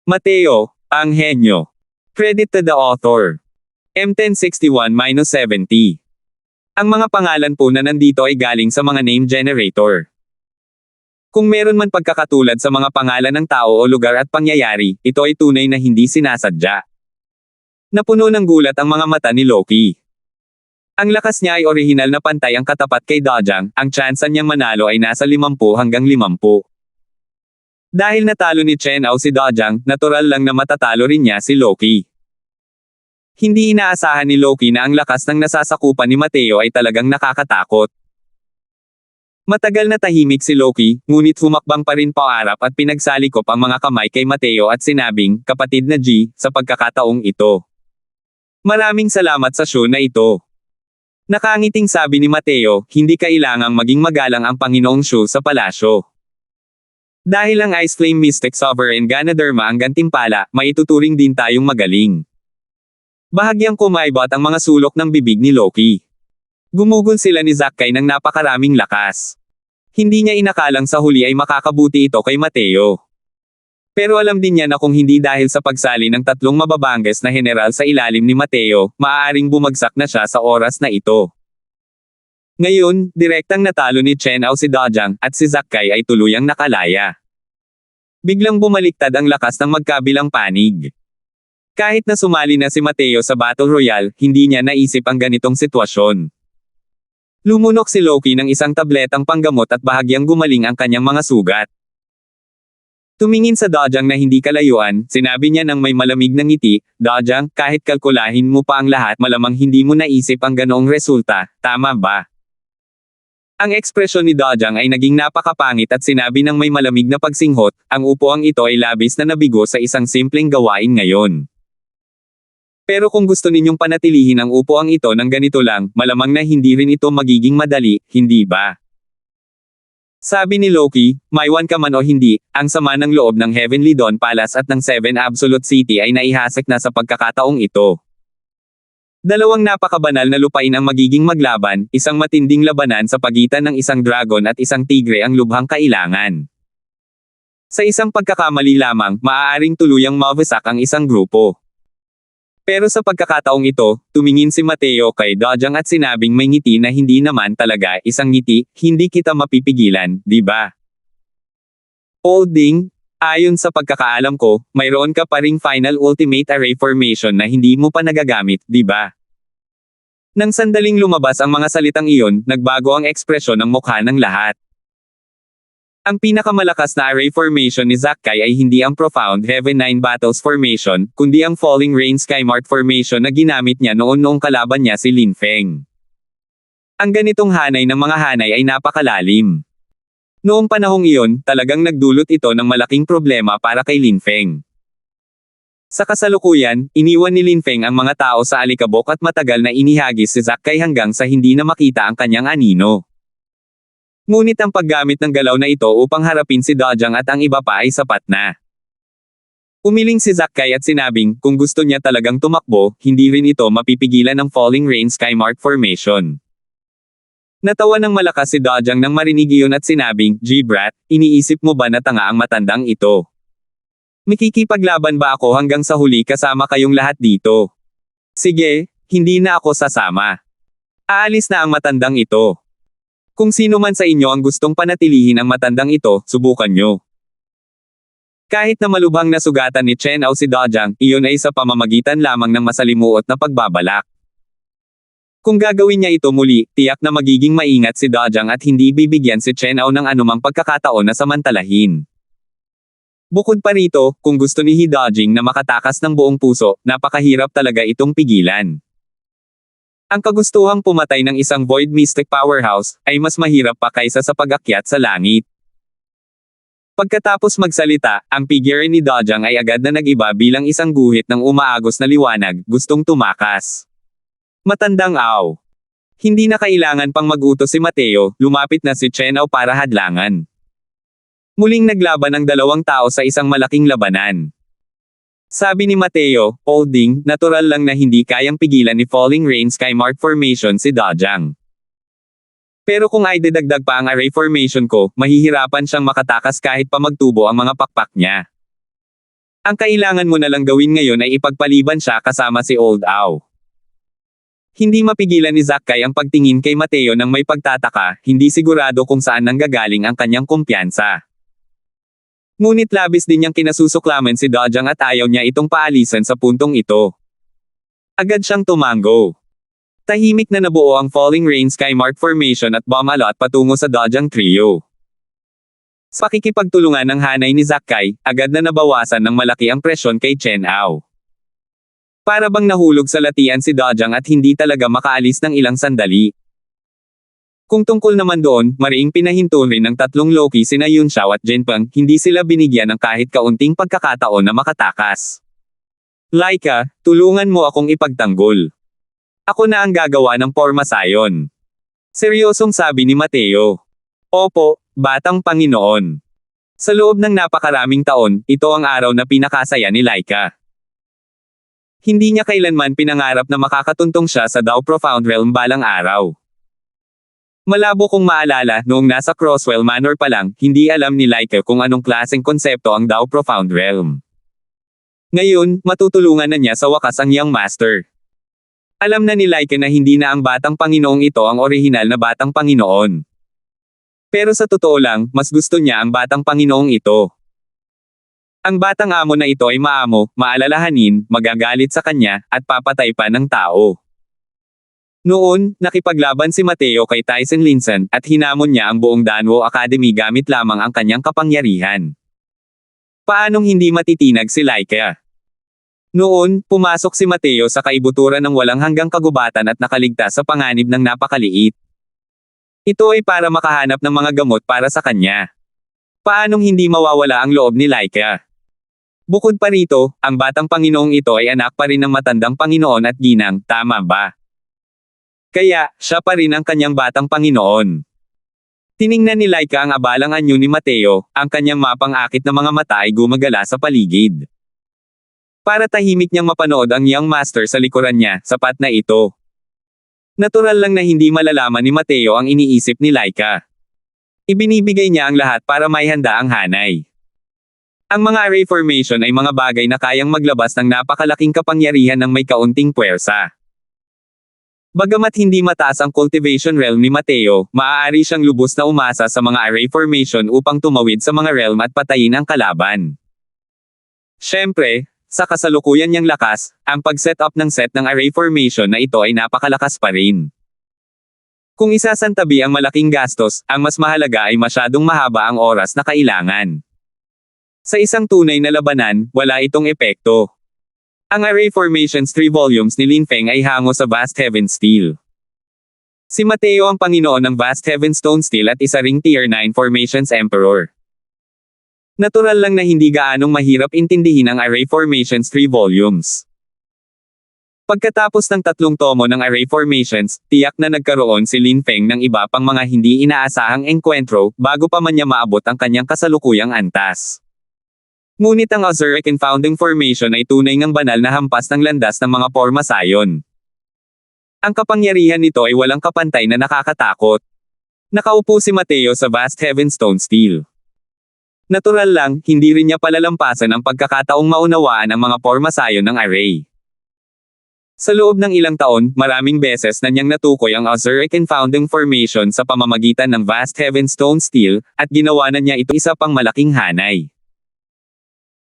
Mateo, ang henyo. Credit to the author. M1061-70. Ang mga pangalan po na nandito ay galing sa mga name generator. Kung meron man pagkakatulad sa mga pangalan ng tao o lugar at pangyayari, ito ay tunay na hindi sinasadya. Napuno ng gulat ang mga mata ni Loki. Ang lakas niya ay orihinal na pantay ang katapat kay Dojang, ang tsansa niyang manalo ay nasa 50 hanggang 50. Dahil natalo ni Chen Ao si Dojang, natural lang na matatalo rin niya si Loki. Hindi inaasahan ni Loki na ang lakas ng nasasakupan ni Mateo ay talagang nakakatakot. Matagal na tahimik si Loki, ngunit humakbang pa rin paarap at pinagsalikop ang mga kamay kay Mateo at sinabing, "Kapatid na G, sa pagkakataong ito. Maraming salamat sa show na ito." Nakangiting sabi ni Mateo, "Hindi kailangang maging magalang ang Panginoong Shu sa palasyo. Dahil ang Ice Flame Mystic Sovereign Ganoderma ang gantimpala, maituturing din tayong magaling." Bahagyang kumaibot ang mga sulok ng bibig ni Loki. Gumugol sila ni Zakai ng napakaraming lakas. Hindi niya inakalang sa huli ay makakabuti ito kay Mateo. Pero alam din niya na kung hindi dahil sa pagsali ng tatlong mababangges na general sa ilalim ni Mateo, maaaring bumagsak na siya sa oras na ito. Ngayon, direktang natalo ni Chen Ao si Dojang, at si Zakai ay tuluyang nakalaya. Biglang bumaliktad ang lakas ng magkabilang panig. Kahit na sumali na si Mateo sa Battle Royale, hindi niya naisip ang ganitong sitwasyon. Lumunok si Loki ng isang tabletang panggamot at bahagyang gumaling ang kanyang mga sugat. Tumingin sa Dojang na hindi kalayuan, sinabi niya ng may malamig na ngiti, "Dojang, kahit kalkulahin mo pa ang lahat malamang hindi mo naisip ang ganoong resulta, tama ba?" Ang ekspresyon ni Dojang ay naging napakapangit at sinabi ng may malamig na pagsinghot, "Ang upuang ito ay labis na nabigo sa isang simpleng gawain ngayon. Pero kung gusto ninyong panatilihin ang upuang ito ng ganito lang, malamang na hindi rin ito magiging madali, hindi ba?" Sabi ni Loki, "Maiwan ka man o hindi, ang sama ng loob ng Heavenly Dawn Palace at ng Seven Absolute City ay naihasik na sa pagkakataong ito. Dalawang napakabanal na lupain ang magiging maglaban, isang matinding labanan sa pagitan ng isang dragon at isang tigre ang lubhang kailangan. Sa isang pagkakamali lamang, maaaring tuluyang mawasak ang isang grupo." Pero sa pagkakataong ito, tumingin si Mateo kay Dojang at sinabing may ngiti na hindi naman talaga isang ngiti, "Hindi kita mapipigilan, di ba? Holding, ayon sa pagkakaalam ko, mayroon ka pa ring final ultimate array formation na hindi mo pa nagagamit, di ba?" Nang sandaling lumabas ang mga salitang iyon, nagbago ang ekspresyon ng mukha ng lahat. Ang pinakamalakas na array formation ni Zakai ay hindi ang Profound Heaven 9 Battles Formation, kundi ang Falling Rain Skymart Formation na ginamit niya noong kalaban niya si Lin Feng. Ang ganitong hanay ng mga hanay ay napakalalim. Noong panahong iyon, talagang nagdulot ito ng malaking problema para kay Lin Feng. Sa kasalukuyan, iniwan ni Lin Feng ang mga tao sa alikabok at matagal na inihagis si Zakai hanggang sa hindi na makita ang kanyang anino. Ngunit ang paggamit ng galaw na ito upang harapin si Dojang at ang iba pa ay sapat na. Umiling si Zakai at sinabing, kung gusto niya talagang tumakbo, hindi rin ito mapipigilan ng Falling Rain Skymart Formation. Natawa ng malakas si Dojang nang marinig iyon at sinabing, "G-Brat, iniisip mo ba na tanga ang matandang ito? Makikipaglaban ba ako hanggang sa huli kasama kayong lahat dito? Sige, hindi na ako sasama. Aalis na ang matandang ito. Kung sino man sa inyo ang gustong panatilihin ang matandang ito, subukan nyo." Kahit na malubhang nasugatan ni Chen Ao si Dojang, iyon ay sa pamamagitan lamang ng masalimuot na pagbabalak. Kung gagawin niya ito muli, tiyak na magiging maingat si Dojang at hindi bibigyan si Chen Ao ng anumang pagkakataon na samantalahin. Bukod pa rito, kung gusto ni Dojing na makatakas ng buong puso, napakahirap talaga itong pigilan. Ang kagustuhang pumatay ng isang Void Mystic Powerhouse, ay mas mahirap pa kaysa sa pag-akyat sa langit. Pagkatapos magsalita, ang figure ni Dojang ay agad na nag-iba bilang isang guhit ng umaagos na liwanag, gustong tumakas. Matandang Ao. Hindi na kailangan pang mag-utos si Mateo, lumapit na si Chen Ao para hadlangan. Muling naglaban ang dalawang tao sa isang malaking labanan. Sabi ni Mateo, "Holding, natural lang na hindi kayang pigilan ni Falling Rain Skymart Formation si Dojang. Pero kung ay didagdag pa ang array formation ko, mahihirapan siyang makatakas kahit pa magtubo ang mga pakpak niya." Ang kailangan mo na lang gawin ngayon ay ipagpaliban siya kasama si Old Au. Hindi mapigilan ni Zackay ang pagtingin kay Mateo nang may pagtataka, hindi sigurado kung saan nanggagaling ang kanyang kumpiyansa. Ngunit labis din niyang kinasusuklaman si Dojang at ayaw niya itong paalisan sa puntong ito. Agad siyang tumango. Tahimik na nabuo ang Falling Rain Skymark Formation at bumalot patungo sa Dojang Trio. Sa pakikipagtulungan ng hanay ni Zackay, agad na nabawasan ng malaki ang presyon kay Chen Ao. Para bang nahulog sa latian si Dojang at hindi talaga makaalis ng ilang sandali. Kung tungkol naman doon, mariing pinahinto rin ng tatlong Loki sina Yun Xiao at Jinpeng, hindi sila binigyan ng kahit kaunting pagkakataon na makatakas. Laika, tulungan mo akong ipagtanggol. Ako na ang gagawa ng porma sayon. Seryosong sabi ni Mateo. Opo, Batang Panginoon. Sa loob ng napakaraming taon, ito ang araw na pinakasaya ni Laika. Hindi niya kailanman pinangarap na makakatuntong siya sa Dao Profound Realm balang araw. Malabo kung maalala, noong nasa Crosswell Manor pa lang, hindi alam ni Laika kung anong klaseng konsepto ang Dao Profound Realm. Ngayon, matutulungan na niya sa wakas ang Young Master. Alam na ni Laika na hindi na ang Batang Panginoong ito ang orihinal na Batang Panginoon. Pero sa totoo lang, mas gusto niya ang Batang Panginoong ito. Ang batang amo na ito ay maamo, maalalahanin, magagalit sa kanya, at papatay pa ng tao. Noon, nakipaglaban si Mateo kay Tyson Linson, at hinamon niya ang buong Danwo Academy gamit lamang ang kanyang kapangyarihan. Paanong hindi matitinag si Laika? Noon, pumasok si Mateo sa kaibuturan ng walang hanggang kagubatan at nakaligtas sa panganib ng napakaliit. Ito ay para makahanap ng mga gamot para sa kanya. Paanong hindi mawawala ang loob ni Laika? Bukod pa rito, ang Batang Panginoong ito ay anak pa rin ng matandang Panginoon at ginang, tama ba? Kaya, siya pa rin ang kanyang Batang Panginoon. Tiningnan ni Laika ang abalang anyo ni Mateo, ang kanyang mapang-akit na mga mata ay gumagala sa paligid. Para tahimik niyang mapanood ang Young Master sa likuran niya, sapat na ito. Natural lang na hindi malalaman ni Mateo ang iniisip ni Laika. Ibinibigay niya ang lahat para maihanda ang hanay. Ang mga array formation ay mga bagay na kayang maglabas ng napakalaking kapangyarihan ng may kaunting puwersa. Bagamat hindi mataas ang cultivation realm ni Mateo, maaari siyang lubos na umasa sa mga array formation upang tumawid sa mga realm at patayin ang kalaban. Siyempre, sa kasalukuyan niyang lakas, ang pag-set up ng set ng array formation na ito ay napakalakas pa rin. Kung isasantabi ang malaking gastos, ang mas mahalaga ay masyadong mahaba ang oras na kailangan. Sa isang tunay na labanan, wala itong epekto. Ang Array Formations 3 volumes ni Lin Feng ay hango sa Vast Heaven Steel. Si Mateo ang Panginoon ng Vast Heaven Stone Steel at isa ring Tier 9 Formations Emperor. Natural lang na hindi gaanong mahirap intindihin ang Array Formations 3 volumes. Pagkatapos ng 3 tomo ng Array Formations, tiyak na nagkaroon si Lin Feng ng iba pang mga hindi inaasahang engkwentro, bago pa man niya maabot ang kanyang kasalukuyang antas. Ngunit ang Ozurican Founding Formation ay tunay ngang banal na hampas ng landas ng mga porma sayon. Ang kapangyarihan nito ay walang kapantay na nakakatakot. Nakaupo si Mateo sa Vast Heaven Stone Steel. Natural lang, hindi rin niya palalampasan ang pagkakataong maunawaan ang mga porma sayon ng array. Sa loob ng ilang taon, maraming beses na niyang natukoy ang Ozurican Founding Formation sa pamamagitan ng Vast Heaven Stone Steel, at ginawa na niya ito isa pang malaking hanay.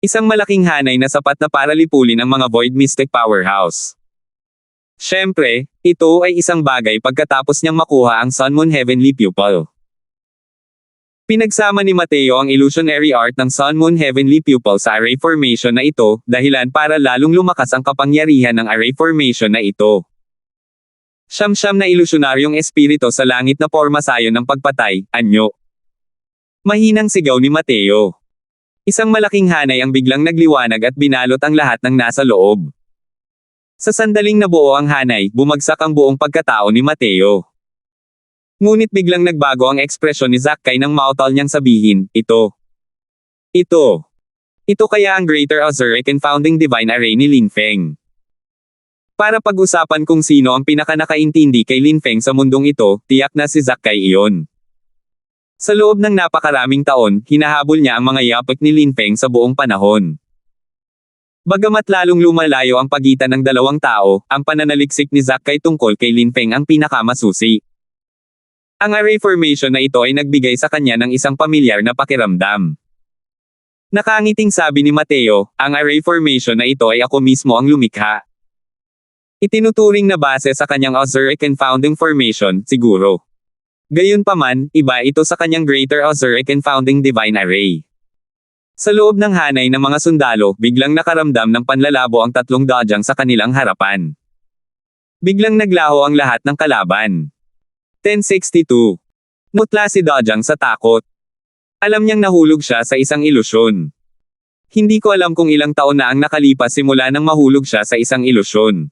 Isang malaking hanay na sapat na para lipulin ang mga Void Mystic Powerhouse. Siyempre, ito ay isang bagay pagkatapos niyang makuha ang Sun Moon Heavenly Pupil. Pinagsama ni Mateo ang illusionary art ng Sun Moon Heavenly Pupil sa array formation na ito, dahilan para lalong lumakas ang kapangyarihan ng array formation na ito. Siyam-siyam na ilusionaryong espiritu sa langit na porma sayon ng pagpatay, anyo. Mahinang sigaw ni Mateo. Isang malaking hanay ang biglang nagliwanag at binalot ang lahat ng nasa loob. Sa sandaling nabuo ang hanay, bumagsak ang buong pagkatao ni Mateo. Ngunit biglang nagbago ang ekspresyon ni Zackay nang mautol niyang sabihin, Ito kaya ang Greater Ozurican Founding Divine Array ni Lin Feng. Para pag-usapan kung sino ang pinaka-nakaintindi kay Lin Feng sa mundong ito, tiyak na si Zackay iyon. Sa loob ng napakaraming taon, hinahabol niya ang mga yapak ni Lin Feng sa buong panahon. Bagamat lalong lumalayo ang pagitan ng dalawang tao, ang pananaliksik ni Zack kay tungkol kay Lin Feng ang pinakamasusi. Ang array formation na ito ay nagbigay sa kanya ng isang pamilyar na pakiramdam. Nakangiting sabi ni Mateo, ang array formation na ito ay ako mismo ang lumikha. Itinuturing na base sa kanyang Ozuric Confounding Formation, siguro. Gayunpaman, iba ito sa kanyang Greater Ozuric Confounding Divine Array. Sa loob ng hanay ng mga sundalo, biglang nakaramdam ng panlalabo ang tatlong Dojang sa kanilang harapan. Biglang naglaho ang lahat ng kalaban. 1062. Mutla si Dojang sa takot. Alam niyang nahulog siya sa isang ilusyon. Hindi ko alam kung ilang taon na ang nakalipas simula nang mahulog siya sa isang ilusyon.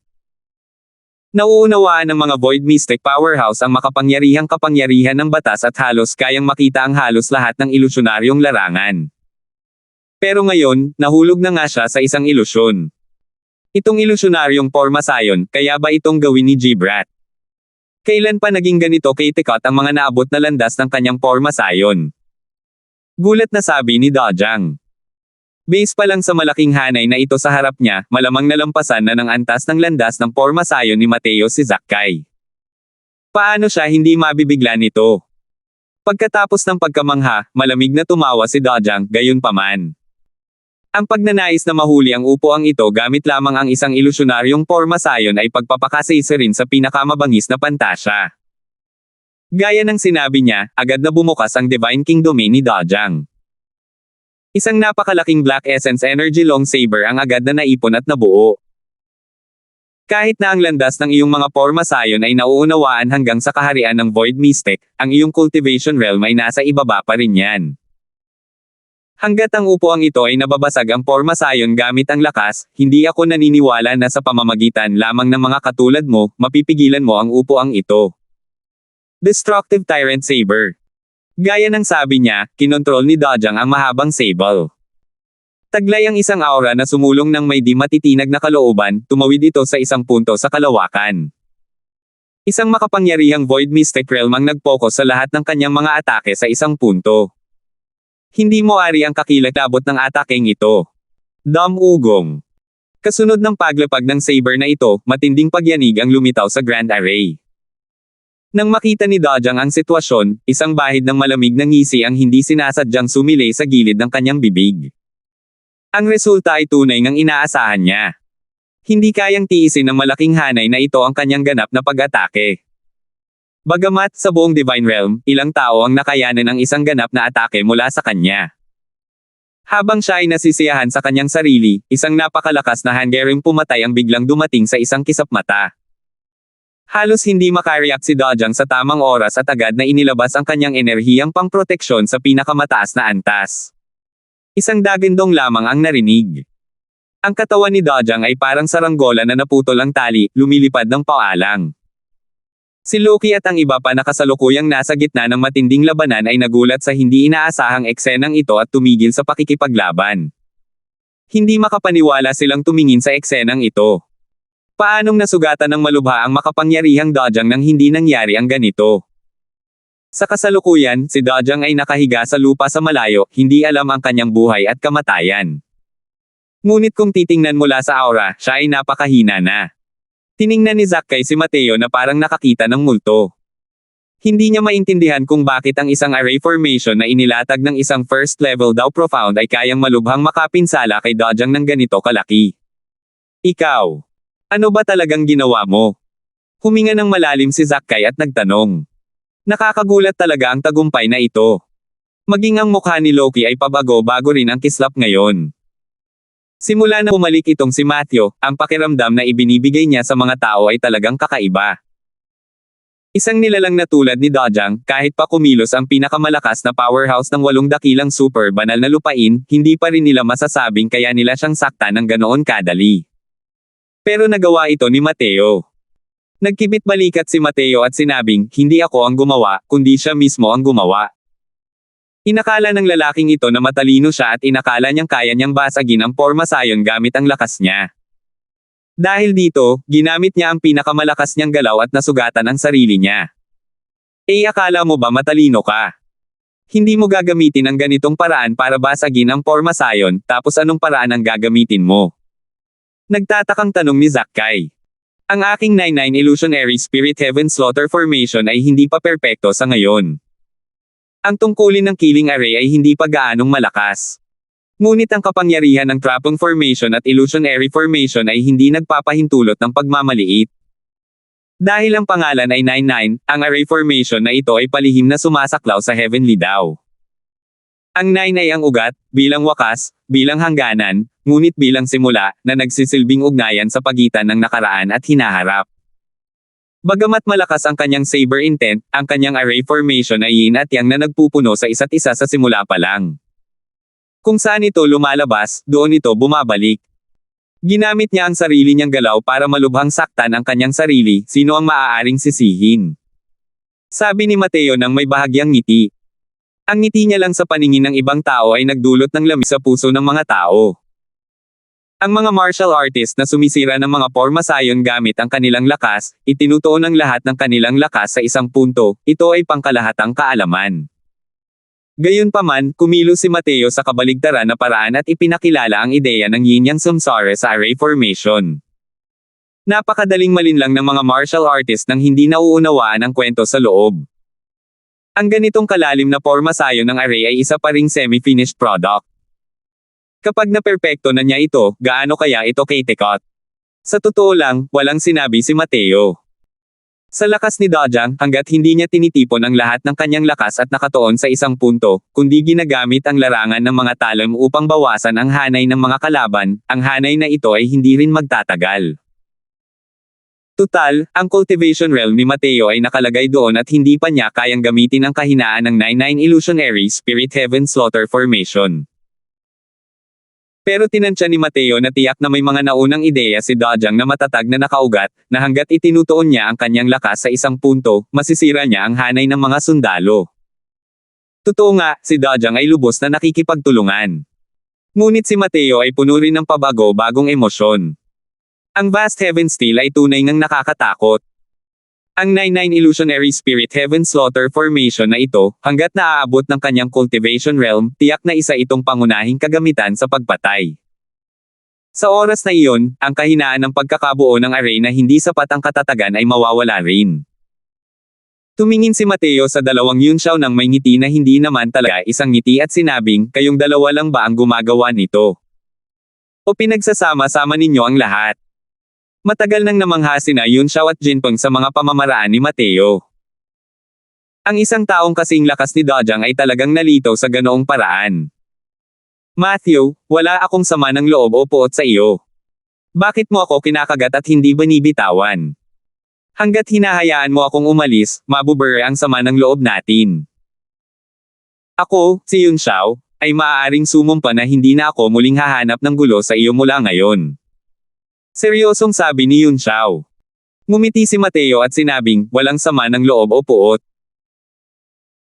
Nauunawaan ng mga Void Mystic Powerhouse ang makapangyarihang kapangyarihan ng batas at halos kayang makita ang halos lahat ng ilusyonaryong larangan. Pero ngayon, nahulog na nga siya sa isang ilusyon. Itong ilusyonaryong Pormasayon, kaya ba itong gawin ni Gibrat? Kailan pa naging ganito kay Tekot ang mga naabot na landas ng kanyang Pormasayon? Gulat na sabi ni Dojang. Base pa lang sa malaking hanay na ito sa harap niya, malamang nalampasan na ng antas ng landas ng Pormasayon ni Mateo si Zackay. Paano siya hindi mabibigla nito? Pagkatapos ng pagkamangha, malamig na tumawa si Dojang, gayunpaman. Ang pagnanais na mahuli ang upuang ito gamit lamang ang isang ilusyonaryong Pormasayon ay pagpapakasisa rin sa pinakamabangis na pantasya. Gaya ng sinabi niya, agad na bumukas ang Divine King Domain ni Dojang. Isang napakalaking Black Essence Energy Long Saber ang agad na naipon at nabuo. Kahit na ang landas ng iyong mga Pormasayon ay nauunawaan hanggang sa kaharian ng Void Mystic, ang iyong Cultivation Realm ay nasa ibaba pa rin yan. Hanggat ang upuang ito ay nababasag ang Pormasayon gamit ang lakas, hindi ako naniniwala na sa pamamagitan lamang ng mga katulad mo, mapipigilan mo ang upuang ito. Destructive Tyrant Saber. Gaya ng sabi niya, kinontrol ni Dojang ang mahabang sable. Taglay ang isang aura na sumulong ng may di matitinag na kalooban, tumawid ito sa isang punto sa kalawakan. Isang makapangyarihang Void Mystic Realm ang nag-focus sa lahat ng kanyang mga atake sa isang punto. Hindi mo ari ang kakilakabot ng atakeng ito. Ugong. Kasunod ng paglapag ng saber na ito, matinding pagyanig ang lumitaw sa Grand Array. Nang makita ni Dojang ang sitwasyon, isang bahid ng malamig na ngisi ang hindi sinasadyang sumilay sa gilid ng kanyang bibig. Ang resulta ay tunay ngang inaasahan niya. Hindi kayang tiisin ng malaking hanay na ito ang kanyang ganap na pag-atake. Bagamat sa buong Divine Realm, ilang tao ang nakayanan ng isang ganap na atake mula sa kanya. Habang siya ay nasisiyahan sa kanyang sarili, isang napakalakas na hangering pumatay ang biglang dumating sa isang kisap mata. Halos hindi makareact si Dojang sa tamang oras at agad na inilabas ang kanyang enerhiyang pangproteksyon sa pinakamataas na antas. Isang dagandong lamang ang narinig. Ang katawan ni Dojang ay parang saranggola na naputol ang tali, lumilipad ng paalang. Si Loki at ang iba pa na kasalukuyang nasa gitna ng matinding labanan ay nagulat sa hindi inaasahang eksenang ito at tumigil sa pakikipaglaban. Hindi makapaniwala silang tumingin sa eksenang ito. Paanong nasugatan ng malubha ang makapangyarihang Dojang nang hindi nangyari ang ganito? Sa kasalukuyan, si Dojang ay nakahiga sa lupa sa malayo, hindi alam ang kanyang buhay at kamatayan. Ngunit kung titingnan mula sa aura, siya ay napakahina na. Tiningnan ni Zackay si Mateo na parang nakakita ng multo. Hindi niya maintindihan kung bakit ang isang array formation na inilatag ng isang first level daw profound ay kayang malubhang makapinsala kay Dojang ng ganito kalaki. Ikaw. Ano ba talagang ginawa mo? Huminga ng malalim si Zackay at nagtanong. Nakakagulat talaga ang tagumpay na ito. Maging ang mukha ni Loki ay pabago-bago rin ang kislap ngayon. Simula na bumalik itong si Matthew, ang pakiramdam na ibinibigay niya sa mga tao ay talagang kakaiba. Isang nilalang na tulad ni Dojang, kahit pa kumilos ang pinakamalakas na powerhouse ng 8 dakilang super banal na lupain, hindi pa rin nila masasabing kaya nila siyang saktan ng ganoon kadali. Pero nagawa ito ni Mateo. Nagkibit balikat si Mateo at sinabing, hindi ako ang gumawa, kundi siya mismo ang gumawa. Inakala ng lalaking ito na matalino siya at inakala niyang kaya niyang basagin ang Pormasayon gamit ang lakas niya. Dahil dito, ginamit niya ang pinakamalakas niyang galaw at nasugatan ang sarili niya. Akala mo ba matalino ka? Hindi mo gagamitin ang ganitong paraan para basagin ang Pormasayon, tapos anong paraan ang gagamitin mo? Nagtatakang tanong ni Zakai. Ang aking 99 Illusionary Spirit Heaven Slaughter Formation ay hindi pa perpekto sa ngayon. Ang tungkulin ng Killing Array ay hindi pa gaanong malakas. Ngunit ang kapangyarihan ng Trapong Formation at Illusionary Formation ay hindi nagpapahintulot ng pagmamaliit. Dahil ang pangalan ay 99, ang Array Formation na ito ay palihim na sumasaklaw sa Heavenly daw. Ang 9 ay ang ugat, bilang wakas, bilang hangganan, ngunit bilang simula, na nagsisilbing ugnayan sa pagitan ng nakaraan at hinaharap. Bagamat malakas ang kanyang saber intent, ang kanyang array formation ay yin at yang na nagpupuno sa isa't isa sa simula pa lang. Kung saan ito lumalabas, doon ito bumabalik. Ginamit niya ang sarili niyang galaw para malubhang saktan ang kanyang sarili, sino ang maaaring sisihin. Sabi ni Mateo nang may bahagyang ngiti. Ang ngiti niya lang sa paningin ng ibang tao ay nagdulot ng lamig sa puso ng mga tao. Ang mga martial artist na sumisira ng mga pormasayon gamit ang kanilang lakas, itinutuon ang lahat ng kanilang lakas sa isang punto, ito ay pangkalahatang kaalaman. Gayunpaman, kumilos si Mateo sa kabaligtaran na paraan at ipinakilala ang ideya ng yin yang samsara sa array formation. Napakadaling malinlang ng mga martial artist nang hindi nauunawaan ang kwento sa loob. Ang ganitong kalalim na pormasayo ng array ay isa pa ring semi-finished product. Kapag naperpekto na niya ito, gaano kaya ito kitikot? Sa totoo lang, walang sinabi si Mateo. Sa lakas ni Dojang, hanggat hindi niya tinitipon ang lahat ng kanyang lakas at nakatuon sa isang punto, kundi ginagamit ang larangan ng mga talam upang bawasan ang hanay ng mga kalaban, ang hanay na ito ay hindi rin magtatagal. Tutal, ang cultivation realm ni Mateo ay nakalagay doon at hindi pa niya kayang gamitin ang kahinaan ng 99 Illusionary Spirit Heaven Slaughter Formation. Pero tinansya ni Mateo na tiyak na may mga naunang ideya si Dojang na matatag na nakaugat, na hanggat itinutuon niya ang kanyang lakas sa isang punto, masisira niya ang hanay ng mga sundalo. Totoo nga, si Dojang ay lubos na nakikipagtulungan. Ngunit si Mateo ay puno rin ng pabago-bagong emosyon. Ang Vast Heaven Steel ay tunay ngang nakakatakot. Ang 99 Illusionary Spirit Heaven Slaughter Formation na ito, hanggat naaabot ng kanyang cultivation realm, tiyak na isa itong pangunahing kagamitan sa pagpatay. Sa oras na iyon, ang kahinaan ng pagkakabuo ng array na hindi sapat ang katatagan ay mawawala rin. Tumingin si Mateo sa dalawang yunsiaw ng may ngiti na hindi naman talaga isang ngiti at sinabing, kayong dalawa lang ba ang gumagawa nito? O pinagsasama-sama ninyo ang lahat? Matagal nang namangha sina Yunxiao at Jinpeng sa mga pamamaraan ni Mateo. Ang isang taong kasing lakas ni Dojang ay talagang nalito sa ganoong paraan. Matthew, wala akong sama ng loob o puot sa iyo. Bakit mo ako kinakagat at hindi binibitawan? Hanggat hinahayaan mo akong umalis, mabubure ang sama ng loob natin. Ako, si Yunxiao, ay maaaring sumumpa na hindi na ako muling hahanap ng gulo sa iyo mula ngayon. Seryosong sabi ni Yunxiao. Ngumiti si Mateo at sinabing, walang sama ng loob o puot.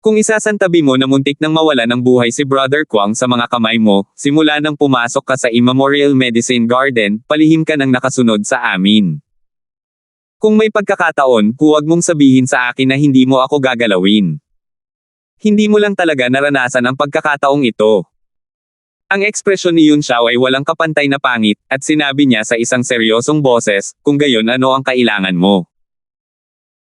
Kung isasantabi mo na muntik nang mawala ng buhay si Brother Kwang sa mga kamay mo, simula nang pumasok ka sa Immemorial Medicine Garden, palihim ka nang nakasunod sa amin. Kung may pagkakataon, huwag mong sabihin sa akin na hindi mo ako gagalawin. Hindi mo lang talaga naranasan ang pagkakataong ito. Ang ekspresyon ni Yunxiao ay walang kapantay na pangit, at sinabi niya sa isang seryosong boses, kung gayon ano ang kailangan mo.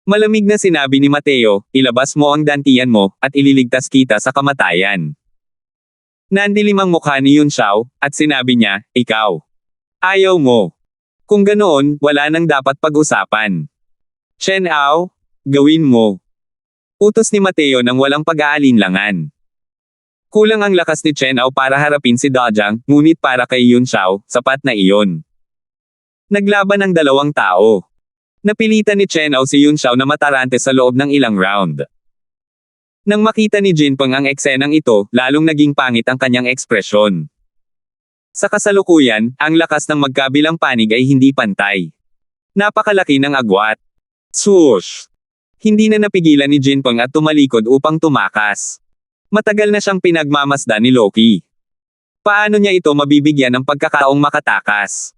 Malamig na sinabi ni Mateo, ilabas mo ang dantian mo, at ililigtas kita sa kamatayan. Nandilim ang mukha ni Yunxiao, at sinabi niya, ikaw. Ayaw mo. Kung ganoon, wala nang dapat pag-usapan. Chen Ao, gawin mo. Utos ni Mateo nang walang pag-aalinlangan. Kulang ang lakas ni Chen Ao para harapin si Dojang, ngunit para kay Yunxiao, sapat na iyon. Naglaban ang dalawang tao. Napilitan ni Chen Ao si Yunxiao na matarante sa loob ng ilang round. Nang makita ni Jinpeng ang eksenang ito, lalong naging pangit ang kanyang ekspresyon. Sa kasalukuyan, ang lakas ng magkabilang panig ay hindi pantay. Napakalaki ng agwat. Swoosh! Hindi na napigilan ni Jinpeng at tumalikod upang tumakas. Matagal na siyang pinagmamasdan ni Loki. Paano niya ito mabibigyan ng pagkakataong makatakas?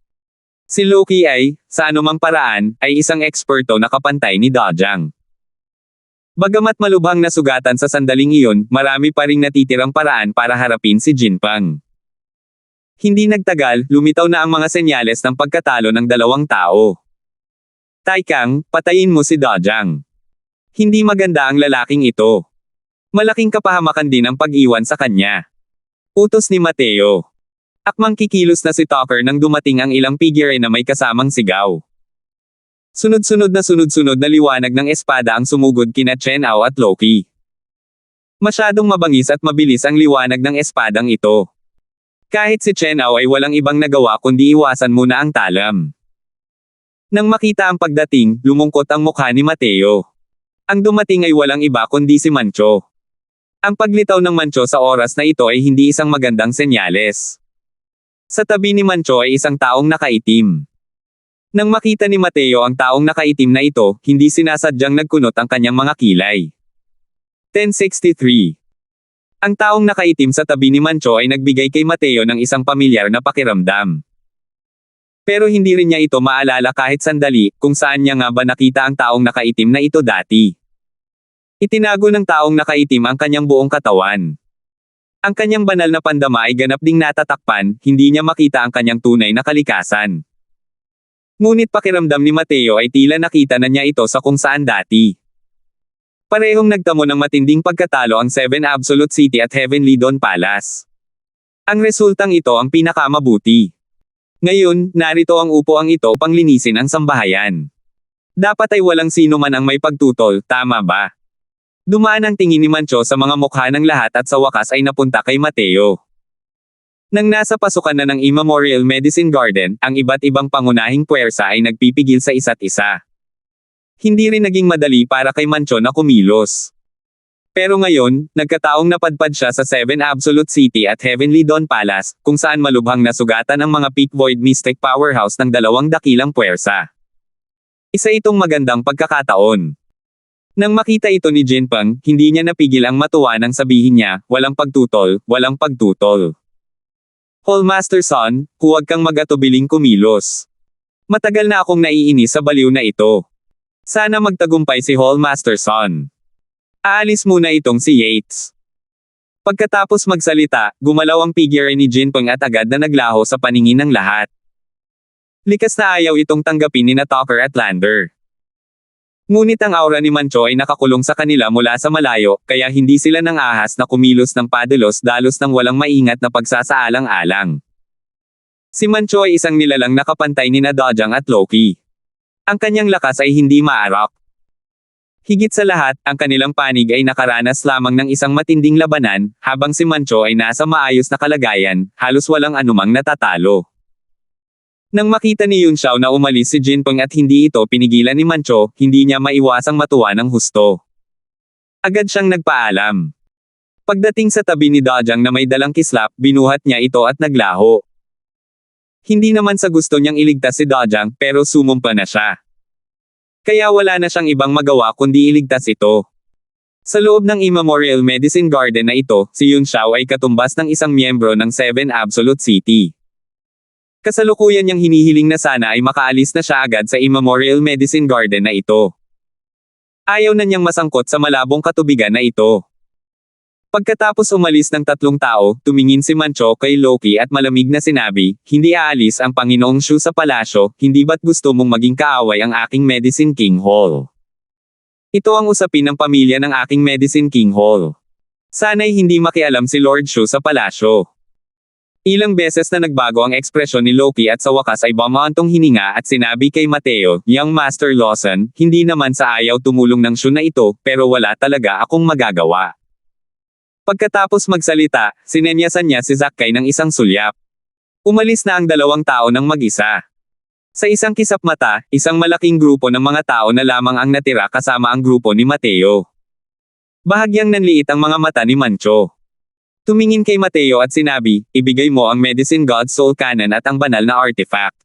Si Loki ay, sa anumang paraan, ay isang eksperto na kapantay ni Dojang. Bagamat malubhang nasugatan sa sandaling iyon, marami pa ring natitirang paraan para harapin si Jinpeng. Hindi nagtagal, lumitaw na ang mga senyales ng pagkatalo ng dalawang tao. Taikang, patayin mo si Dojang. Hindi maganda ang lalaking ito. Malaking kapahamakan din ang pag-iwan sa kanya. Utos ni Mateo. Akmang kikilos na si Tucker nang dumating ang ilang figure na may kasamang sigaw. Sunod-sunod na liwanag ng espada ang sumugod kina Chen Ao at Loki. Masyadong mabangis at mabilis ang liwanag ng espadang ito. Kahit si Chen Ao ay walang ibang nagawa kundi iwasan muna ang talam. Nang makita ang pagdating, lumungkot ang mukha ni Mateo. Ang dumating ay walang iba kundi si Mancho. Ang paglitaw ng Mancho sa oras na ito ay hindi isang magandang senyales. Sa tabi ni Mancho ay isang taong nakaitim. Nang makita ni Mateo ang taong nakaitim na ito, hindi sinasadyang nagkunot ang kanyang mga kilay. 1063. Ang taong nakaitim sa tabi ni Mancho ay nagbigay kay Mateo ng isang pamilyar na pakiramdam. Pero hindi rin niya ito maalala kahit sandali, kung saan niya nga ba nakita ang taong nakaitim na ito dati. Itinago ng taong nakaitim ang kanyang buong katawan. Ang kanyang banal na pandama ay ganap ding natatakpan, hindi niya makita ang kanyang tunay na kalikasan. Ngunit pakiramdam ni Mateo ay tila nakita na niya ito sa kung saan dati. Parehong nagtamo ng matinding pagkatalo ang Seven Absolute City at Heavenly Dawn Palace. Ang resultang ito ang pinakamabuti. Ngayon, narito ang upuang ito upang linisin ang sambahayan. Dapat ay walang sino man ang may pagtutol, tama ba? Dumaan ang tingin ni Mancho sa mga mukha ng lahat at sa wakas ay napunta kay Mateo. Nang nasa pasukan na ng Immemorial Medicine Garden, ang iba't ibang pangunahing puwersa ay nagpipigil sa isa't isa. Hindi rin naging madali para kay Mancho na kumilos. Pero ngayon, nagkataong napadpad siya sa Seven Absolute City at Heavenly Dawn Palace, kung saan malubhang nasugatan ang mga Peak Void Mystic Powerhouse ng dalawang dakilang puwersa. Isa itong magandang pagkakataon. Nang makita ito ni Jinpeng, hindi niya napigil ang matuwa nang sabihin niya, walang pagtutol, walang pagtutol. Hallmaster Son, huwag kang mag-atubiling kumilos. Matagal na akong naiinis sa baliw na ito. Sana magtagumpay si Hallmaster Son. Aalis muna itong si Yates. Pagkatapos magsalita, gumalaw ang figure ni Jinpeng at agad na naglaho sa paningin ng lahat. Likas na ayaw itong tanggapin ni Tucker at Lander. Ngunit ang aura ni Mancho ay nakakulong sa kanila mula sa malayo, kaya hindi sila nang ahas na kumilos ng padalos-dalos ng walang maingat na pagsasaalang-alang. Si Mancho ay isang nilalang nakapantay ni Dojang at Loki. Ang kanyang lakas ay hindi maarok. Higit sa lahat, ang kanilang panig ay nakaranas lamang ng isang matinding labanan, habang si Mancho ay nasa maayos na kalagayan, halos walang anumang natatalo. Nang makita ni Yun Xiao na umalis si Jinpeng at hindi ito pinigilan ni Mancho, hindi niya maiwasang matuwa ng husto. Agad siyang nagpaalam. Pagdating sa tabi ni Dojang na may dalang kislap, binuhat niya ito at naglaho. Hindi naman sa gusto niyang iligtas si Dojang, pero sumumpa na siya. Kaya wala na siyang ibang magawa kundi iligtas ito. Sa loob ng Immemorial Medicine Garden na ito, si Yun Xiao ay katumbas ng isang miyembro ng Seven Absolute City. Kasalukuyan niyang hinihiling na sana ay makaalis na siya agad sa Immemorial Medicine Garden na ito. Ayaw na niyang masangkot sa malabong katubigan na ito. Pagkatapos umalis ng tatlong tao, tumingin si Mancho kay Loki at malamig na sinabi, hindi aalis ang Panginoong Shu sa palasyo, hindi ba't gusto mong maging kaaway ang aking Medicine King Hall? Ito ang usapin ng pamilya ng aking Medicine King Hall. Sana'y hindi makialam si Lord Shu sa palasyo. Ilang beses na nagbago ang ekspresyon ni Loki at sa wakas ay bumantong hininga at sinabi kay Mateo, Young Master Lawson, hindi naman sa ayaw tumulong ng Shu na ito, pero wala talaga akong magagawa. Pagkatapos magsalita, sinenyasan niya si Zackay ng isang sulyap. Umalis na ang dalawang tao ng mag-isa. Sa isang kisap mata, isang malaking grupo ng mga tao na lamang ang natira kasama ang grupo ni Mateo. Bahagyang nanliit ang mga mata ni Mancho. Tumingin kay Mateo at sinabi, ibigay mo ang Medicine God Soul Cannon at ang banal na artifact.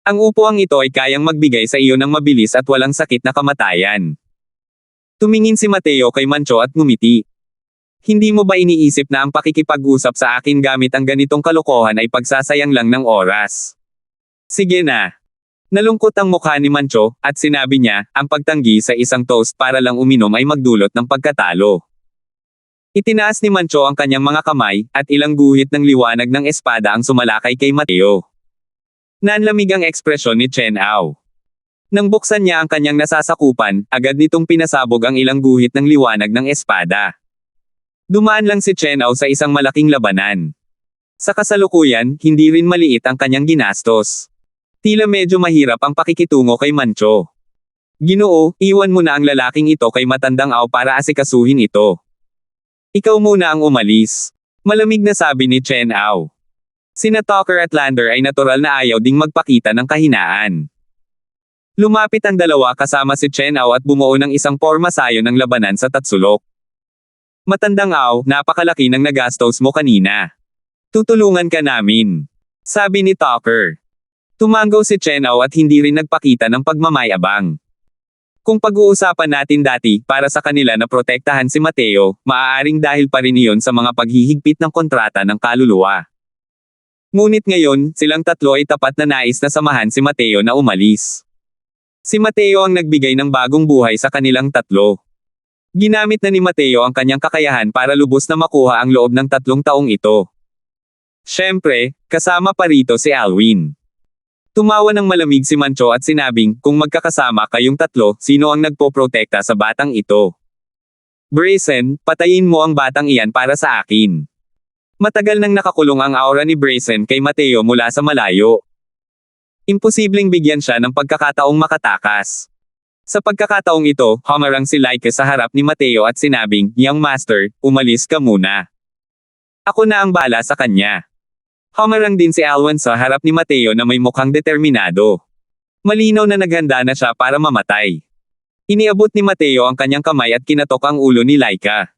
Ang upuang ito ay kayang magbigay sa iyo ng mabilis at walang sakit na kamatayan. Tumingin si Mateo kay Mancho at ngumiti. Hindi mo ba iniisip na ang pakikipag-usap sa akin gamit ang ganitong kalokohan ay pagsasayang lang ng oras? Sige na. Nalungkot ang mukha ni Mancho, at sinabi niya, ang pagtanggi sa isang toast para lang uminom ay magdulot ng pagkatalo. Itinaas ni Mancho ang kanyang mga kamay, at ilang guhit ng liwanag ng espada ang sumalakay kay Mateo. Nanlamig ang ekspresyon ni Chen Ao. Nang buksan niya ang kanyang nasasakupan, agad nitong pinasabog ang ilang guhit ng liwanag ng espada. Dumaan lang si Chen Ao sa isang malaking labanan. Sa kasalukuyan, hindi rin maliit ang kanyang ginastos. Tila medyo mahirap ang pakikitungo kay Mancho. Ginoo, iwan mo na ang lalaking ito kay matandang Ao para asikasuhin ito. Ikaw muna ang umalis. Malamig na sabi ni Chen Ao. Sina Tucker at Lander ay natural na ayaw ding magpakita ng kahinaan. Lumapit ang dalawa kasama si Chen Ao at bumuo ng isang pormasayo ng labanan sa Tatsulok. Matandang Ao, napakalaki ng nagastos mo kanina. Tutulungan ka namin. Sabi ni Tucker. Tumanggaw si Chen Ao at hindi rin nagpakita ng pagmamayabang. Kung pag-uusapan natin dati, para sa kanila na protektahan si Mateo, maaaring dahil pa rin iyon sa mga paghihigpit ng kontrata ng kaluluwa. Ngunit ngayon, silang tatlo ay tapat na nais na samahan si Mateo na umalis. Si Mateo ang nagbigay ng bagong buhay sa kanilang tatlo. Ginamit na ni Mateo ang kanyang kakayahan para lubos na makuha ang loob ng 3 taong ito. Siyempre, kasama pa rito si Alwin. Tumawa ng malamig si Mancho at sinabing, kung magkakasama kayong tatlo, sino ang nagpoprotekta sa batang ito? Brazen, patayin mo ang batang iyan para sa akin. Matagal nang nakakulong ang aura ni Brazen kay Mateo mula sa malayo. Imposibleng bigyan siya ng pagkakataong makatakas. Sa pagkakataong ito, humarang si Laika sa harap ni Mateo at sinabing, Young Master, umalis ka muna. Ako na ang bala sa kanya. Humarang din si Alwan sa harap ni Mateo na may mukhang determinado. Malinaw na naghanda na siya para mamatay. Iniabot ni Mateo ang kanyang kamay at kinatok ang ulo ni Laika.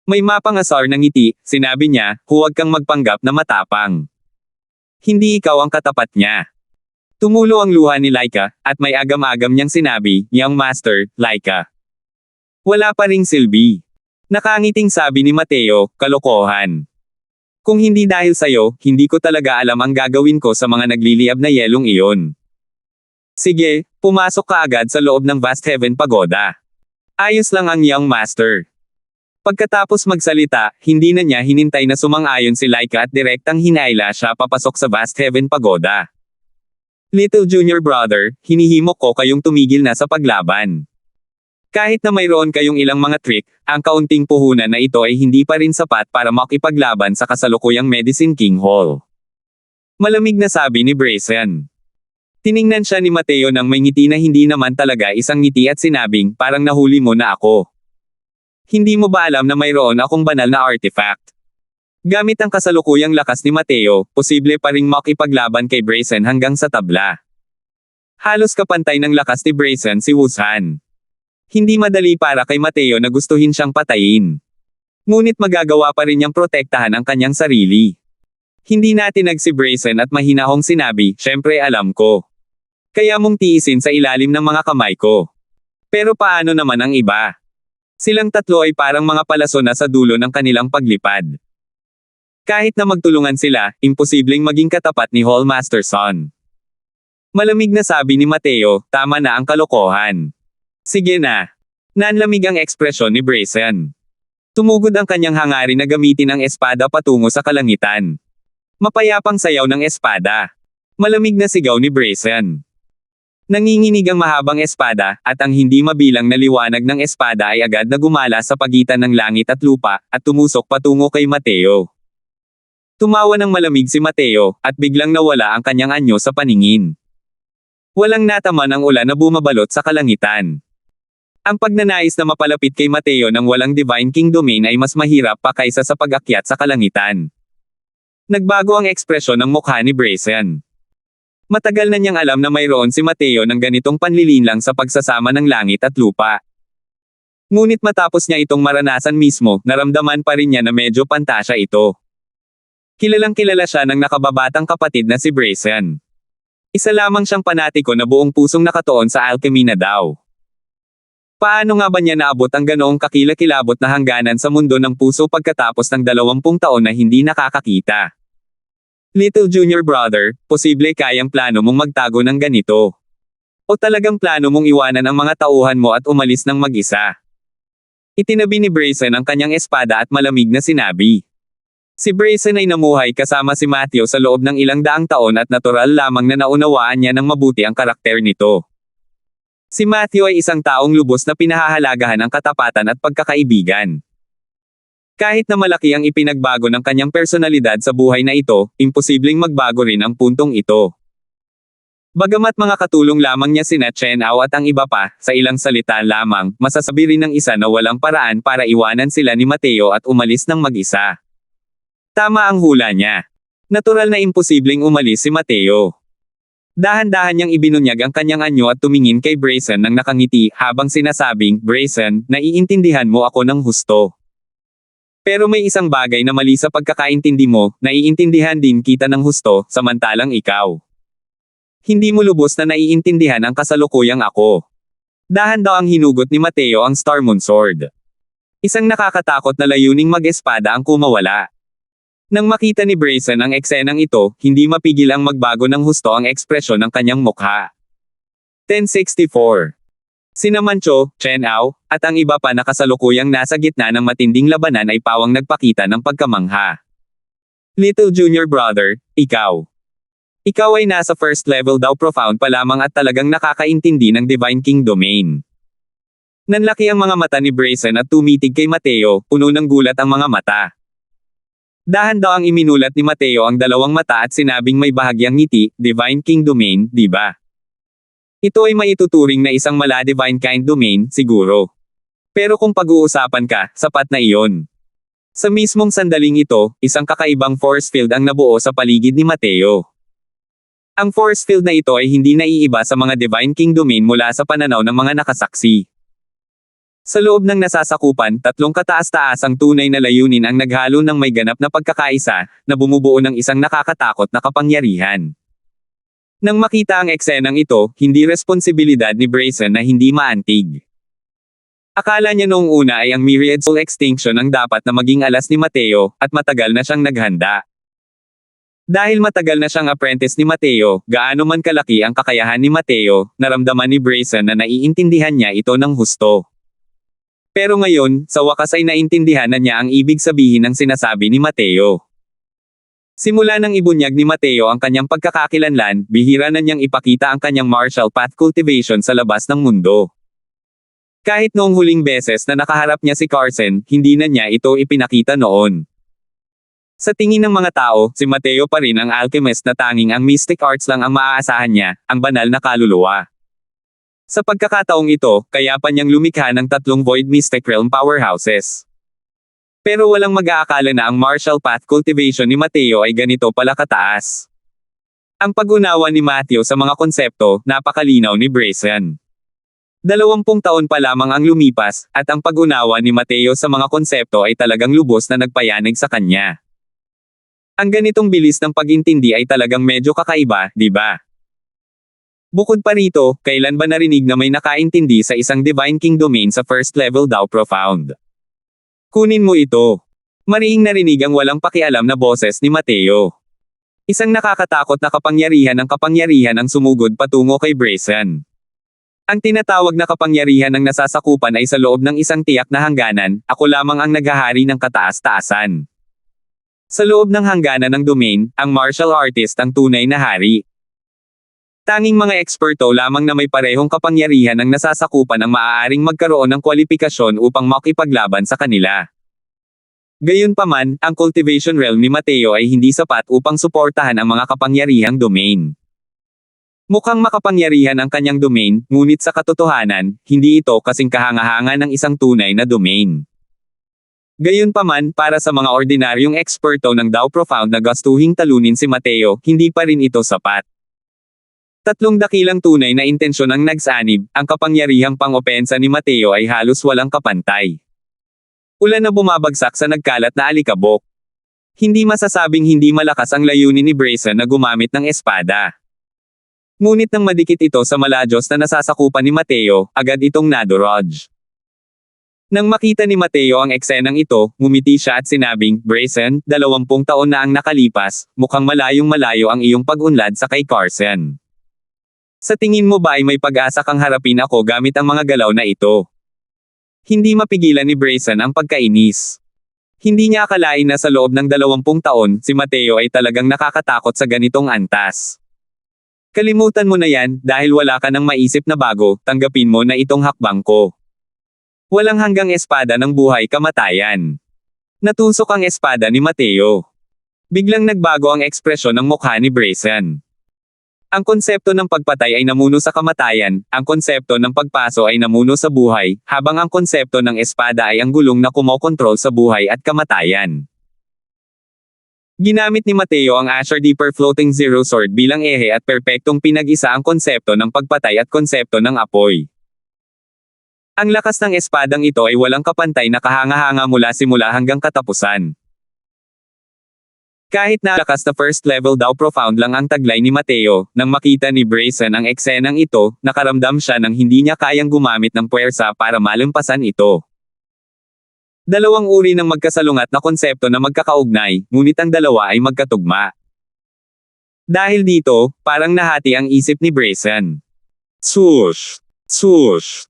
May mapangasar ng ngiti, sinabi niya, huwag kang magpanggap na matapang. Hindi ikaw ang katapat niya. Tumulo ang luha ni Laika, at may agam-agam niyang sinabi, Young Master, Laika. Wala pa ring silbi. Nakangiting sabi ni Mateo, kalokohan. Kung hindi dahil sa'yo, hindi ko talaga alam ang gagawin ko sa mga nagliliyab na yelong iyon. Sige, pumasok ka agad sa loob ng Vast Heaven Pagoda. Ayos lang ang Young Master. Pagkatapos magsalita, hindi na niya hinintay na sumang-ayon si Laika at direktang hinayla siya papasok sa Vast Heaven Pagoda. Little Junior Brother, hinihimok ko kayong tumigil na sa paglaban. Kahit na mayroon kayong ilang mga trick, ang kaunting puhunan na ito ay hindi pa rin sapat para makipaglaban sa kasalukuyang Medicine King Hall. Malamig na sabi ni Brazen. Tiningnan siya ni Mateo nang may ngiti na hindi naman talaga isang ngiti at sinabing, parang nahuli mo na ako. Hindi mo ba alam na mayroon akong banal na artifact? Gamit ang kasalukuyang lakas ni Mateo, posible pa ring makipaglaban kay Brazen hanggang sa tabla. Halos kapantay ng lakas ni Brazen si Wuzhan. Hindi madali para kay Mateo na gustuhin siyang patayin. Ngunit magagawa pa rin niyang protektahan ang kanyang sarili. Hindi natinag si Brazen at mahinahong sinabi, syempre alam ko. Kaya mong tiisin sa ilalim ng mga kamay ko. Pero paano naman ang iba? Silang tatlo ay parang mga palaso na sa dulo ng kanilang paglipad. Kahit na magtulungan sila, imposibleng maging katapat ni Hallmaster Son. Malamig na sabi ni Mateo, tama na ang kalokohan. Sige na. Nanlamig ang ekspresyon ni Brazen. Tumugod ang kanyang hangarin na gamitin ang espada patungo sa kalangitan. Mapayapang sayaw ng espada. Malamig na sigaw ni Brazen. Nanginginig ang mahabang espada, at ang hindi mabilang na liwanag ng espada ay agad na gumala sa pagitan ng langit at lupa, at tumusok patungo kay Mateo. Tumawa ng malamig si Mateo, at biglang nawala ang kanyang anyo sa paningin. Walang nataman ang ulan na bumabalot sa kalangitan. Ang pagnanais na mapalapit kay Mateo ng walang Divine King Domain ay mas mahirap pa kaysa sa pag-akyat sa kalangitan. Nagbago ang ekspresyon ng mukha ni Brazen. Matagal na niyang alam na mayroon si Mateo ng ganitong panlilinlang sa pagsasama ng langit at lupa. Ngunit matapos niya itong maranasan mismo, naramdaman pa rin niya na medyo pantasya ito. Kilalang kilala siya ng nakababatang kapatid na si Brazen. Isa lamang siyang panatiko na buong pusong nakatuon sa alchemy na daw. Paano nga ba niya naabot ang ganoong kakilakilabot na hangganan sa mundo ng puso pagkatapos ng 20 taon na hindi nakakakita? Little Junior Brother, posible kayang plano mong magtago ng ganito? O talagang plano mong iwanan ang mga tauhan mo at umalis ng mag-isa? Itinabi ni Brayson ang kanyang espada at malamig na sinabi. Si Brayson ay namuhay kasama si Matthew sa loob ng ilang daang taon at natural lamang na naunawaan niya ng mabuti ang karakter nito. Si Matthew ay isang taong lubos na pinahahalagahan ang katapatan at pagkakaibigan. Kahit na malaki ang ipinagbago ng kanyang personalidad sa buhay na ito, imposibleng magbago rin ang puntong ito. Bagamat mga katulong lamang niya sina Chen Ao at ang iba pa, sa ilang salita lamang, masasabi rin ng isa na walang paraan para iwanan sila ni Mateo at umalis ng mag-isa. Tama ang hula niya. Natural na imposibleng umalis si Mateo. Dahan-dahan niyang ibinunyag ang kanyang anyo at tumingin kay Brayson nang nakangiti habang sinasabing, Brayson, naiintindihan mo ako ng husto. Pero may isang bagay na mali sa pagkakaintindi mo, naiintindihan din kita ng husto, samantalang ikaw. Hindi mo lubos na naiintindihan ang kasalukuyang ako. Dahan daw ang hinugot ni Mateo ang Star Moon Sword. Isang nakakatakot na layuning mag-espada ang kumawala. Nang makita ni Brayson ang eksenang ito, hindi mapigil ang magbago ng husto ang ekspresyon ng kanyang mukha. 1064. Sina Mancho, Chen Ao, at ang iba pa na kasalukuyang nasa gitna ng matinding labanan ay pawang nagpakita ng pagkamangha. Little Junior Brother, ikaw. Ikaw ay nasa first level daw profound pa lamang at talagang nakakaintindi ng Divine King Domain. Nanlaki ang mga mata ni Brayson at tumitig kay Mateo, puno ng gulat ang mga mata. Dahan daw ang iminulat ni Mateo ang dalawang mata at sinabing may bahagyang ngiti, Divine King Domain, di ba? Ito ay maituturing na isang mala-divine kind domain, siguro. Pero kung pag-uusapan ka, sapat na iyon. Sa mismong sandaling ito, isang kakaibang force field ang nabuo sa paligid ni Mateo. Ang force field na ito ay hindi naiiba sa mga Divine King Domain mula sa pananaw ng mga nakasaksi. Sa loob ng nasasakupan, tatlong kataas-taasang tunay na layunin ang naghalo ng may ganap na pagkakaisa, na bumubuo ng isang nakakatakot na kapangyarihan. Nang makita ang eksenang ito, hindi responsibilidad ni Brayson na hindi maantig. Akala niya noong una ay ang myriad soul extinction ang dapat na maging alas ni Mateo, at matagal na siyang naghanda. Dahil matagal na siyang apprentice ni Mateo, gaano man kalaki ang kakayahan ni Mateo, naramdaman ni Brayson na naiintindihan niya ito ng husto. Pero ngayon, sa wakas ay naintindihan na niya ang ibig sabihin ng sinasabi ni Mateo. Simula nang ibunyag ni Mateo ang kanyang pagkakakilanlan, bihira na niyang ipakita ang kanyang martial path cultivation sa labas ng mundo. Kahit noong huling beses na nakaharap niya si Carson, hindi na niya ito ipinakita noon. Sa tingin ng mga tao, si Mateo pa rin ang alchemist na tanging ang mystic arts lang ang maaasahan niya, ang banal na kaluluwa. Sa pagkakataong ito, kaya pa niyang lumikha ng tatlong Void Mystic Realm powerhouses. Pero walang mag-aakala na ang martial path cultivation ni Mateo ay ganito pala kataas. Ang pag-unawa ni Matthew sa mga konsepto, napakalinaw ni Brayson. 20 taon pa lamang ang lumipas, at ang pag-unawa ni Mateo sa mga konsepto ay talagang lubos na nagpayanig sa kanya. Ang ganitong bilis ng pag-intindi ay talagang medyo kakaiba, di ba? Bukod pa rito, kailan ba narinig na may nakaintindi sa isang Divine King Domain sa first level daw profound? Kunin mo ito. Mariing narinig ang walang pakialam na boses ni Mateo. Isang nakakatakot na kapangyarihan ang sumugod patungo kay Brayson. Ang tinatawag na kapangyarihan ng nasasakupan ay sa loob ng isang tiyak na hangganan, ako lamang ang naghahari ng kataas-taasan. Sa loob ng hangganan ng domain, ang martial artist ang tunay na hari. Tanging mga eksperto lamang na may parehong kapangyarihan ang nasasakupan ang maaaring magkaroon ng kwalipikasyon upang makipaglaban sa kanila. Gayunpaman, ang cultivation realm ni Mateo ay hindi sapat upang suportahan ang mga kapangyarihang domain. Mukhang makapangyarihan ang kanyang domain, ngunit sa katotohanan, hindi ito kasing kahanga-hanga ng isang tunay na domain. Gayunpaman, para sa mga ordinaryong eksperto ng Dao Profound na gustuhing talunin si Mateo, hindi pa rin ito sapat. Tatlong dakilang tunay na intensyon ang nagsanib, ang kapangyarihang pang-opensa ni Mateo ay halos walang kapantay. Ulan na bumabagsak sa nagkalat na alikabok. Hindi masasabing hindi malakas ang layunin ni Brayson na gumamit ng espada. Ngunit nang madikit ito sa maladyos na nasasakupan ni Mateo, agad itong nadodge. Nang makita ni Mateo ang eksenang ito, ngumiti siya at sinabing, Brayson, 20 taon na ang nakalipas, mukhang malayong malayo ang iyong pag-unlad sa kay Carson. Sa tingin mo ba ay may pag-asa kang harapin ako gamit ang mga galaw na ito? Hindi mapigilan ni Brazen ang pagkainis. Hindi niya akalain na sa loob ng 20 taon, si Mateo ay talagang nakakatakot sa ganitong antas. Kalimutan mo na yan, dahil wala ka nang maisip na bago, tanggapin mo na itong hakbang ko. Walang hanggang espada ng buhay kamatayan. Natusok ang espada ni Mateo. Biglang nagbago ang ekspresyon ng mukha ni Brazen. Ang konsepto ng pagpatay ay namuno sa kamatayan, ang konsepto ng pagpaso ay namuno sa buhay, habang ang konsepto ng espada ay ang gulong na kumokontrol sa buhay at kamatayan. Ginamit ni Mateo ang Asher Deeper Floating Zero Sword bilang ehe at perpektong pinag-isa ang konsepto ng pagpatay at konsepto ng apoy. Ang lakas ng espadang ito ay walang kapantay na kahanga-hanga mula simula hanggang katapusan. Kahit na lakas na first level daw profound lang ang taglay ni Mateo, nang makita ni Brazen ang eksenang ito, nakaramdam siya ng hindi niya kayang gumamit ng puwersa para malampasan ito. Dalawang uri ng magkasalungat na konsepto na magkakaugnay, ngunit ang dalawa ay magkatugma. Dahil dito, parang nahati ang isip ni Brazen. Swoosh! Swoosh!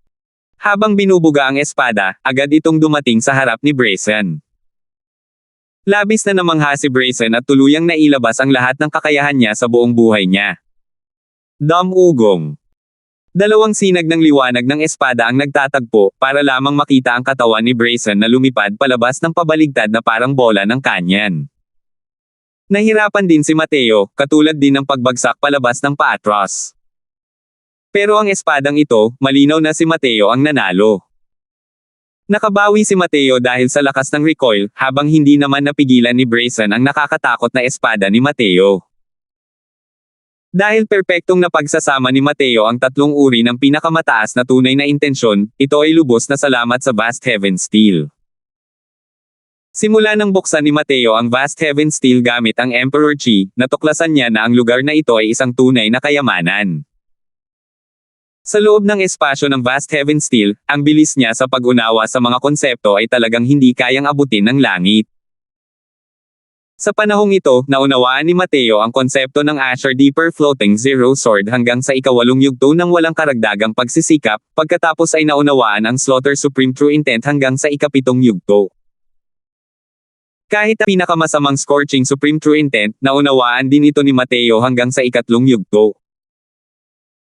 Habang binubuga ang espada, agad itong dumating sa harap ni Brazen. Labis na namangha si Brazen at tuluyang nailabas ang lahat ng kakayahan niya sa buong buhay niya. Ugong. Dalawang sinag ng liwanag ng espada ang nagtatagpo, para lamang makita ang katawan ni Brazen na lumipad palabas ng pabaligtad na parang bola ng kanyan. Nahirapan din si Mateo, katulad din ng pagbagsak palabas ng paatros. Pero ang espadang ito, malinaw na si Mateo ang nanalo. Nakabawi si Mateo dahil sa lakas ng recoil, habang hindi naman napigilan ni Brazen ang nakakatakot na espada ni Mateo. Dahil perpektong napagsasama ni Mateo ang tatlong uri ng pinakamataas na tunay na intensyon, ito ay lubos na salamat sa Vast Heaven Steel. Simula nang buksan ni Mateo ang Vast Heaven Steel gamit ang Emperor Chi, natuklasan niya na ang lugar na ito ay isang tunay na kayamanan. Sa loob ng espasyo ng Vast Heaven Steel, ang bilis niya sa pag-unawa sa mga konsepto ay talagang hindi kayang abutin ng langit. Sa panahong ito, naunawaan ni Mateo ang konsepto ng Asher Deeper Floating Zero Sword hanggang sa ika-8 yugto ng walang karagdagang pagsisikap, pagkatapos ay naunawaan ang Slaughter Supreme True Intent hanggang sa ika-7 yugto. Kahit ang pinakamasamang Scorching Supreme True Intent, naunawaan din ito ni Mateo hanggang sa ika-3 yugto.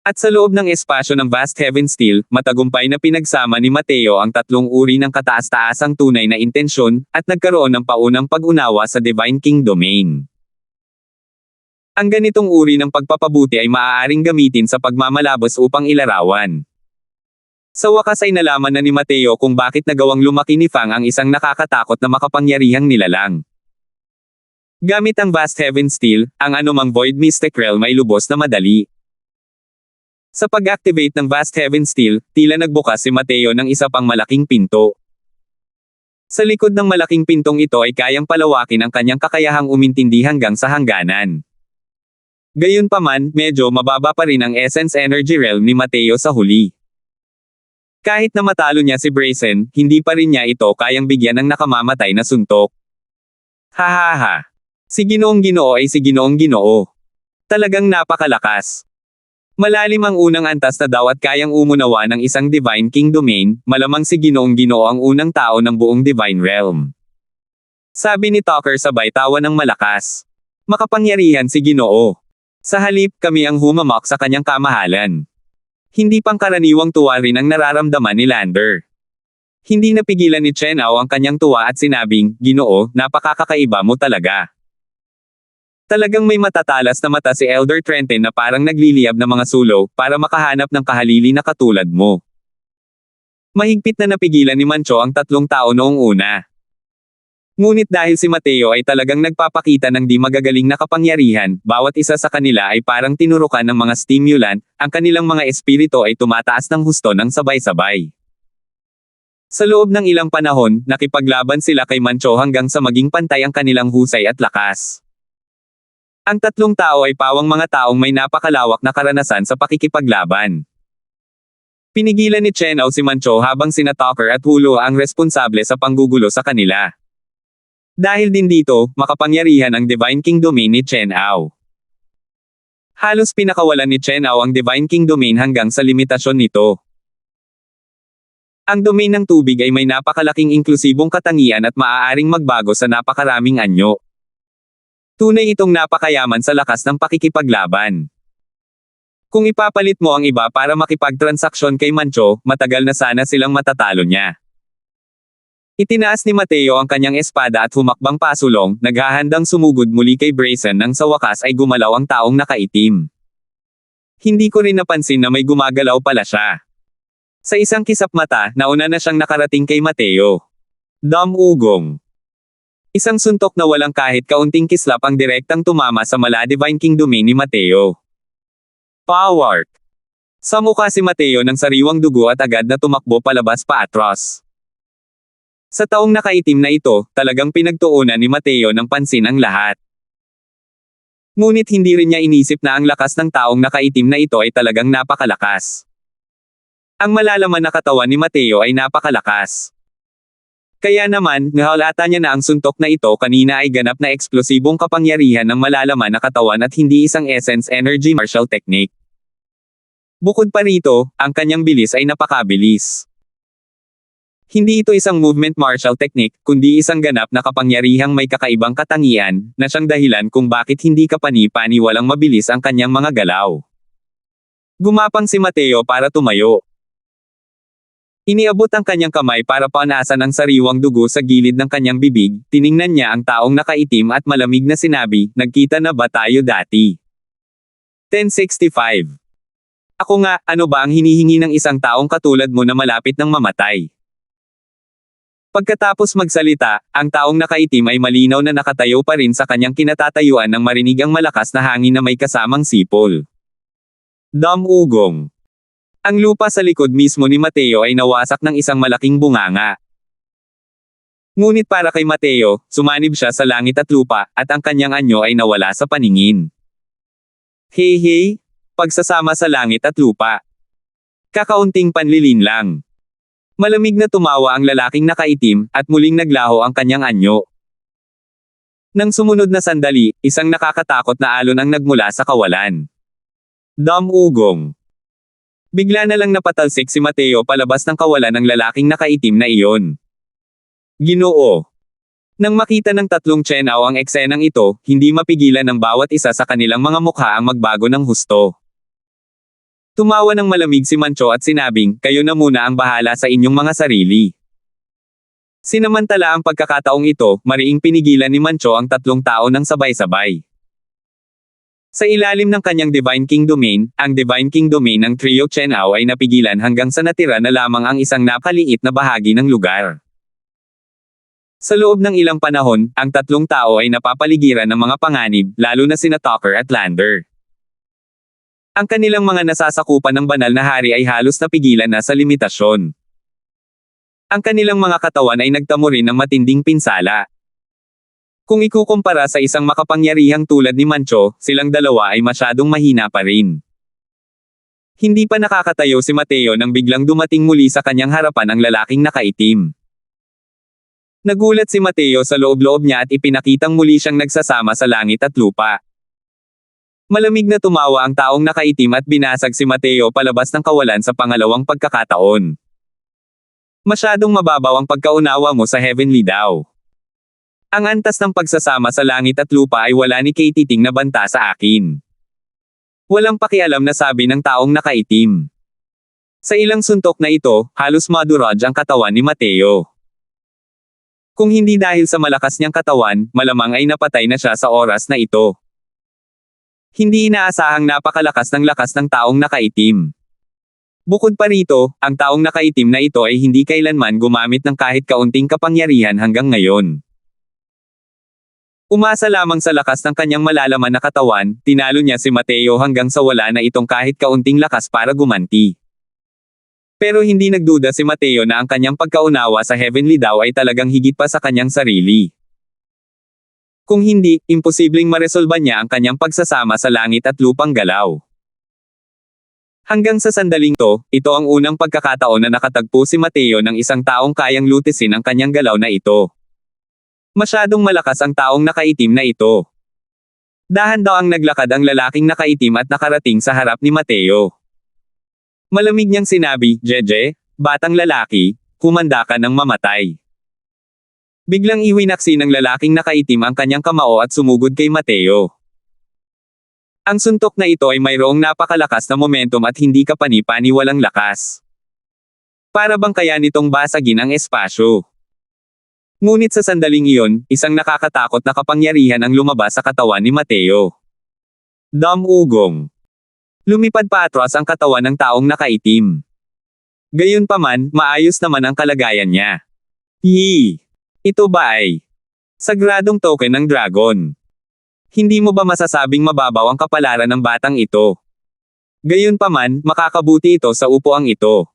At sa loob ng espasyo ng Vast Heaven Steel, matagumpay na pinagsama ni Mateo ang tatlong uri ng kataas-taasang tunay na intensyon, at nagkaroon ng paunang pag-unawa sa Divine King Domain. Ang ganitong uri ng pagpapabuti ay maaaring gamitin sa pagmamalabos upang ilarawan. Sa wakas ay nalaman na ni Mateo kung bakit nagawang lumaki ni Fang ang isang nakakatakot na makapangyarihang nilalang. Gamit ang Vast Heaven Steel, ang anumang Void Mystic Realm ay lubos na madali. Sa pag-activate ng Vast Heaven Steel, tila nagbukas si Mateo ng isa pang malaking pinto. Sa likod ng malaking pintong ito ay kayang palawakin ang kanyang kakayahang umintindi hanggang sa hangganan. Gayunpaman, medyo mababa pa rin ang Essence Energy Realm ni Mateo sa huli. Kahit na matalo niya si Brazen, hindi pa rin niya ito kayang bigyan ng nakamamatay na suntok. Hahaha. Si Ginoong Ginoo ay si Ginoong Ginoo. Talagang napakalakas. Malalim ang unang antas na daw at kayang umunawa ng isang Divine King Domain, malamang si Ginoong Ginoo ang unang tao ng buong Divine Realm. Sabi ni Tucker sabay tawa ng malakas. Makapangyarihan si Ginoo. Sa halip, kami ang humamak sa kanyang kamahalan. Hindi pangkaraniwang tuwa rin ang nararamdaman ni Lander. Hindi napigilan ni Chen Ao ang kanyang tuwa at sinabing, Ginoo, napakakakaiba mo talaga. Talagang may matatalas na mata si Elder Trenton na parang nagliliyab na mga sulo, para makahanap ng kahalili na katulad mo. Mahigpit na napigilan ni Mancho ang tatlong tao noong una. Ngunit dahil si Mateo ay talagang nagpapakita ng di magagaling na kapangyarihan, bawat isa sa kanila ay parang tinurukan ng mga stimulant, ang kanilang mga espiritu ay tumataas ng husto ng sabay-sabay. Sa loob ng ilang panahon, nakipaglaban sila kay Mancho hanggang sa maging pantay ang kanilang husay at lakas. Ang tatlong tao ay pawang mga taong may napakalawak na karanasan sa pakikipaglaban. Pinigilan ni Chen Ao si Mancho habang sina Tucker at Hulo ang responsable sa panggugulo sa kanila. Dahil din dito, makapangyarihan ang Divine King Domain ni Chen Ao. Halos pinakawalan ni Chen Ao ang Divine King Domain hanggang sa limitasyon nito. Ang domain ng tubig ay may napakalaking inklusibong katangian at maaaring magbago sa napakaraming anyo. Tunay itong napakayaman sa lakas ng pakikipaglaban. Kung ipapalit mo ang iba para makipagtransaksyon kay Mancho, matagal na sana silang matatalo niya. Itinaas ni Mateo ang kanyang espada at humakbang pasulong, naghahandang sumugod muli kay Brazen nang sa wakas ay gumalaw ang taong nakaitim. Hindi ko rin napansin na may gumagalaw pala siya. Sa isang kisap mata, nauna na siyang nakarating kay Mateo. Ugong. Isang suntok na walang kahit kaunting kislap ang direktang tumama sa mala Divine King domain ni Mateo. Power! Sa mukha si Mateo ng sariwang dugo at agad na tumakbo palabas paatros. Sa taong nakaitim na ito, talagang pinagtuunan ni Mateo ng pansin ang lahat. Ngunit hindi rin niya inisip na ang lakas ng taong nakaitim na ito ay talagang napakalakas. Ang malalaman na katawan ni Mateo ay napakalakas. Kaya naman, nahalata niya na ang suntok na ito kanina ay ganap na eksplosibong kapangyarihan ng malalaman na katawan at hindi isang essence energy martial technique. Bukod pa rito, ang kanyang bilis ay napakabilis. Hindi ito isang movement martial technique, kundi isang ganap na kapangyarihang may kakaibang katangian, na siyang dahilan kung bakit hindi kapani-pani walang mabilis ang kanyang mga galaw. Gumapang si Mateo para tumayo. Iniabot ang kanyang kamay para panasan ang sariwang dugo sa gilid ng kanyang bibig, tiningnan niya ang taong nakaitim at malamig na sinabi, "Nagkita na ba tayo dati?" 1065. Ako nga, ano ba ang hinihingi ng isang taong katulad mo na malapit ng mamatay? Pagkatapos magsalita, ang taong nakaitim ay malinaw na nakatayo pa rin sa kanyang kinatatayuan nang marinig ang malakas na hangin na may kasamang sipol. Ugong. Ang lupa sa likod mismo ni Mateo ay nawasak ng isang malaking bunganga. Ngunit para kay Mateo, sumanib siya sa langit at lupa, at ang kanyang anyo ay nawala sa paningin. Hey, pagsasama sa langit at lupa. Kakaunting panlilin lang. Malamig na tumawa ang lalaking nakaitim, at muling naglaho ang kanyang anyo. Nang sumunod na sandali, isang nakakatakot na alon ang nagmula sa kawalan. Ugong. Bigla na lang napatalsik si Mateo palabas ng kawalan ng lalaking nakaitim na iyon. Ginoo! Nang makita ng tatlong Chenao ang eksenang ito, hindi mapigilan ng bawat isa sa kanilang mga mukha ang magbago ng husto. Tumawa ng malamig si Mancho at sinabing, "Kayo na muna ang bahala sa inyong mga sarili." Sinamantala ang pagkakataong ito, mariing pinigilan ni Mancho ang tatlong tao ng sabay-sabay. Sa ilalim ng kanyang Divine King domain, ang Divine King domain ng Trio Chenao ay napigilan hanggang sa natira na lamang ang isang napakaliit na bahagi ng lugar. Sa loob ng ilang panahon, ang tatlong tao ay napapaligiran ng mga panganib, lalo na sina Tucker at Lander. Ang kanilang mga nasasakupan ng banal na hari ay halos napigilan na sa limitasyon. Ang kanilang mga katawan ay nagtamo rin ng matinding pinsala. Kung ikukumpara sa isang makapangyarihang tulad ni Mancho, silang dalawa ay masyadong mahina pa rin. Hindi pa nakakatayo si Mateo nang biglang dumating muli sa kanyang harapan ang lalaking nakaitim. Nagulat si Mateo sa loob-loob niya at ipinakitang muli siyang nagsasama sa langit at lupa. Malamig na tumawa ang taong nakaitim at binasag si Mateo palabas ng kawalan sa pangalawang pagkakataon. Masyadong mababaw ang pagkaunawa mo sa heavenly daw. Ang antas ng pagsasama sa langit at lupa ay wala ni Katie Ting na banta sa akin. Walang pakialam na sabi ng taong nakaitim. Sa ilang suntok na ito, halos maduraj ang katawan ni Mateo. Kung hindi dahil sa malakas niyang katawan, malamang ay napatay na siya sa oras na ito. Hindi inaasahang napakalakas ng lakas ng taong nakaitim. Bukod pa rito, ang taong nakaitim na ito ay hindi kailanman gumamit ng kahit kaunting kapangyarihan hanggang ngayon. Umasa lamang sa lakas ng kanyang malalaman na katawan, tinalo niya si Mateo hanggang sa wala na itong kahit kaunting lakas para gumanti. Pero hindi nagduda si Mateo na ang kanyang pagkaunawa sa heavenly daw ay talagang higit pa sa kanyang sarili. Kung hindi, imposibleng maresolba niya ang kanyang pagsasama sa langit at lupang galaw. Hanggang sa sandaling to, ito ang unang pagkakataon na nakatagpo si Mateo ng isang taong kayang lutisin ang kanyang galaw na ito. Masyadong malakas ang taong nakaitim na ito. Dahan-dahang naglakad ang lalaking nakaitim at nakarating sa harap ni Mateo. Malamig niyang sinabi, "Jeje, batang lalaki, humanda ka ng mamatay. Biglang iwinaksi ng lalaking nakaitim ang kanyang kamao at sumugod kay Mateo. Ang suntok na ito ay mayroong napakalakas na momentum at hindi kapani-paniwalang lakas. Para bang kaya nitong basagin ang espasyo. Ngunit sa sandaling iyon, isang nakakatakot na kapangyarihan ang lumabas sa katawan ni Mateo. Damugong. Lumipad pa atras ang katawan ng taong nakaitim. Gayunpaman, maayos naman ang kalagayan niya. Yee! Ito ba ay sagradong token ng dragon? Hindi mo ba masasabing mababaw ang kapalaran ng batang ito? Gayunpaman, makakabuti ito sa upuang ito.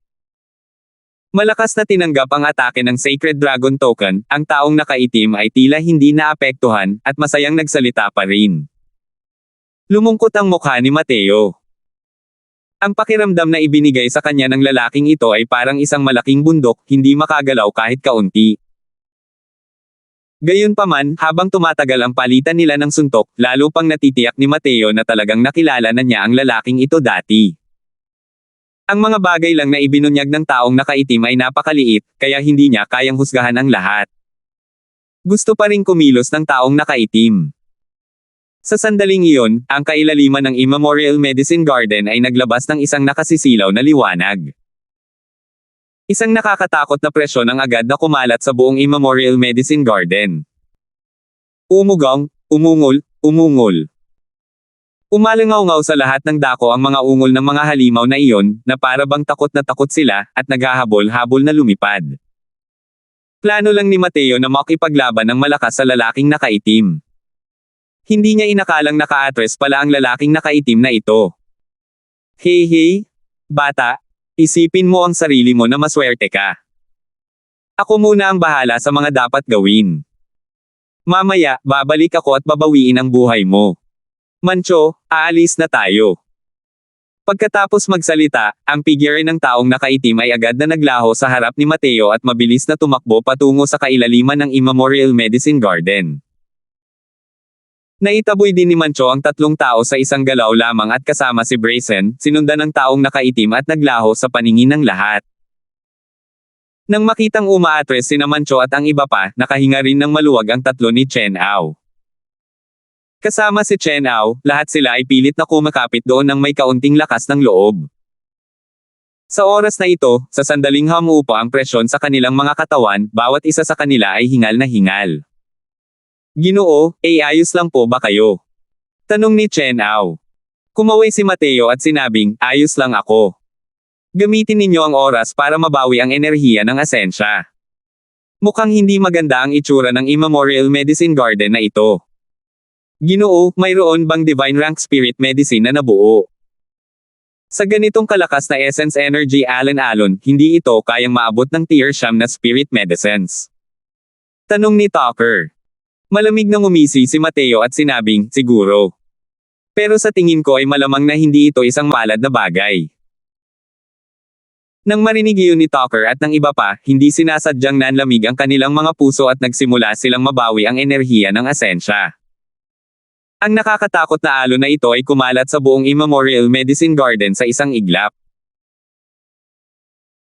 Malakas na tinanggap ang atake ng Sacred Dragon Token, ang taong nakaitim ay tila hindi naapektuhan, at masayang nagsalita pa rin. Lumungkot ang mukha ni Mateo. Ang pakiramdam na ibinigay sa kanya ng lalaking ito ay parang isang malaking bundok, hindi makagalaw kahit kaunti. Gayunpaman, habang tumatagal ang palitan nila ng suntok, lalo pang natitiyak ni Mateo na talagang nakilala na niya ang lalaking ito dati. Ang mga bagay lang na ibinunyag ng taong nakaitim ay napakaliit, kaya hindi niya kayang husgahan ang lahat. Gusto pa ring kumilos ng taong nakaitim. Sa sandaling iyon, ang kailaliman ng Immemorial Medicine Garden ay naglabas ng isang nakasisilaw na liwanag. Isang nakakatakot na presyon ang agad na kumalat sa buong Immemorial Medicine Garden. Umugang, umungol, umungol. Umalangaw-ngaw sa lahat ng dako ang mga ungol ng mga halimaw na iyon, na para bang takot na takot sila, at naghahabol-habol na lumipad. Plano lang ni Mateo na makipaglaban ng malakas sa lalaking nakaitim. Hindi niya inakalang naka-atres pala ang lalaking nakaitim na ito. Hey, bata, isipin mo ang sarili mo na maswerte ka. Ako muna ang bahala sa mga dapat gawin. Mamaya, babalik ako at babawiin ang buhay mo. Mancho, aalis na tayo. Pagkatapos magsalita, ang figure ng taong nakaitim ay agad na naglaho sa harap ni Mateo at mabilis na tumakbo patungo sa kailaliman ng Immemorial Medicine Garden. Naitaboy din ni Mancho ang tatlong tao sa isang galaw lamang at kasama si Brazen, sinundan ng taong nakaitim at naglaho sa paningin ng lahat. Nang makitang umaatres sina Mancho at ang iba pa, nakahinga rin ng maluwag ang tatlo ni Chen Ao. Kasama si Chen Ao, lahat sila ay pilit na kumakapit doon ng may kaunting lakas ng loob. Sa oras na ito, sa sandaling humupa ang presyon sa kanilang mga katawan, bawat isa sa kanila ay hingal na hingal. Ginoo, ayos lang po ba kayo? Tanong ni Chen Ao. Kumaway si Mateo at sinabing, ayos lang ako. Gamitin ninyo ang oras para mabawi ang enerhiya ng asensya. Mukhang hindi maganda ang itsura ng Immemorial Medicine Garden na ito. Ginoo, mayroon bang Divine Rank Spirit Medicine na nabuo? Sa ganitong kalakas na essence energy alon-alon, hindi ito kayang maabot ng tier 9 na Spirit Medicines. Tanong ni Tucker. Malamig na ngumisi si Mateo at sinabing, siguro. Pero sa tingin ko ay malamang na hindi ito isang malad na bagay. Nang marinig iyon ni Tucker at ng iba pa, hindi sinasadyang nanlamig ang kanilang mga puso at nagsimula silang mabawi ang enerhiya ng asensya. Ang nakakatakot na alon na ito ay kumalat sa buong Immemorial Medicine Garden sa isang iglap.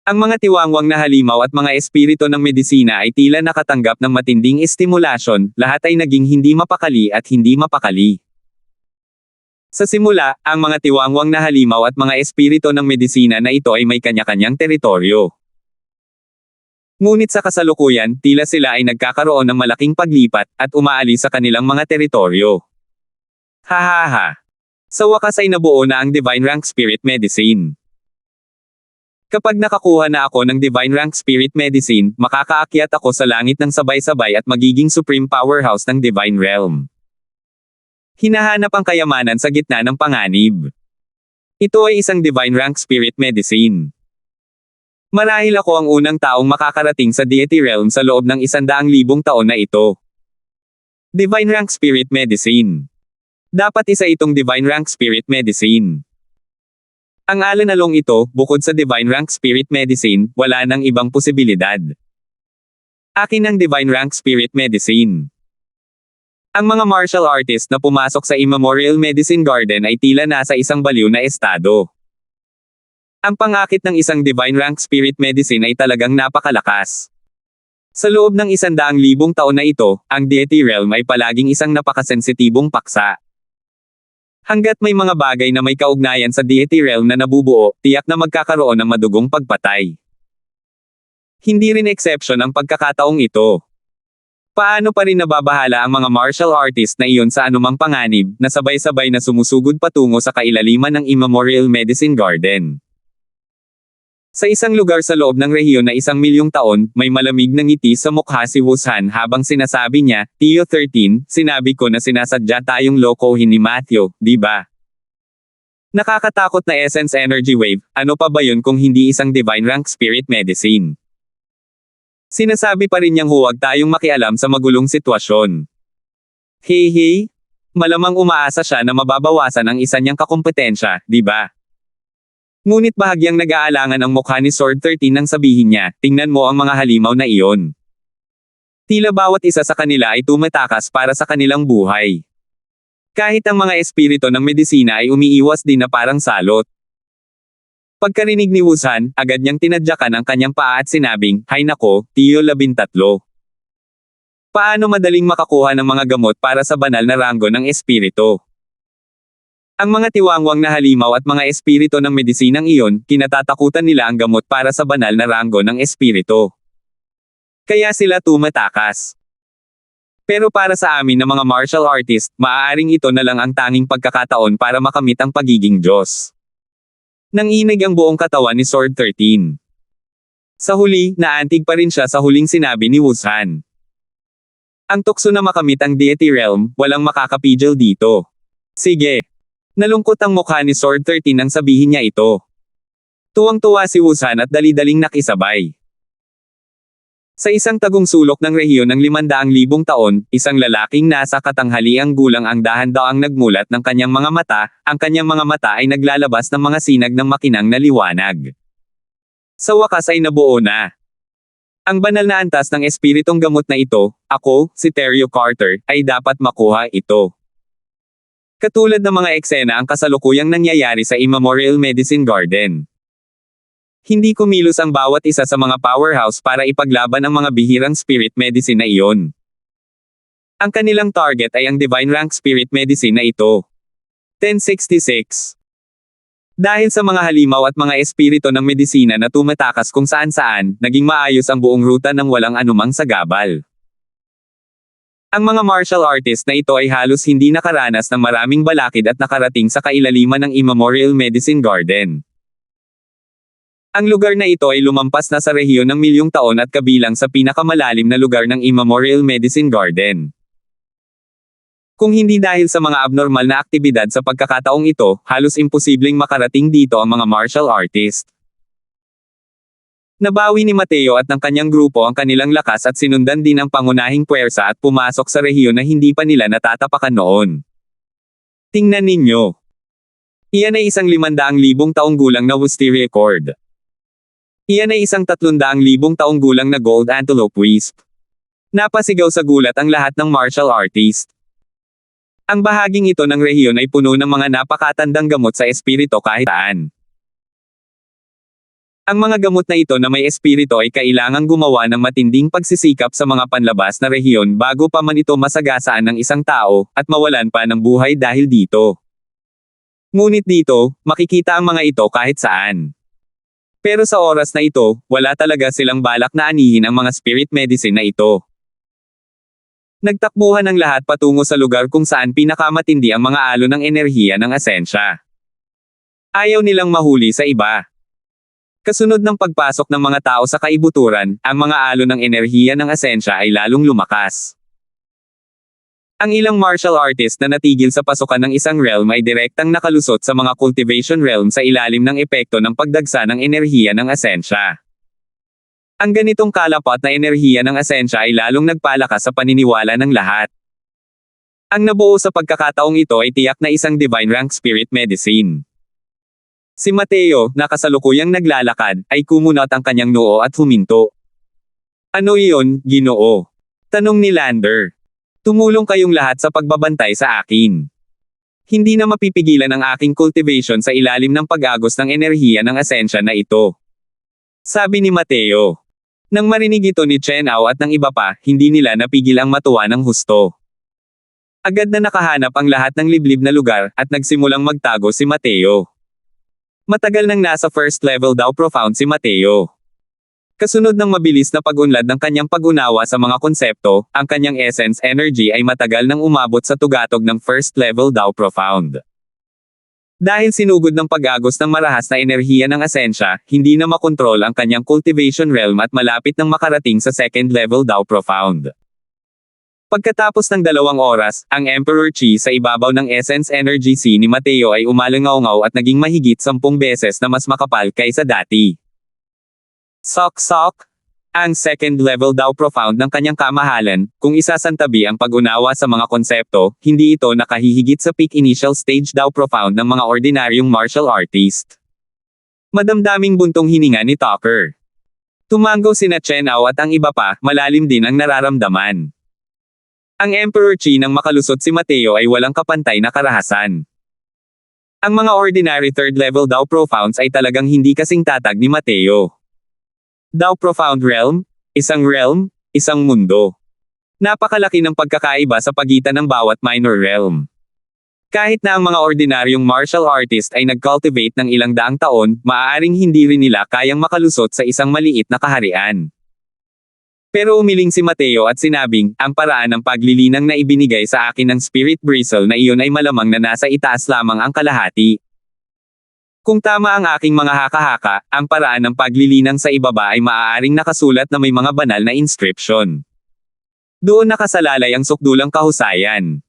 Ang mga tiwangwang na halimaw at mga espiritu ng medisina ay tila nakatanggap ng matinding estimulasyon, lahat ay naging hindi mapakali at hindi mapakali. Sa simula, ang mga tiwangwang na halimaw at mga espiritu ng medisina na ito ay may kanya-kanyang teritoryo. Ngunit sa kasalukuyan, tila sila ay nagkakaroon ng malaking paglipat, at umaalis sa kanilang mga teritoryo. Hahaha. Sa wakas ay nabuo na ang Divine Rank Spirit Medicine. Kapag nakakuha na ako ng Divine Rank Spirit Medicine, makakaakyat ako sa langit ng sabay-sabay at magiging supreme powerhouse ng Divine Realm. Hinahanap ang kayamanan sa gitna ng panganib. Ito ay isang Divine Rank Spirit Medicine. Marahil ako ang unang taong makakarating sa Deity Realm sa loob ng 100,000 taon na ito. Divine Rank Spirit Medicine. Dapat isa itong Divine Rank Spirit Medicine. Ang alanalong ito, bukod sa Divine Rank Spirit Medicine, wala nang ibang posibilidad. Akin ang Divine Rank Spirit Medicine. Ang mga martial artist na pumasok sa Immemorial Medicine Garden ay tila nasa isang baliw na estado. Ang pangakit ng isang divine rank spirit medicine ay talagang napakalakas. Sa loob ng 100,000 taon na ito, ang deity realm ay palaging isang napakasensitibong paksa. Hanggat may mga bagay na may kaugnayan sa deity realm na nabubuo, tiyak na magkakaroon ng madugong pagpatay. Hindi rin exception ang pagkakataong ito. Paano pa rin nababahala ang mga martial artist na iyon sa anumang panganib, na sabay-sabay na sumusugod patungo sa kailaliman ng Immemorial Medicine Garden? Sa isang lugar sa loob ng rehiyon na 1,000,000 taon, may malamig na ngiti sa mukha si Wusan habang sinasabi niya, Tio 13, sinabi ko na sinasadya tayong lokohin ni Matthew, di ba? Nakakatakot na essence energy wave, ano pa ba yun kung hindi isang divine rank spirit medicine? Sinasabi pa rin niyang huwag tayong makialam sa magulong sitwasyon. Hey, malamang umaasa siya na mababawasan ang isa niyang kakumpetensya, di ba? Ngunit bahagyang nag-aalangan ang mukha ni Sword 13 nang sabihin niya, tingnan mo ang mga halimaw na iyon. Tila bawat isa sa kanila ay tumatakas para sa kanilang buhay. Kahit ang mga espiritu ng medisina ay umiiwas din na parang salot. Pagkarinig ni Wusan, agad niyang tinadyakan ang kanyang paa at sinabing, hay nako, Tio 13. Paano madaling makakuha ng mga gamot para sa banal na ranggo ng espiritu? Ang mga tiwangwang na halimaw at mga espiritu ng medisinang iyon, kinatatakutan nila ang gamot para sa banal na ranggo ng espiritu. Kaya sila tumatakas. Pero para sa amin na mga martial artist, maaaring ito na lang ang tanging pagkakataon para makamit ang pagiging Diyos. Nanginig ang buong katawan ni Sword 13. Sa huli, naantig pa rin siya sa huling sinabi ni Wusan. Ang tukso na makamit ang deity realm, walang makakapigil dito. Sige. Nalungkot ang mukha ni Sword 13 nang sabihin niya ito. Tuwang-tuwa si Wusan at dali-daling nakisabay. Sa isang tagong sulok ng rehiyon ng 500,000 taon, isang lalaking nasa katanghaliang gulang ang dahan-daang nagmulat ng kanyang mga mata, ang kanyang mga mata ay naglalabas ng mga sinag ng makinang na liwanag. Sa wakas ay nabuo na. Ang banal na antas ng espiritong gamot na ito, ako, si Terrio Carter, ay dapat makuha ito. Katulad ng mga eksena ang kasalukuyang nangyayari sa Immemorial Medicine Garden. Hindi kumilos ang bawat isa sa mga powerhouse para ipaglaban ang mga bihirang spirit medicine na iyon. Ang kanilang target ay ang divine rank spirit medicine na ito. 1066. Dahil sa mga halimaw at mga espiritu ng medisina na tumatakas kung saan-saan, naging maayos ang buong ruta ng walang anumang sagabal. Ang mga martial artist na ito ay halos hindi nakaranas ng maraming balakid at nakarating sa kailaliman ng Immemorial Medicine Garden. Ang lugar na ito ay lumampas na sa rehiyon ng 1,000,000 taon at kabilang sa pinakamalalim na lugar ng Immemorial Medicine Garden. Kung hindi dahil sa mga abnormal na aktibidad sa pagkakataong ito, halos imposibleng makarating dito ang mga martial artist. Nabawi ni Mateo at ng kanyang grupo ang kanilang lakas at sinundan din ang pangunahing puwersa at pumasok sa rehiyon na hindi pa nila natatapakan noon. Tingnan ninyo. Iyan ay isang 500,000 taong gulang na wisteria cord. Iyan ay isang 300,000 taong gulang na gold antelope wisp. Napasigaw sa gulat ang lahat ng martial artist. Ang bahaging ito ng rehiyon ay puno ng mga napakatandang gamot sa espiritu kahit saan. Ang mga gamot na ito na may espiritu ay kailangang gumawa ng matinding pagsisikap sa mga panlabas na rehiyon bago pa man ito masagasaan ng isang tao, at mawalan pa ng buhay dahil dito. Ngunit dito, makikita ang mga ito kahit saan. Pero sa oras na ito, wala talaga silang balak na anihin ang mga spirit medicine na ito. Nagtakbuhan ang lahat patungo sa lugar kung saan pinakamatindi ang mga alon ng enerhiya ng asensya. Ayaw nilang mahuli sa iba. Kasunod ng pagpasok ng mga tao sa kaibuturan, ang mga alon ng enerhiya ng asensya ay lalong lumakas. Ang ilang martial artist na natigil sa pasukan ng isang realm ay direktang nakalusot sa mga cultivation realm sa ilalim ng epekto ng pagdagsa ng enerhiya ng asensya. Ang ganitong kalapat na enerhiya ng asensya ay lalong nagpalakas sa paniniwala ng lahat. Ang nabuo sa pagkakataong ito ay tiyak na isang divine rank spirit medicine. Si Mateo, na kasalukuyang naglalakad, ay kumunat ang kanyang noo at huminto. Ano iyon, Ginoo? Tanong ni Lander. Tumulong kayong lahat sa pagbabantay sa akin. Hindi na mapipigilan ang aking cultivation sa ilalim ng pag-agos ng enerhiya ng asensya na ito. Sabi ni Mateo. Nang marinig ito ni Chen Ao at ng iba pa, hindi nila napigil ang matuwa ng husto. Agad na nakahanap ang lahat ng liblib na lugar, at nagsimulang magtago si Mateo. Matagal nang nasa first level daw profound si Mateo. Kasunod ng mabilis na pag-unlad ng kanyang pag-unawa sa mga konsepto, ang kanyang essence energy ay matagal nang umabot sa tugatog ng first level daw profound. Dahil sinugod ng pag-agos ng marahas na enerhiya ng asensya, hindi na makontrol ang kanyang cultivation realm at malapit nang makarating sa second level daw profound. Pagkatapos ng 2 oras, ang Emperor Qi sa ibabaw ng Essence Energy Sea ni Mateo ay umalangaw-ngaw at naging mahigit 10 beses na mas makapal kaysa dati. Sok-sok! Ang second level daw profound ng kanyang kamahalan, kung isasantabi ang pag-unawa sa mga konsepto, hindi ito nakahihigit sa peak initial stage daw profound ng mga ordinaryong martial artist. Madamdaming buntong hininga ni Tucker. Tumango sina Chen Ao at ang iba pa, malalim din ang nararamdaman. Ang Emperor Qi nang makalusot si Mateo ay walang kapantay na karahasan. Ang mga ordinary third level daw profounds ay talagang hindi kasing tatag ni Mateo. Daw profound realm, isang mundo. Napakalaki ng pagkakaiba sa pagitan ng bawat minor realm. Kahit na ang mga ordinaryong martial artist ay nag-cultivate ng ilang daang taon, maaaring hindi rin nila kayang makalusot sa isang maliit na kaharian. Pero umiling si Mateo at sinabing, ang paraan ng paglilinang na ibinigay sa akin ng spirit bristle na iyon ay malamang na nasa itaas lamang ang kalahati. Kung tama ang aking mga haka-haka, ang paraan ng paglilinang sa ibaba ay maaaring nakasulat na may mga banal na inscription. Doon nakasalalay ang sukdulang kahusayan.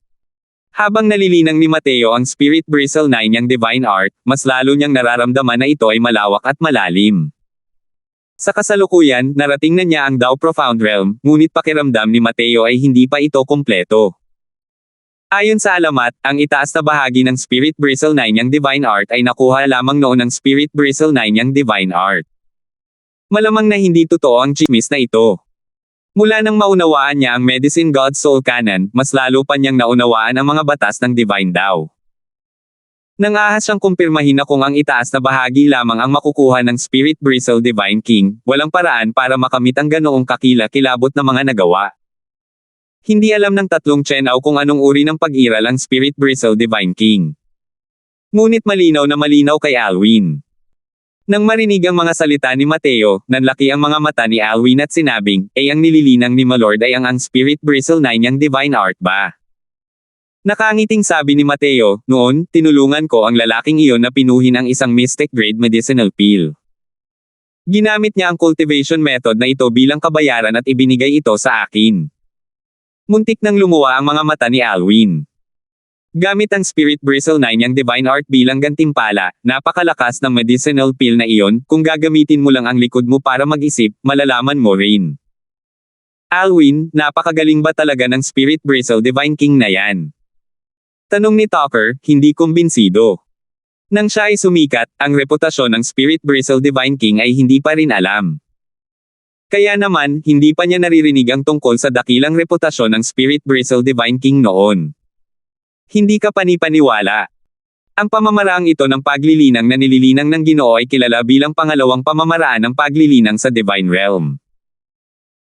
Habang nalilinang ni Mateo ang Spirit Bristle 9 niyang Divine Art, mas lalo niyang nararamdaman na ito ay malawak at malalim. Sa kasalukuyan, narating na niya ang Dao Profound Realm, ngunit pakiramdam ni Mateo ay hindi pa ito kumpleto. Ayon sa alamat, ang itaas na bahagi ng Spirit Bristle 9 niyang Divine Art ay nakuha lamang noon ng Spirit Bristle 9 niyang Divine Art. Malamang na hindi totoo ang chismis na ito. Mula nang maunawaan niya ang Medicine God Soul Canon, mas lalo pa niyang naunawaan ang mga batas ng Divine Dao. Nang ahas siyang kumpirmahin na kung ang itaas na bahagi lamang ang makukuha ng Spirit Bristle Divine King, walang paraan para makamit ang ganoong kakila-kilabot na mga nagawa. Hindi alam ng tatlong Chen Ao kung anong uri ng pag-iral ang Spirit Bristle Divine King. Ngunit malinaw na malinaw kay Alwin. Nang marinig ang mga salita ni Mateo, nanlaki ang mga mata ni Alwin at sinabing, ang nililinang ni Malord ay ang Spirit Bristle 9 niyang Divine Art ba? Nakangiting sabi ni Mateo, noon, tinulungan ko ang lalaking iyon na pinuhin ang isang mystic grade medicinal pill. Ginamit niya ang cultivation method na ito bilang kabayaran at ibinigay ito sa akin. Muntik nang lumuwa ang mga mata ni Alwin. Gamit ang Spirit Bristle 9 niyang Divine Art bilang gantimpala, napakalakas ng medicinal pill na iyon, kung gagamitin mo lang ang likod mo para mag-isip, malalaman mo rin. Alwin, napakagaling ba talaga ng Spirit Bristle Divine King na yan? Tanong ni Tucker, hindi kumbinsido. Nang siya ay sumikat, ang reputasyon ng Spirit Bristle Divine King ay hindi pa rin alam. Kaya naman, hindi pa niya naririnig ang tungkol sa dakilang reputasyon ng Spirit Bristle Divine King noon. Hindi ka panipaniwala. Ang pamamaraang ito ng paglilinang na nililinang ng Ginoo ay kilala bilang pangalawang pamamaraan ng paglilinang sa Divine Realm.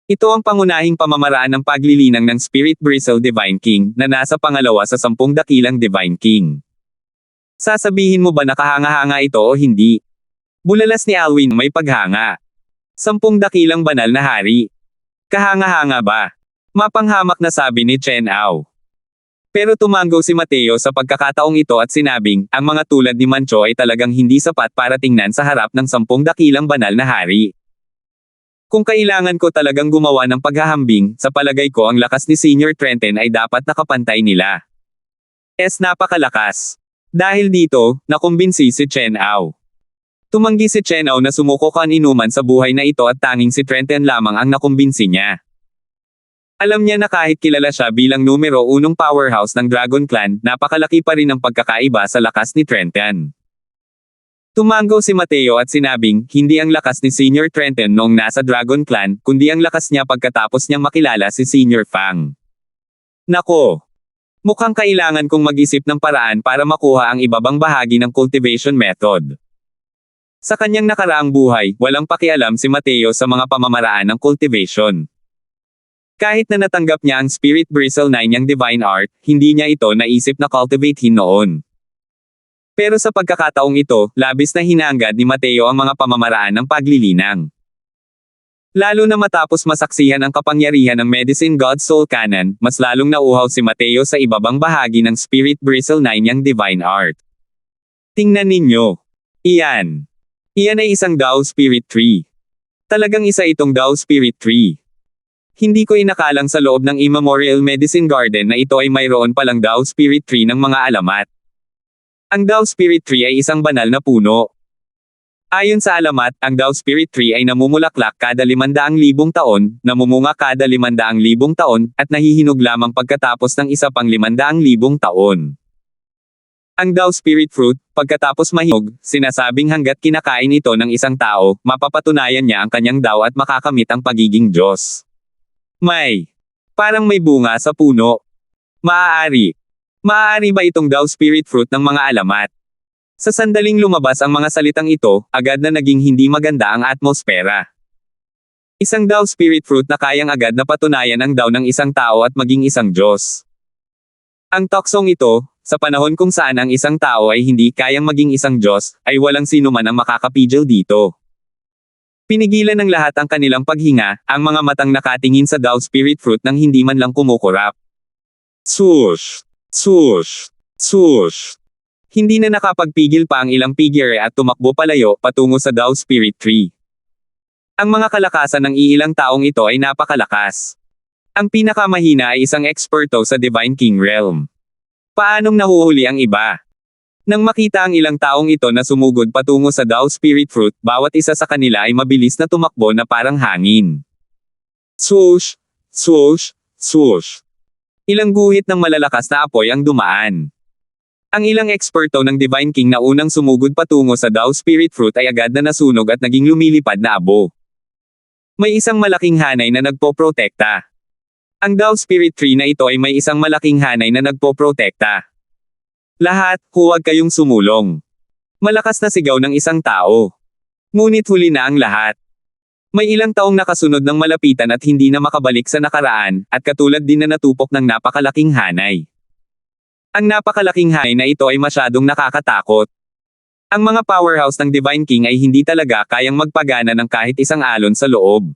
Ito ang pangunahing pamamaraan ng paglilinang ng Spirit Bristle Divine King, na nasa pangalawa sa 10 dakilang Divine King. Sasabihin mo ba nakahanga-hanga ito o hindi? Bulalas ni Alwin, may paghanga. 10 dakilang banal na hari. Kahanga-hanga ba? Mapanghamak na sabi ni Chen Ao. Pero tumango si Mateo sa pagkakataong ito at sinabing, ang mga tulad ni Mancho ay talagang hindi sapat para tingnan sa harap ng 10 dakilang banal na hari. Kung kailangan ko talagang gumawa ng paghahambing, sa palagay ko ang lakas ni Senior Trenton ay dapat nakapantay nila. Napakalakas. Dahil dito, nakumbinsi si Chen Ao. Tumanggi si Chen Ao na sumuko kan-inuman sa buhay na ito at tanging si Trenton lamang ang nakumbinsi niya. Alam niya na kahit kilala siya bilang numero 1 powerhouse ng Dragon Clan, napakalaki pa rin ang pagkakaiba sa lakas ni Trenton. Tumango si Mateo at sinabing, hindi ang lakas ni Senior Trenton noong nasa Dragon Clan, kundi ang lakas niya pagkatapos niyang makilala si Senior Fang. Nako! Mukhang kailangan kong mag-isip ng paraan para makuha ang ibabang bahagi ng cultivation method. Sa kanyang nakaraang buhay, walang pakialam si Mateo sa mga pamamaraan ng cultivation. Kahit na natanggap niya ang Spirit Bristle 9 niyang Divine Art, hindi niya ito naisip na cultivatehin noon. Pero sa pagkakataong ito, labis na hinangad ni Mateo ang mga pamamaraan ng paglilinang. Lalo na matapos masaksihan ang kapangyarihan ng Medicine God Soul Cannon, mas lalong nauhaw si Mateo sa ibabang bahagi ng Spirit Bristle 9 niyang Divine Art. Tingnan ninyo. Iyan. Iyan ay isang Dao Spirit Tree. Talagang isa itong Dao Spirit Tree. Hindi ko inakalang sa loob ng Immemorial Medicine Garden na ito ay mayroon palang Dao Spirit Tree ng mga alamat. Ang Dao Spirit Tree ay isang banal na puno. Ayon sa alamat, ang Dao Spirit Tree ay namumulaklak kada 500,000 taon, namumunga kada 500,000 taon, at nahihinog lamang pagkatapos ng isa pang 500,000 taon. Ang Dao Spirit Fruit, pagkatapos mahinog, sinasabing hanggat kinakain ito ng isang tao, mapapatunayan niya ang kanyang Dao at makakamit ang pagiging Diyos. Parang may bunga sa puno. Maaari ba itong Dao Spirit Fruit ng mga alamat? Sa sandaling lumabas ang mga salitang ito, agad na naging hindi maganda ang atmosfera. Isang Dao Spirit Fruit na kayang agad na patunayan ang Dao ng isang tao at maging isang Diyos. Ang toksong ito, sa panahon kung saan ang isang tao ay hindi kayang maging isang Diyos, ay walang sino man ang makakapigil dito. Pinigilan ng lahat ang kanilang paghinga, ang mga matang nakatingin sa Dao Spirit Fruit nang hindi man lang kumukurap. Swoosh! Swoosh! Swoosh! Hindi na nakapagpigil pa ang ilang figure at tumakbo palayo patungo sa Dao Spirit Tree. Ang mga kalakasan ng iilang taong ito ay napakalakas. Ang pinakamahina ay isang eksperto sa Divine King Realm. Paanong nahuhuli ang iba? Nang makita ang ilang taong ito na sumugod patungo sa Dao Spirit Fruit, bawat isa sa kanila ay mabilis na tumakbo na parang hangin. Swoosh! Swoosh! Swoosh! Ilang guhit ng malalakas na apoy ang dumaan. Ang ilang eksperto ng Divine King na unang sumugod patungo sa Dao Spirit Fruit ay agad na nasunog at naging lumilipad na abo. May isang malaking hanay na nagpoprotekta. Ang Dao Spirit Tree na ito ay may isang malaking hanay na nagpoprotekta. Lahat, huwag kayong sumulong. Malakas na sigaw ng isang tao. Ngunit huli na ang lahat. May ilang taong nakasunod ng malapitan at hindi na makabalik sa nakaraan, at katulad din na natupok ng napakalaking hanay. Ang napakalaking hanay na ito ay masyadong nakakatakot. Ang mga powerhouse ng Divine King ay hindi talaga kayang magpagana ng kahit isang alon sa loob.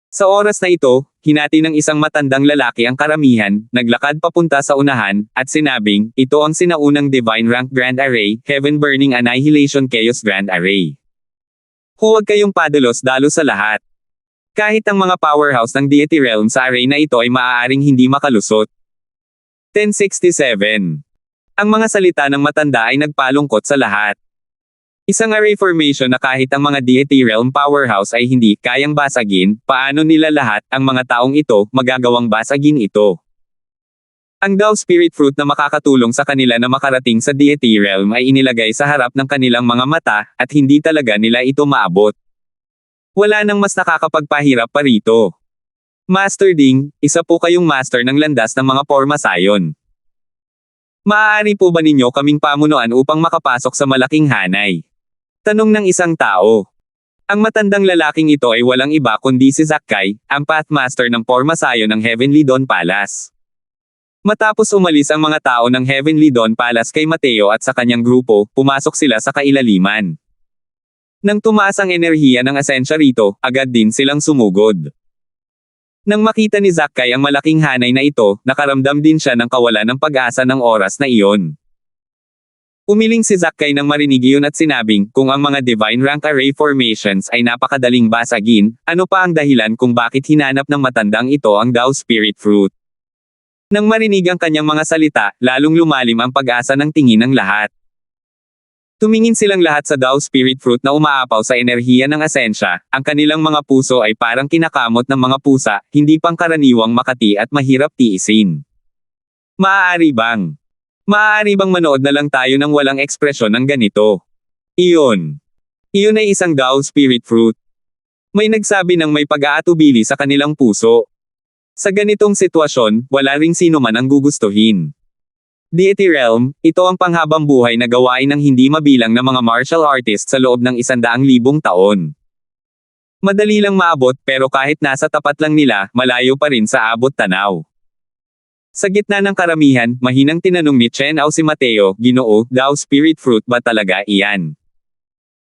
Sa oras na ito, hinati ng isang matandang lalaki ang karamihan, naglakad papunta sa unahan, at sinabing, ito ang sinaunang Divine Rank Grand Array, Heaven Burning Annihilation Chaos Grand Array. Huwag kayong padalos-dalos sa lahat. Kahit ang mga powerhouse ng Deity Realm sa array na ito ay maaaring hindi makalusot. 1067. Ang mga salita ng matanda ay nagpalungkot sa lahat. Isang array formation na kahit ang mga Deity Realm powerhouse ay hindi kayang basagin, paano nila lahat, ang mga taong ito, magagawang basagin ito? Ang Dao Spirit Fruit na makakatulong sa kanila na makarating sa Deity Realm ay inilagay sa harap ng kanilang mga mata, at hindi talaga nila ito maabot. Wala nang mas nakakapagpahirap pa rito. Master Ding, isa po kayong master ng landas ng mga Porma Sion. Maaari po ba ninyo kaming pamunuan upang makapasok sa malaking hanay? Tanong ng isang tao. Ang matandang lalaking ito ay walang iba kundi si Zakai, ang Pathmaster ng Porma Sion ng Heavenly Dawn Palace. Matapos umalis ang mga tao ng Heavenly Dawn Palace kay Mateo at sa kanyang grupo, pumasok sila sa kailaliman. Nang tumaas ang enerhiya ng asensya rito, agad din silang sumugod. Nang makita ni Zakai ang malaking hanay na ito, nakaramdam din siya ng kawalan ng pag-asa ng oras na iyon. Umiling si Zakai nang marinig iyon at sinabing, kung ang mga Divine Rank Array Formations ay napakadaling basagin, ano pa ang dahilan kung bakit hinanap ng matandang ito ang Dao Spirit Fruit? Nang marinig ang kanyang mga salita, lalong lumalim ang pag-asa ng tingin ng lahat. Tumingin silang lahat sa Dao Spirit Fruit na umaapaw sa enerhiya ng asensya, ang kanilang mga puso ay parang kinakamot ng mga pusa, hindi pangkaraniwang makati at mahirap tiisin. Maaari bang manood na lang tayo ng walang ekspresyon ng ganito? Iyon ay isang Dao Spirit Fruit. May nagsabi ng may pag-aatubili sa kanilang puso. Sa ganitong sitwasyon, wala ring sino man ang gugustuhin. Deity Realm, ito ang panghabang buhay na gawain ng hindi mabilang na mga martial artists sa loob ng 100,000 taon. Madali lang maabot pero kahit nasa tapat lang nila, malayo pa rin sa abot tanaw. Sa gitna ng karamihan, mahinang tinanong ni Chen Ao si Mateo, Ginoo, daw spirit fruit ba talaga iyan?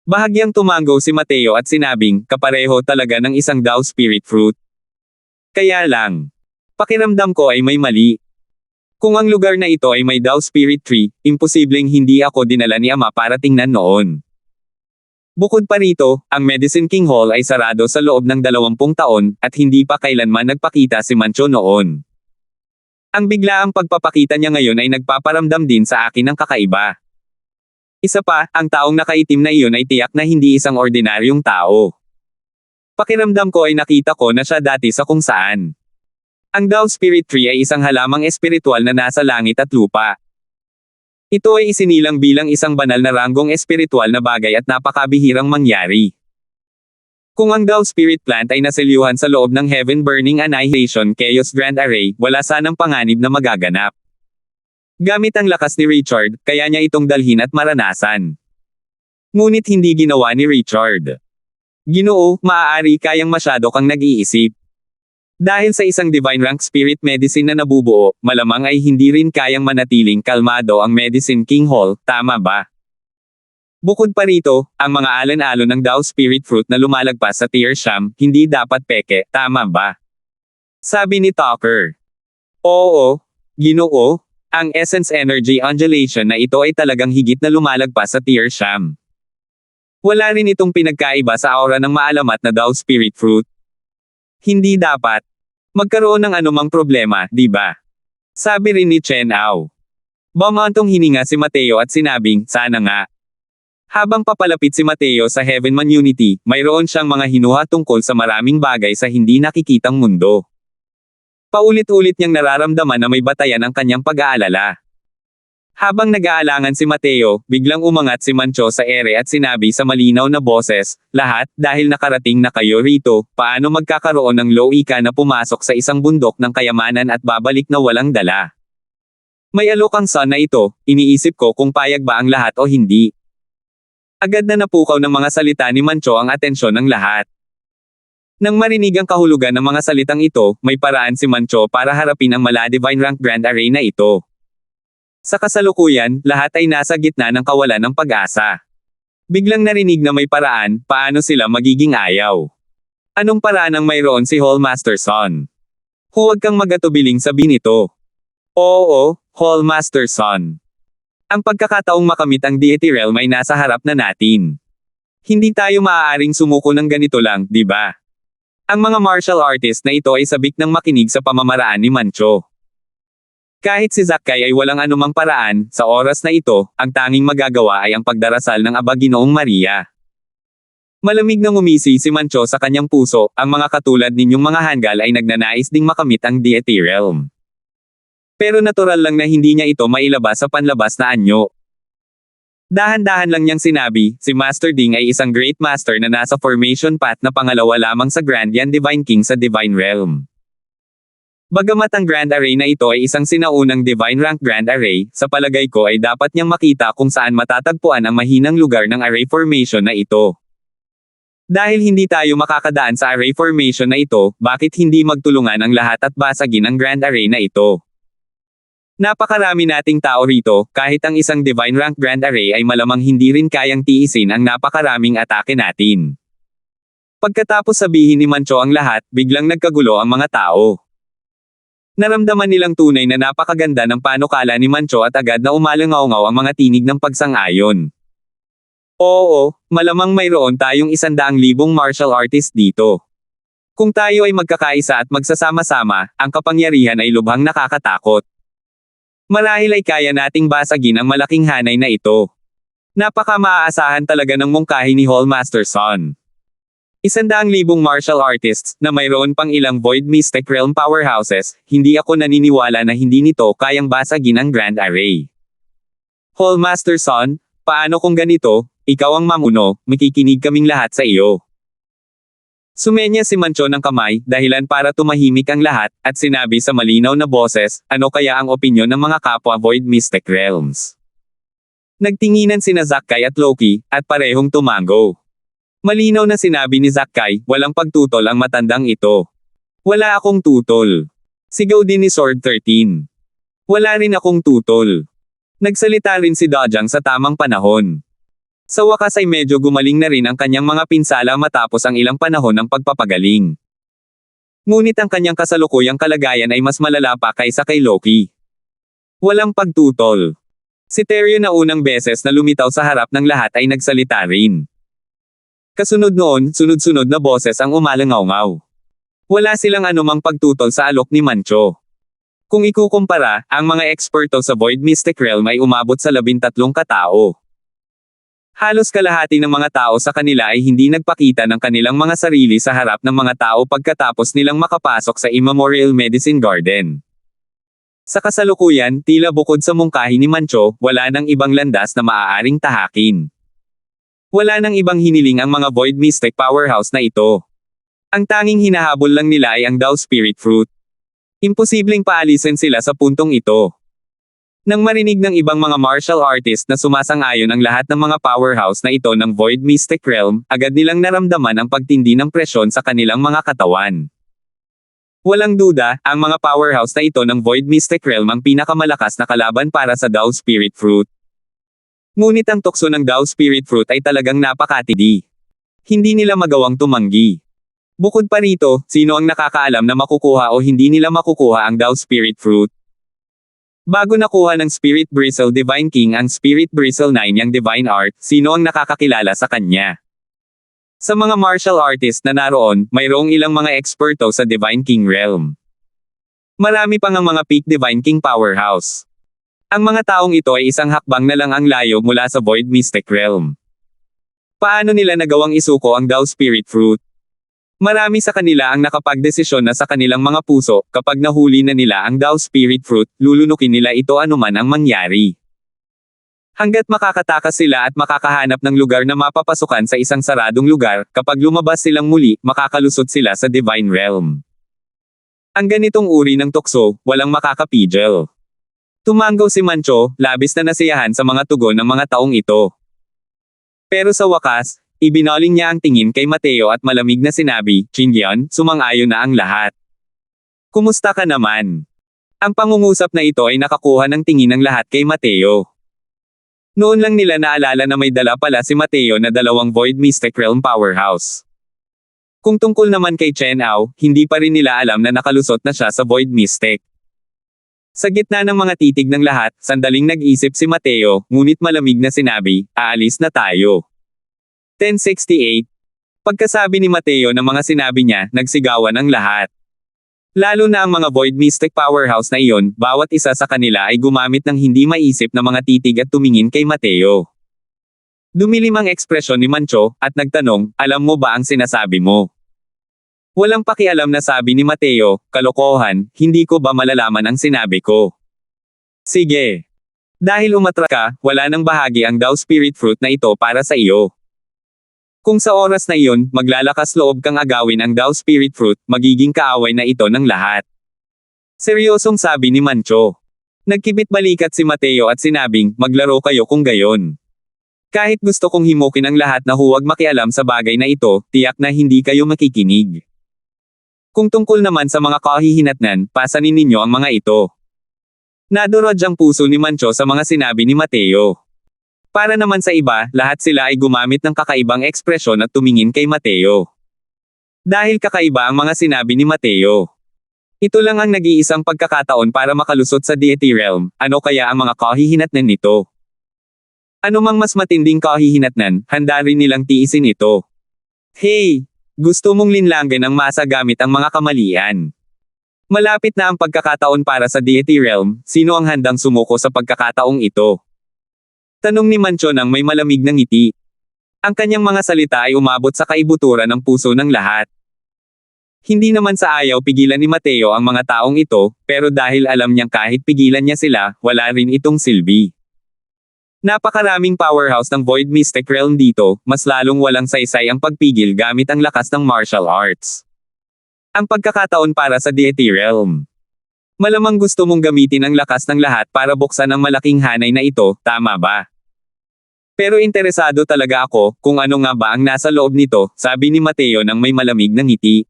Bahagyang tumango si Mateo at sinabing, kapareho talaga ng isang daw spirit fruit. Kaya lang, pakiramdam ko ay may mali. Kung ang lugar na ito ay may daw spirit tree, imposibleng hindi ako dinala ni Ama para tingnan noon. Bukod pa rito, ang Medicine King Hall ay sarado sa loob ng 20 taon, at hindi pa kailanman nagpakita si Mancho noon. Ang biglaang pagpapakita niya ngayon ay nagpaparamdam din sa akin ng kakaiba. Isa pa, ang taong nakaitim na iyon ay tiyak na hindi isang ordinaryong tao. Pakiramdam ko ay nakita ko na siya dati sa kung saan. Ang Dao Spirit Tree ay isang halamang espiritual na nasa langit at lupa. Ito ay isinilang bilang isang banal na ranggong espiritual na bagay at napakabihirang mangyari. Kung ang Dao Spirit Plant ay naselyuhan sa loob ng Heaven Burning Annihilation Chaos Grand Array, wala sanang panganib na magaganap. Gamit ang lakas ni Richard, kaya niya itong dalhin at maranasan. Ngunit hindi ginawa ni Richard. Ginoo, maaari kayang masyado kang nag-iisip. Dahil sa isang divine rank spirit medicine na nabubuo, malamang ay hindi rin kayang manatiling kalmado ang Medicine King Hall, tama ba? Bukod pa rito, ang mga alon-alon ng Dao Spirit Fruit na lumalagpas sa Tear Sham, hindi dapat peke, tama ba? Sabi ni Tucker. Oo, Ginoo, ang Essence Energy Undulation na ito ay talagang higit na lumalagpas sa Tear Sham. Wala rin itong pinagkaiba sa aura ng maalamat na Dao Spirit Fruit. Hindi dapat magkaroon ng anumang problema, di ba? Sabi rin ni Chen Ao. Bumantong hininga si Mateo at sinabing, sana nga. Habang papalapit si Mateo sa Heavenman Unity, mayroon siyang mga hinuha tungkol sa maraming bagay sa hindi nakikitang mundo. Paulit-ulit niyang nararamdaman na may batayan ang kanyang pag-aalala. Habang nag-aalangan si Mateo, biglang umangat si Mancho sa ere at sinabi sa malinaw na boses, lahat, dahil nakarating na kayo rito, paano magkakaroon ng loika na pumasok sa isang bundok ng kayamanan at babalik na walang dala? May alokang son na ito, iniisip ko kung payag ba ang lahat o hindi. Agad na napukaw ng mga salita ni Mancho ang atensyon ng lahat. Nang marinig ang kahulugan ng mga salitang ito, may paraan si Mancho para harapin ang mala-divine rank grand array na ito. Sa kasalukuyan, lahat ay nasa gitna ng kawalan ng pag-asa. Biglang narinig na may paraan, paano sila magiging ayaw? Anong paraan ang mayroon si Hallmaster Son? Huwag kang magatubiling sabihin ito. Oo, Hallmaster Son. Ang pagkakataong makamit ang Deity Realm ay nasa harap na natin. Hindi tayo maaaring sumuko ng ganito lang, di ba? Ang mga martial artist na ito ay sabik ng makinig sa pamamaraan ni Mancho. Kahit si Zackay ay walang anumang paraan, sa oras na ito, ang tanging magagawa ay ang pagdarasal ng Aba Ginoong Maria. Malamig na ngumisi si Mancho sa kanyang puso, ang mga katulad ninyong mga hanggal ay nagnanais ding makamit ang Deity Realm. Pero natural lang na hindi niya ito mailabas sa panlabas na anyo. Dahan-dahan lang niyang sinabi, si Master Ding ay isang great master na nasa formation path na pangalawa lamang sa Grandian Divine King sa Divine Realm. Bagamat ang Grand Array na ito ay isang sinaunang Divine Rank Grand Array, sa palagay ko ay dapat niyang makita kung saan matatagpuan ang mahinang lugar ng array formation na ito. Dahil hindi tayo makakadaan sa array formation na ito, bakit hindi magtulungan ang lahat at basagin ang Grand Array na ito? Napakarami nating tao rito, kahit ang isang Divine Rank Grand Array ay malamang hindi rin kayang tiisin ang napakaraming atake natin. Pagkatapos sabihin ni Mancho ang lahat, biglang nagkagulo ang mga tao. Naramdaman nilang tunay na napakaganda ng panukala ni Mancho at agad na umalangaw-ngaw ang mga tinig ng pagsang-ayon. Oo, malamang mayroon tayong 100,000 martial artist dito. Kung tayo ay magkakaisa at magsasama-sama, ang kapangyarihan ay lubhang nakakatakot. Marahil ay kaya nating basagin ang malaking hanay na ito. Napaka maaasahan talaga ng mungkahi ni Hallmaster Son. 100,000 martial artists, na mayroon pang ilang Void Mystic Realm powerhouses, hindi ako naniniwala na hindi nito kayang basagin ang Grand Array. Hallmaster Son, paano kung ganito, ikaw ang mamuno, makikinig kaming lahat sa iyo. Sumenya si Mancho ng kamay, dahilan para tumahimik ang lahat, at sinabi sa malinaw na boses, ano kaya ang opinyon ng mga kapwa Void Mystic Realms? Nagtinginan sina Zakai at Loki, at parehong tumango. Malinaw na sinabi ni Zakai, walang pagtutol ang matandang ito. Wala akong tutol. Sigaw din ni Sword 13. Wala rin akong tutol. Nagsalita rin si Dojang sa tamang panahon. Sa wakas ay medyo gumaling na rin ang kanyang mga pinsala matapos ang ilang panahon ng pagpapagaling. Ngunit ang kanyang kasalukuyang kalagayan ay mas malala pa kaysa kay Loki. Walang pagtutol. Si Terrio na unang beses na lumitaw sa harap ng lahat ay nagsalita rin. Kasunod noon, sunod-sunod na boses ang umalangaw-ngaw. Wala silang anumang pagtutol sa alok ni Mancho. Kung ikukumpara, ang mga eksperto sa Void Mystic Realm ay umabot sa 13 katao. Halos kalahati ng mga tao sa kanila ay hindi nagpakita ng kanilang mga sarili sa harap ng mga tao pagkatapos nilang makapasok sa Immemorial Medicine Garden. Sa kasalukuyan, tila bukod sa mungkahi ni Mancho, wala nang ibang landas na maaaring tahakin. Wala nang ibang hiniling ang mga Void Mystic Powerhouse na ito. Ang tanging hinahabol lang nila ay ang Dao Spirit Fruit. Imposibleng paalisin sila sa puntong ito. Nang marinig ng ibang mga martial artist na sumasang-ayon ang lahat ng mga powerhouse na ito ng Void Mystic Realm, agad nilang naramdaman ang pagtindi ng presyon sa kanilang mga katawan. Walang duda, ang mga powerhouse na ito ng Void Mystic Realm ang pinakamalakas na kalaban para sa Dao Spirit Fruit. Ngunit ang tukso ng Dao Spirit Fruit ay talagang napakatindi. Hindi nila magawang tumanggi. Bukod pa rito, sino ang nakakaalam na makukuha o hindi nila makukuha ang Dao Spirit Fruit? Bago nakuha ng Spirit Bristle Divine King ang Spirit Bristle 9 yang Divine Art, sino ang nakakakilala sa kanya? Sa mga martial artist na naroon, mayroong ilang mga eksperto sa Divine King Realm. Marami pang ang mga peak Divine King Powerhouse. Ang mga taong ito ay isang hakbang na lang ang layo mula sa Void Mystic Realm. Paano nila nagawang isuko ang Dao Spirit Fruit? Marami sa kanila ang nakapagdesisyon na sa kanilang mga puso, kapag nahuli na nila ang Dao Spirit Fruit, lulunukin nila ito anuman ang mangyari. Hanggat makakatakas sila at makakahanap ng lugar na mapapasukan sa isang saradong lugar, kapag lumabas silang muli, makakalusot sila sa Divine Realm. Ang ganitong uri ng tukso, walang makakapigil. Tumango si Mancho, labis na nasiyahan sa mga tugon ng mga taong ito. Pero sa wakas, ibinaling niya ang tingin kay Mateo at malamig na sinabi, Chingyun, sumang-ayon na ang lahat. Kumusta ka naman? Ang pangungusap na ito ay nakakuha ng tingin ng lahat kay Mateo. Noon lang nila naalala na may dala pala si Mateo na dalawang Void Mystic Realm Powerhouse. Kung tungkol naman kay Chen Ao, hindi pa rin nila alam na nakalusot na siya sa Void Mystic. Sa gitna ng mga titig ng lahat, sandaling nag-isip si Mateo, ngunit malamig na sinabi, aalis na tayo. 1068. Pagkasabi ni Mateo ng mga sinabi niya, nagsigawan ang lahat. Lalo na ang mga Void Mystic Powerhouse na iyon, bawat isa sa kanila ay gumamit ng hindi maisip na mga titig at tumingin kay Mateo. Dumilim ang ekspresyon ni Mancho, at nagtanong, alam mo ba ang sinasabi mo? Walang pakialam na sabi ni Mateo, kalokohan, hindi ko ba malalaman ang sinabi ko? Sige. Dahil umatra ka, wala nang bahagi ang Dao Spirit Fruit na ito para sa iyo. Kung sa oras na iyon, maglalakas loob kang agawin ang Dao Spirit Fruit, magiging kaaway na ito ng lahat. Seryosong sabi ni Mancho. Nagkibit balikat si Mateo at sinabing, maglaro kayo kung gayon. Kahit gusto kong himukin ang lahat na huwag makialam sa bagay na ito, tiyak na hindi kayo makikinig. Kung tungkol naman sa mga kahihinatnan, pasanin ninyo ang mga ito. Nadurog ang puso ni Mancho sa mga sinabi ni Mateo. Para naman sa iba, lahat sila ay gumamit ng kakaibang ekspresyon at tumingin kay Mateo. Dahil kakaiba ang mga sinabi ni Mateo. Ito lang ang nag-iisang pagkakataon para makalusot sa Deity Realm, ano kaya ang mga kahihinatnan nito? Ano mang mas matinding kahihinatnan, handa rin nilang tiisin ito. Hey! Gusto mong linlangan ang masa gamit ang mga kamalian. Malapit na ang pagkakataon para sa Deity Realm, sino ang handang sumuko sa pagkakataong ito? Tanong ni Mancho nang may malamig na ngiti. Ang kanyang mga salita ay umabot sa kaibuturan ng puso ng lahat. Hindi naman sa ayaw pigilan ni Mateo ang mga taong ito, pero dahil alam niyang kahit pigilan niya sila, wala rin itong silbi. Napakaraming powerhouse ng Void Mystic Realm dito, mas lalong walang saysay ang pagpigil gamit ang lakas ng martial arts. Ang pagkakataon para sa Deity Realm. Malamang gusto mong gamitin ang lakas ng lahat para buksan ang malaking hanay na ito, tama ba? Pero interesado talaga ako kung ano nga ba ang nasa loob nito, sabi ni Mateo nang may malamig na ngiti.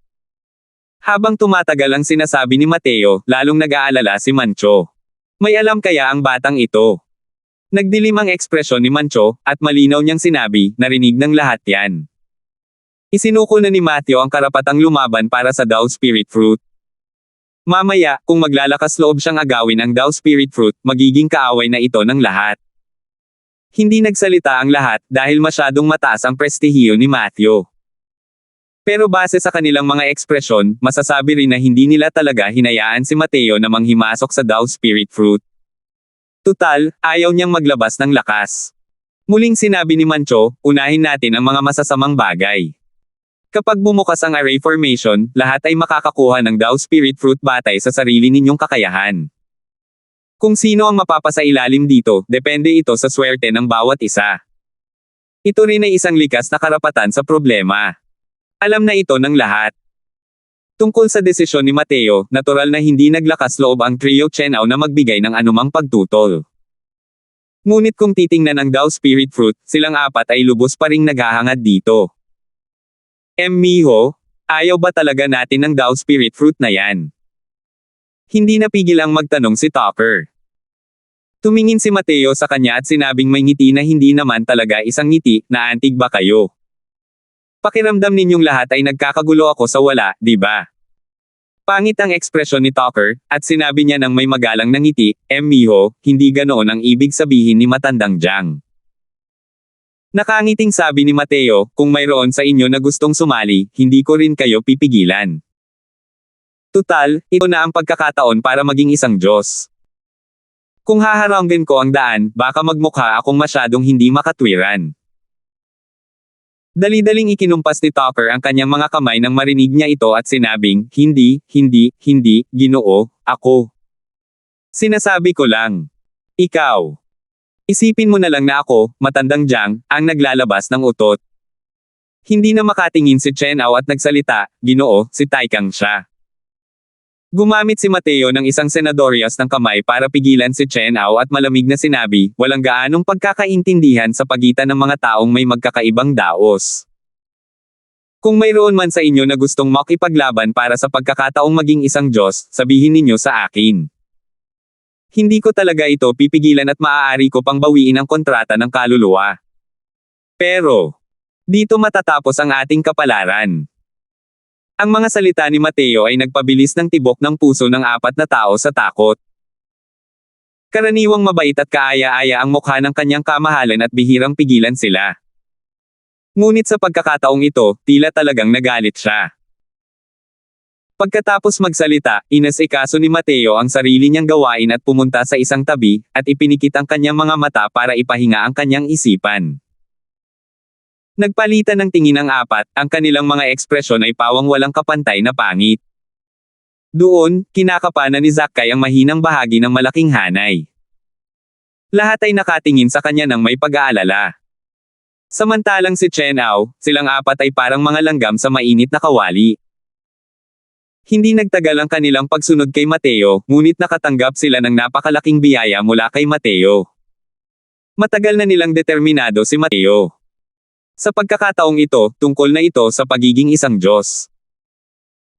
Habang tumatagal ang sinasabi ni Mateo, lalong nag-aalala si Mancho. May alam kaya ang batang ito? Nagdilim ang ekspresyon ni Mancho, at malinaw niyang sinabi, narinig ng lahat yan. Isinuko na ni Mateo ang karapatang lumaban para sa Dao Spirit Fruit. Mamaya, kung maglalakas loob siyang agawin ang Dao Spirit Fruit, magiging kaaway na ito ng lahat. Hindi nagsalita ang lahat, dahil masyadong mataas ang prestihiyo ni Mateo. Pero base sa kanilang mga ekspresyon, masasabi rin na hindi nila talaga hinayaan si Mateo na manghimasok sa Dao Spirit Fruit. Tutal, ayaw niyang maglabas ng lakas. Muling sinabi ni Mancho, unahin natin ang mga masasamang bagay. Kapag bumukas ang array formation, lahat ay makakakuha ng Dao Spirit Fruit batay sa sarili ninyong kakayahan. Kung sino ang mapapasailalim dito, depende ito sa swerte ng bawat isa. Ito rin ay isang likas na karapatan sa problema. Alam na ito ng lahat. Tungkol sa desisyon ni Mateo, natural na hindi naglakas loob ang trio Chenao na magbigay ng anumang pagtutol. Ngunit kung titingnan ang Dao Spirit Fruit, silang apat ay lubos pa ring naghahangad dito. Miho, ayaw ba talaga natin ng Dao Spirit Fruit na yan? Hindi napigil ang magtanong si Tucker. Tumingin si Mateo sa kanya at sinabing may ngiti na hindi naman talaga isang ngiti, naantig ba kayo? Pakiramdam ninyong lahat ay nagkakagulo ako sa wala, di ba? Pangit ang ekspresyon ni Tucker, at sinabi niya ng may magalang na ngiti, Miho, hindi ganoon ang ibig sabihin ni matandang Jiang. Nakangiting sabi ni Mateo, kung mayroon sa inyo na gustong sumali, hindi ko rin kayo pipigilan. Tutal, ito na ang pagkakataon para maging isang Diyos. Kung haharanggan ko ang daan, baka magmukha akong masyadong hindi makatwiran. Dali-daling ikinumpas ni Tucker ang kanyang mga kamay nang marinig niya ito at sinabing, hindi, Ginoo, ako. Sinasabi ko lang. Ikaw. Isipin mo na lang na ako, matandang Jiang, ang naglalabas ng utot. Hindi na makatingin si Chenao at nagsalita, Ginoo, si Taikang siya. Gumamit si Mateo ng isang senadorias ng kamay para pigilan si Chenao at malamig na sinabi, walang gaanong pagkakaintindihan sa pagitan ng mga taong may magkakaibang daos. Kung mayroon man sa inyo na gustong makipaglaban para sa pagkakataong maging isang Diyos, sabihin ninyo sa akin. Hindi ko talaga ito pipigilan at maaari ko pang bawiin ang kontrata ng kaluluwa. Pero, dito matatapos ang ating kapalaran. Ang mga salita ni Mateo ay nagpabilis ng tibok ng puso ng apat na tao sa takot. Karaniwang mabait at kaaya-aya ang mukha ng kanyang kamahalan at bihirang pigilan sila. Ngunit sa pagkakataong ito, tila talagang nagalit siya. Pagkatapos magsalita, inasikaso ni Mateo ang sarili niyang gawain at pumunta sa isang tabi, at ipinikit ang kanyang mga mata para ipahinga ang kanyang isipan. Nagpalitan ng tingin ang apat, ang kanilang mga ekspresyon ay pawang walang kapantay na pangit. Doon, kinakapanan ni Zackay ang mahinang bahagi ng malaking hanay. Lahat ay nakatingin sa kanya ng may pag-aalala. Samantalang si Chenao, silang apat ay parang mga langgam sa mainit na kawali. Hindi nagtagal ang kanilang pagsunod kay Mateo, ngunit nakatanggap sila ng napakalaking biyaya mula kay Mateo. Matagal na nilang determinado si Mateo. Sa pagkakataong ito, tungkol na ito sa pagiging isang Diyos.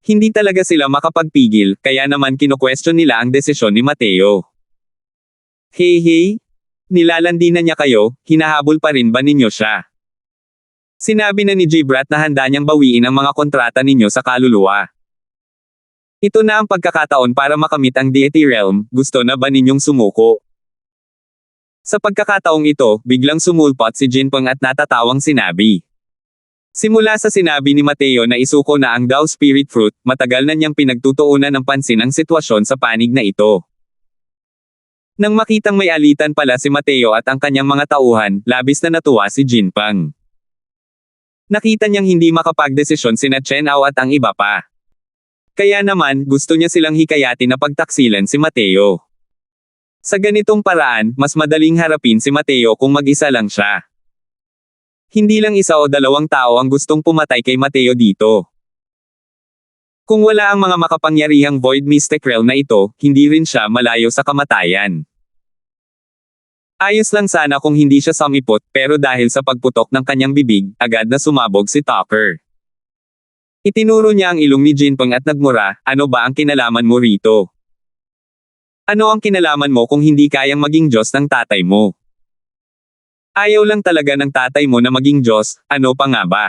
Hindi talaga sila makapagpigil, kaya naman kino-question nila ang desisyon ni Mateo. Hey, nilalandi na niya kayo, hinahabol pa rin ba ninyo siya? Sinabi na ni Gibrat na handa niyang bawiin ang mga kontrata ninyo sa kaluluwa. Ito na ang pagkakataon para makamit ang Deity Realm, gusto na ba ninyong sumuko? Sa pagkakataong ito, biglang sumulpot si Jinpeng at natatawang sinabi. Simula sa sinabi ni Mateo na isuko na ang Dao Spirit Fruit, matagal na niyang pinagtutuunan ng pansin ang sitwasyon sa panig na ito. Nang makitang may alitan pala si Mateo at ang kanyang mga tauhan, labis na natuwa si Jinpeng. Nakita niyang hindi makapagdesisyon sina Chenao at ang iba pa. Kaya naman, gusto niya silang hikayatin na pagtaksilan si Mateo. Sa ganitong paraan, mas madaling harapin si Mateo kung mag-isa lang siya. Hindi lang isa o dalawang tao ang gustong pumatay kay Mateo dito. Kung wala ang mga makapangyarihang Void Mystic Realm na ito, hindi rin siya malayo sa kamatayan. Ayos lang sana kung hindi siya sumipot, pero dahil sa pagputok ng kanyang bibig, agad na sumabog si Tucker. Itinuro niya ang ilong ni Jinpeng at nagmura, ano ba ang kinalaman mo rito? Ano ang kinalaman mo kung hindi kayang maging Diyos ng tatay mo? Ayaw lang talaga ng tatay mo na maging Diyos, ano pa nga ba?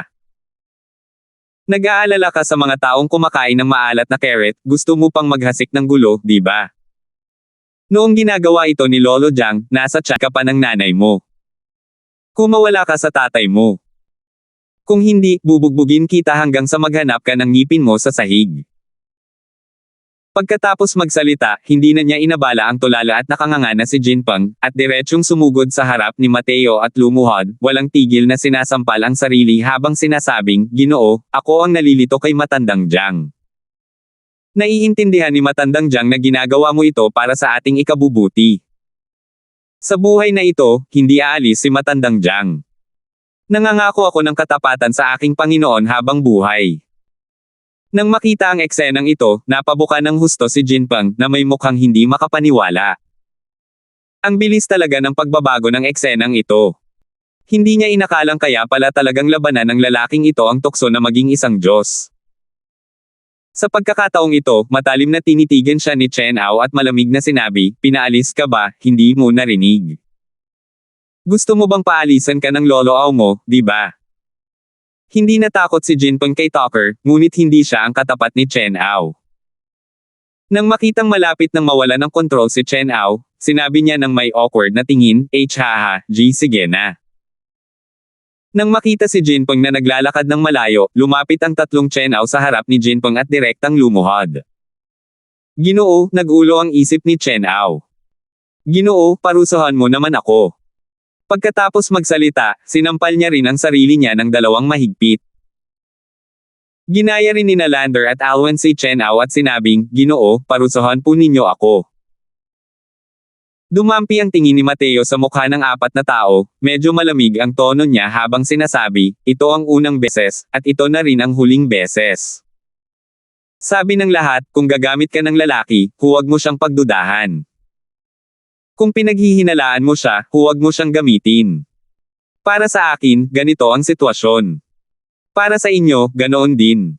Nag-aalala ka sa mga taong kumakain ng maalat na carrot, gusto mo pang maghasik ng gulo, di ba? Noong ginagawa ito ni Lolo Jiang, nasa tiyan ka pa ng nanay mo. Kung mawala ka sa tatay mo. Kung hindi, bubugbugin kita hanggang sa maghanap ka ng ngipin mo sa sahig. Pagkatapos magsalita, hindi na niya inabala ang tulala at nakanganga na si Jinpeng, at diretsyong sumugod sa harap ni Mateo at lumuhod, walang tigil na sinasampal ang sarili habang sinasabing, Ginoo, ako ang nalilito kay Matandang Jiang. Naiintindihan ni Matandang Jiang na ginagawa mo ito para sa ating ikabubuti. Sa buhay na ito, hindi aalis si Matandang Jiang. Nangangako ako ng katapatan sa aking Panginoon habang buhay. Nang makita ang eksenang ito, napabuka ng husto si Jinpeng na may mukhang hindi makapaniwala. Ang bilis talaga ng pagbabago ng eksenang ito. Hindi niya inakalang kaya pala talagang labanan ng lalaking ito ang tukso na maging isang Diyos. Sa pagkakataong ito, matalim na tinitigan siya ni Chen Ao at malamig na sinabi, pinaalis ka ba, hindi mo narinig. Gusto mo bang paalisan ka ng lolo Ao mo, di ba? Hindi natakot si Jinpeng kay Tucker, ngunit hindi siya ang katapat ni Chen Ao. Nang makitang malapit nang mawala ng kontrol si Chen Ao, sinabi niya ng may awkward na tingin, haha, sige na. Nang makita si Jinpeng na naglalakad ng malayo, lumapit ang tatlong Chen Ao sa harap ni Jinpeng at direktang lumuhod. Ginoo, nag-ulo ang isip ni Chen Ao. Ginoo, parusahan mo naman ako. Pagkatapos magsalita, sinampal niya rin ang sarili niya ng dalawang mahigpit. Ginaya rin nina Lander at Alwen si Chen Ao at sinabing, Ginoo, parusahan po ninyo ako. Dumampi ang tingin ni Mateo sa mukha ng apat na tao, medyo malamig ang tono niya habang sinasabi, ito ang unang beses, at ito na rin ang huling beses. Sabi ng lahat, kung gagamit ka ng lalaki, huwag mo siyang pagdudahan. Kung pinaghihinalaan mo siya, huwag mo siyang gamitin. Para sa akin, ganito ang sitwasyon. Para sa inyo, ganoon din.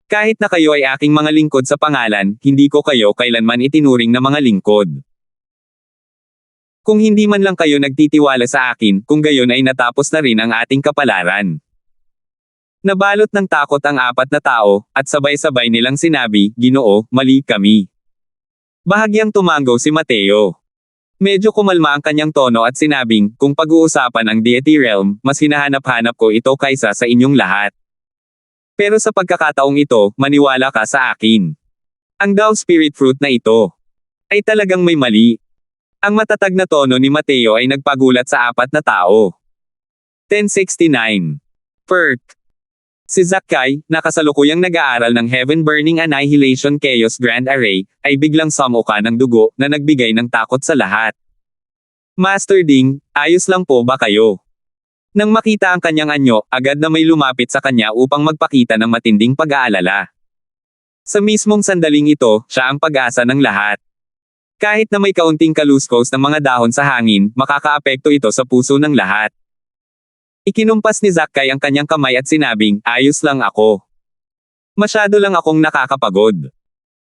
Kahit na kayo ay aking mga lingkod sa pangalan, hindi ko kayo kailanman itinuring na mga lingkod. Kung hindi man lang kayo nagtitiwala sa akin, kung gayon ay natapos na rin ang ating kapalaran. Nabalot ng takot ang apat na tao, at sabay-sabay nilang sinabi, Ginoo, mali kami. Bahagyang tumango si Mateo. Medyo kumalma ang kanyang tono at sinabing, kung pag-uusapan ang Deity Realm, mas hinahanap-hanap ko ito kaysa sa inyong lahat. Pero sa pagkakataong ito, maniwala ka sa akin. Ang Dao Spirit Fruit na ito ay talagang may mali. Ang matatag na tono ni Mateo ay nagpagulat sa apat na tao. 1069. Perk. Si Zakai, na kasalukuyang nag-aaral ng Heaven Burning Annihilation Chaos Grand Array, ay biglang sumuka ng dugo na nagbigay ng takot sa lahat. Master Ding, ayos lang po ba kayo? Nang makita ang kanyang anyo, agad na may lumapit sa kanya upang magpakita ng matinding pag-aalala. Sa mismong sandaling ito, siya ang pag-asa ng lahat. Kahit na may kaunting kaluskos ng mga dahon sa hangin, makakaapekto ito sa puso ng lahat. Ikinumpas ni Zakai ang kanyang kamay at sinabing, ayos lang ako. Masyado lang akong nakakapagod.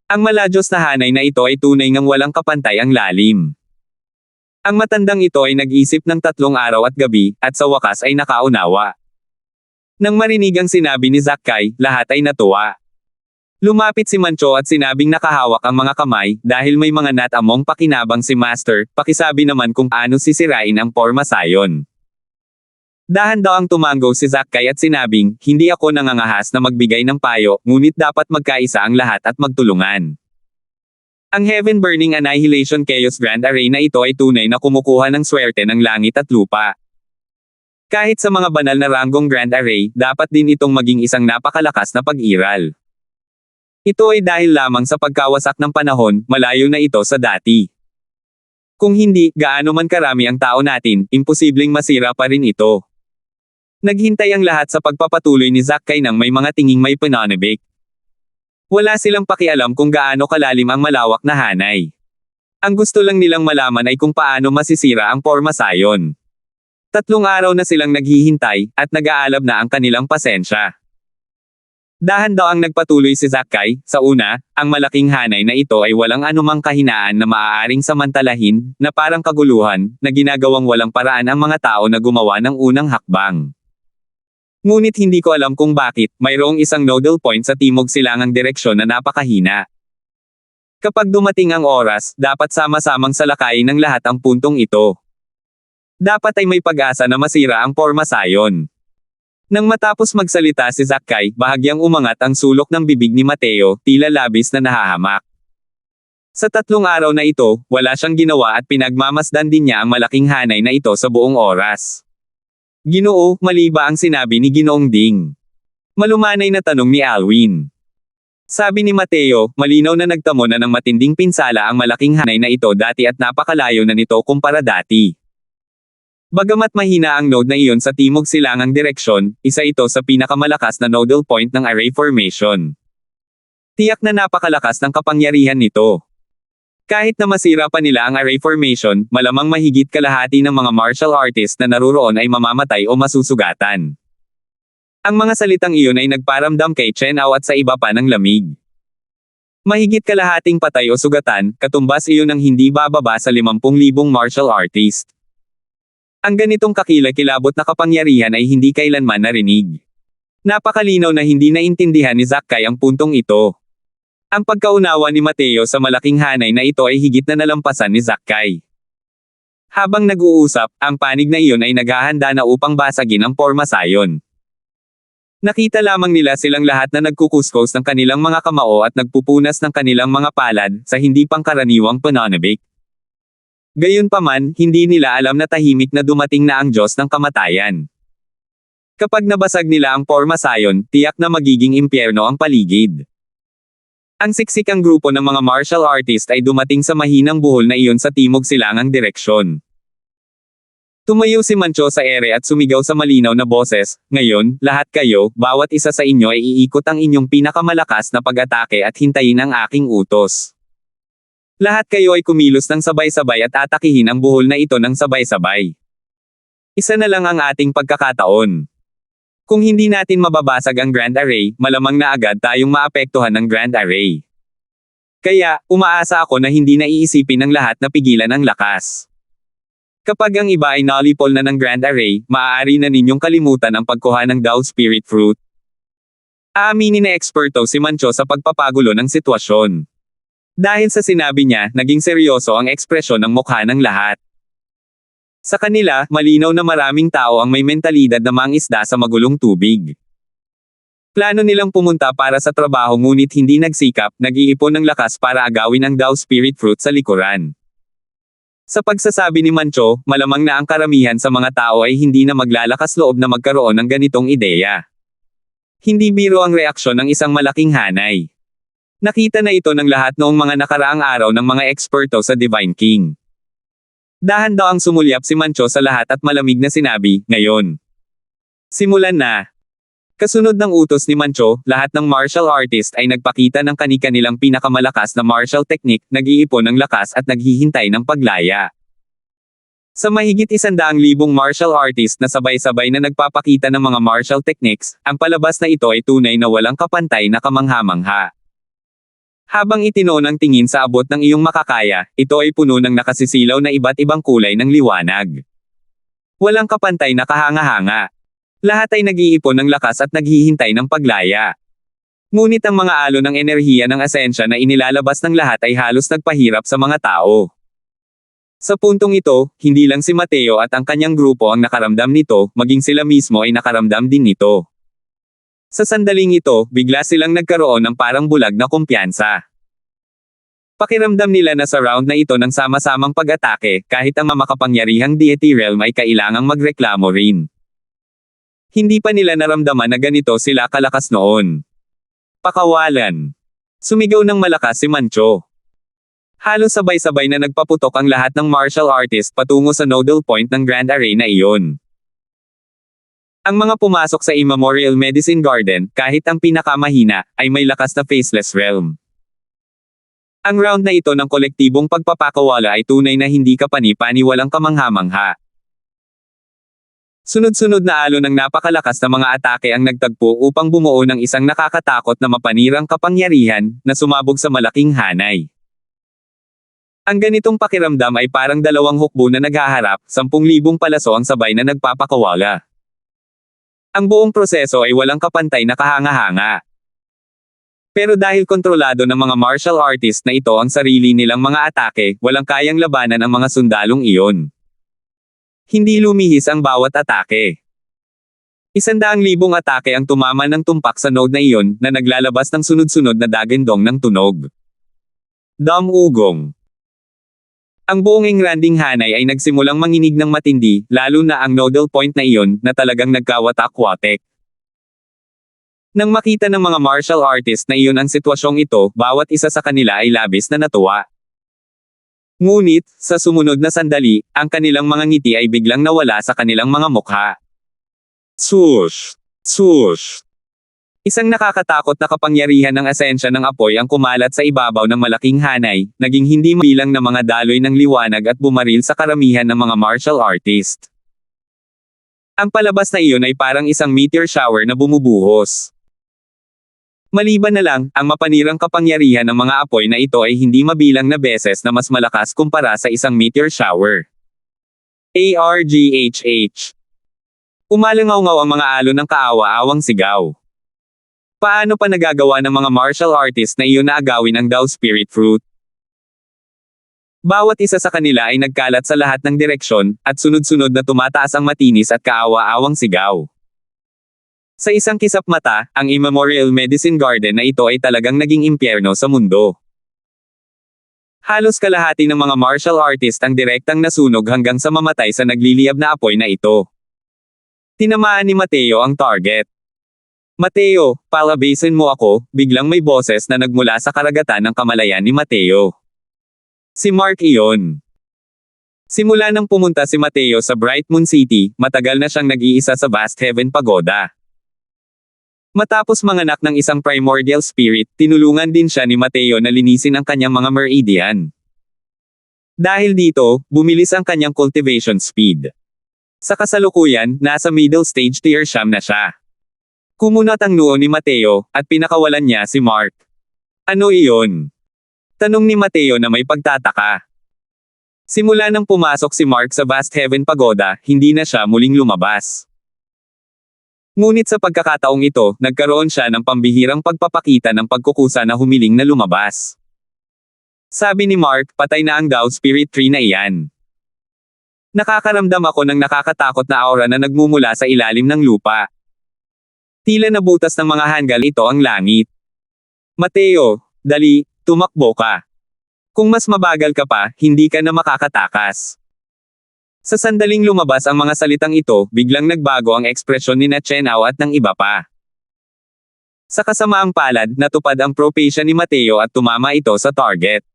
Ang maladyos na hanay na ito ay tunay ngang walang kapantay ang lalim. Ang matandang ito ay nag-isip ng 3 araw at gabi, at sa wakas ay nakaunawa. Nang marinig ang sinabi ni Zakai, lahat ay natuwa. Lumapit si Mancho at sinabing nakahawak ang mga kamay, dahil may mga natamong pakinabang si Master, pakisabi naman kung paano sisirain ang Porma Sion. Dahan-dahang tumango si Zakai at sinabing, hindi ako nangangahas na magbigay ng payo, ngunit dapat magkaisa ang lahat at magtulungan. Ang Heaven Burning Annihilation Chaos Grand Array na ito ay tunay na kumukuha ng swerte ng langit at lupa. Kahit sa mga banal na ranggong Grand Array, dapat din itong maging isang napakalakas na pag-iral. Ito ay dahil lamang sa pagkawasak ng panahon, malayo na ito sa dati. Kung hindi, gaano man karami ang tao natin, imposibleng masira pa rin ito. Naghintay ang lahat sa pagpapatuloy ni Zackay nang may mga tinging may pananabik. Wala silang pakialam kung gaano kalalim ang malawak na hanay. Ang gusto lang nilang malaman ay kung paano masisira ang Pormasayon. 3 araw na silang naghihintay, at nag-aalab na ang kanilang pasensya. Dahan-daang nagpatuloy si Zackay. Sa una, ang malaking hanay na ito ay walang anumang kahinaan na maaaring samantalahin, na parang kaguluhan, na ginagawang walang paraan ang mga tao na gumawa ng unang hakbang. Ngunit hindi ko alam kung bakit, mayroong isang nodal point sa timog-silangang direksyon na napakahina. Kapag dumating ang oras, dapat sama-samang salakayin ng lahat ang puntong ito. Dapat ay may pag-asa na masira ang Pormasayon. Nang matapos magsalita si Zackay, bahagyang umangat ang sulok ng bibig ni Mateo, tila labis na nahahamak. Sa 3 araw na ito, wala siyang ginawa at pinagmamasdan din niya ang malaking hanay na ito sa buong oras. Ginoo, mali ba ang sinabi ni Ginoong Ding? Malumanay na tanong ni Alwin. Sabi ni Mateo, malinaw na nagtamo na ng matinding pinsala ang malaking hanay na ito dati at napakalayo na nito kumpara dati. Bagamat mahina ang node na iyon sa timog-silangang direksyon, isa ito sa pinakamalakas na nodal point ng array formation. Tiyak na napakalakas ng kapangyarihan nito. Kahit na masira pa nila ang array formation, malamang mahigit kalahati ng mga martial artists na naruroon ay mamamatay o masusugatan. Ang mga salitang iyon ay nagparamdam kay Chen Ao at sa iba pa ng lamig. Mahigit kalahating patay o sugatan, katumbas iyon ng hindi bababa sa 50,000 martial artist. Ang ganitong kakilakilabot na kapangyarihan ay hindi kailanman narinig. Napakalinaw na hindi naintindihan ni Zackay ang puntong ito. Ang pagkaunawa ni Mateo sa malaking hanay na ito ay higit na nalampasan ni Zackay. Habang nag-uusap, ang panig na iyon ay naghahanda na upang basagin ang Pormasayon. Nakita lamang nila silang lahat na nagkukuskos ng kanilang mga kamao at nagpupunas ng kanilang mga palad, sa hindi pangkaraniwang pananabik. Gayunpaman, hindi nila alam na tahimik na dumating na ang Diyos ng kamatayan. Kapag nabasag nila ang Pormasayon, tiyak na magiging impyerno ang paligid. Ang siksikang grupo ng mga martial artist ay dumating sa mahinang buhol na iyon sa timog-silangang direksyon. Tumayo si Mancho sa ere at sumigaw sa malinaw na boses, "Ngayon, lahat kayo, bawat isa sa inyo ay iikot ang inyong pinakamalakas na pag-atake at hintayin ang aking utos. Lahat kayo ay kumilos ng sabay-sabay at atakihin ang buhol na ito ng sabay-sabay. Isa na lang ang ating pagkakataon. Kung hindi natin mababasag ang Grand Array, malamang na agad tayong maapektuhan ng Grand Array. Kaya, umaasa ako na hindi na iisipin ng lahat na pigilan ang lakas. Kapag ang iba ay nalipol na ng Grand Array, maaari na ninyong kalimutan ang pagkuha ng Dao Spirit Fruit." Aaminin na eksperto si Mancho sa pagpapagulo ng sitwasyon. Dahil sa sinabi niya, naging seryoso ang ekspresyon ng mukha ng lahat. Sa kanila, malinaw na maraming tao ang may mentalidad na mangisda sa magulong tubig. Plano nilang pumunta para sa trabaho ngunit hindi nagsikap, nag-iipon ng lakas para agawin ang Dao Spirit Fruit sa likuran. Sa pagsasabi ni Mancho, malamang na ang karamihan sa mga tao ay hindi na maglalakas loob na magkaroon ng ganitong ideya. Hindi biro ang reaksyon ng isang malaking hanay. Nakita na ito ng lahat noong mga nakaraang araw ng mga eksperto sa Divine King. Dahan-daang sumulyap si Mancho sa lahat at malamig na sinabi, "Ngayon. Simulan na." Kasunod ng utos ni Mancho, lahat ng martial artist ay nagpakita ng kani-kanilang pinakamalakas na martial technique, nag-iipon ng lakas at naghihintay ng paglaya. Sa mahigit 100,000 martial artist na sabay-sabay na nagpapakita ng mga martial techniques, ang palabas na ito ay tunay na walang kapantay na kamangha-mangha. Habang itinoon ang tingin sa abot ng iyong makakaya, ito ay puno ng nakasisilaw na iba't ibang kulay ng liwanag. Walang kapantay na kahanga-hanga. Lahat ay nag-iipon ng lakas at naghihintay ng paglaya. Ngunit ang mga alon ng enerhiya ng asensya na inilalabas ng lahat ay halos nagpahirap sa mga tao. Sa puntong ito, hindi lang si Mateo at ang kanyang grupo ang nakaramdam nito, maging sila mismo ay nakaramdam din nito. Sa sandaling ito, bigla silang nagkaroon ng parang bulag na kumpiyansa. Pakiramdam nila na sa round na ito ng sama-samang pag-atake, kahit ang makapangyarihang deity realm ay kailangang magreklamo rin. Hindi pa nila naramdaman na ganito sila kalakas noon. Pakawalan. Sumigaw ng malakas si Mancho. Halos sabay-sabay na nagpaputok ang lahat ng martial artist patungo sa nodal point ng Grand Arena iyon. Ang mga pumasok sa Immemorial Medicine Garden, kahit ang pinakamahina, ay may lakas na Faceless Realm. Ang round na ito ng kolektibong pagpapakawala ay tunay na hindi kapani-pani walang kamangha-mangha. Sunod-sunod na alon ng napakalakas na mga atake ang nagtagpo upang bumuo ng isang nakakatakot na mapanirang kapangyarihan na sumabog sa malaking hanay. Ang ganitong pakiramdam ay parang dalawang hukbo na naghaharap, 10,000 palaso ang sabay na nagpapakawala. Ang buong proseso ay walang kapantay na kahanga-hanga. Pero dahil kontrolado ng mga martial artist na ito ang sarili nilang mga atake, walang kayang labanan ang mga sundalong iyon. Hindi lumihis ang bawat atake. 100,000 atake ang tumama ng tumpak sa node na iyon na naglalabas ng sunod-sunod na dagindong ng tunog. Damugong. Ang buong engranding hanay ay nagsimulang manginig ng matindi, lalo na ang nodal point na iyon na talagang nagkawatak-watek. Nang makita ng mga martial artist na iyon ang sitwasyong ito, bawat isa sa kanila ay labis na natuwa. Ngunit, sa sumunod na sandali, ang kanilang mga ngiti ay biglang nawala sa kanilang mga mukha. Swoosh! Swoosh! Isang nakakatakot na kapangyarihan ng asensya ng apoy ang kumalat sa ibabaw ng malaking hanay, naging hindi mabilang na mga daloy ng liwanag at bumaril sa karamihan ng mga martial artist. Ang palabas na iyon ay parang isang meteor shower na bumubuhos. Maliban na lang, ang mapanirang kapangyarihan ng mga apoy na ito ay hindi mabilang na beses na mas malakas kumpara sa isang meteor shower. ARGHH. Umalangaw-ngaw ang mga alon ng kaawa-awang sigaw. Paano pa nagagawa ng mga martial artist na iyon na agawin ang Dao Spirit Fruit? Bawat isa sa kanila ay nagkalat sa lahat ng direksyon, at sunod-sunod na tumataas ang matinis at kaawa-awang sigaw. Sa isang kisap mata, ang Immemorial Medicine Garden na ito ay talagang naging impyerno sa mundo. Halos kalahati ng mga martial artist ang direktang nasunog hanggang sa mamatay sa nagliliyab na apoy na ito. Tinamaan ni Mateo ang target. Mateo, palabasin mo ako, biglang may boses na nagmula sa karagatan ng kamalayan ni Mateo. Si Mark iyon. Simula nang pumunta si Mateo sa Bright Moon City, matagal na siyang nag-iisa sa Vast Heaven Pagoda. Matapos manganak ng isang primordial spirit, tinulungan din siya ni Mateo na linisin ang kanyang mga meridian. Dahil dito, bumilis ang kanyang cultivation speed. Sa kasalukuyan, nasa middle stage tier siyam na siya. Kumunat ang noo ni Mateo, at pinakawalan niya si Mark. Ano iyon? Tanong ni Mateo na may pagtataka. Simula nang pumasok si Mark sa Vast Heaven Pagoda, hindi na siya muling lumabas. Ngunit sa pagkakataong ito, nagkaroon siya ng pambihirang pagpapakita ng pagkukusa na humiling na lumabas. Sabi ni Mark, patay na ang Dao Spirit Tree na iyan. Nakakaramdam ako ng nakakatakot na aura na nagmumula sa ilalim ng lupa. Tila nabutas ng mga hanggal ito ang langit. Mateo, dali, tumakbo ka. Kung mas mabagal ka pa, hindi ka na makakatakas. Sa sandaling lumabas ang mga salitang ito, biglang nagbago ang ekspresyon ni Chenao at ng iba pa. Sa kasamaang palad, natupad ang prophecy ni Mateo at tumama ito sa target.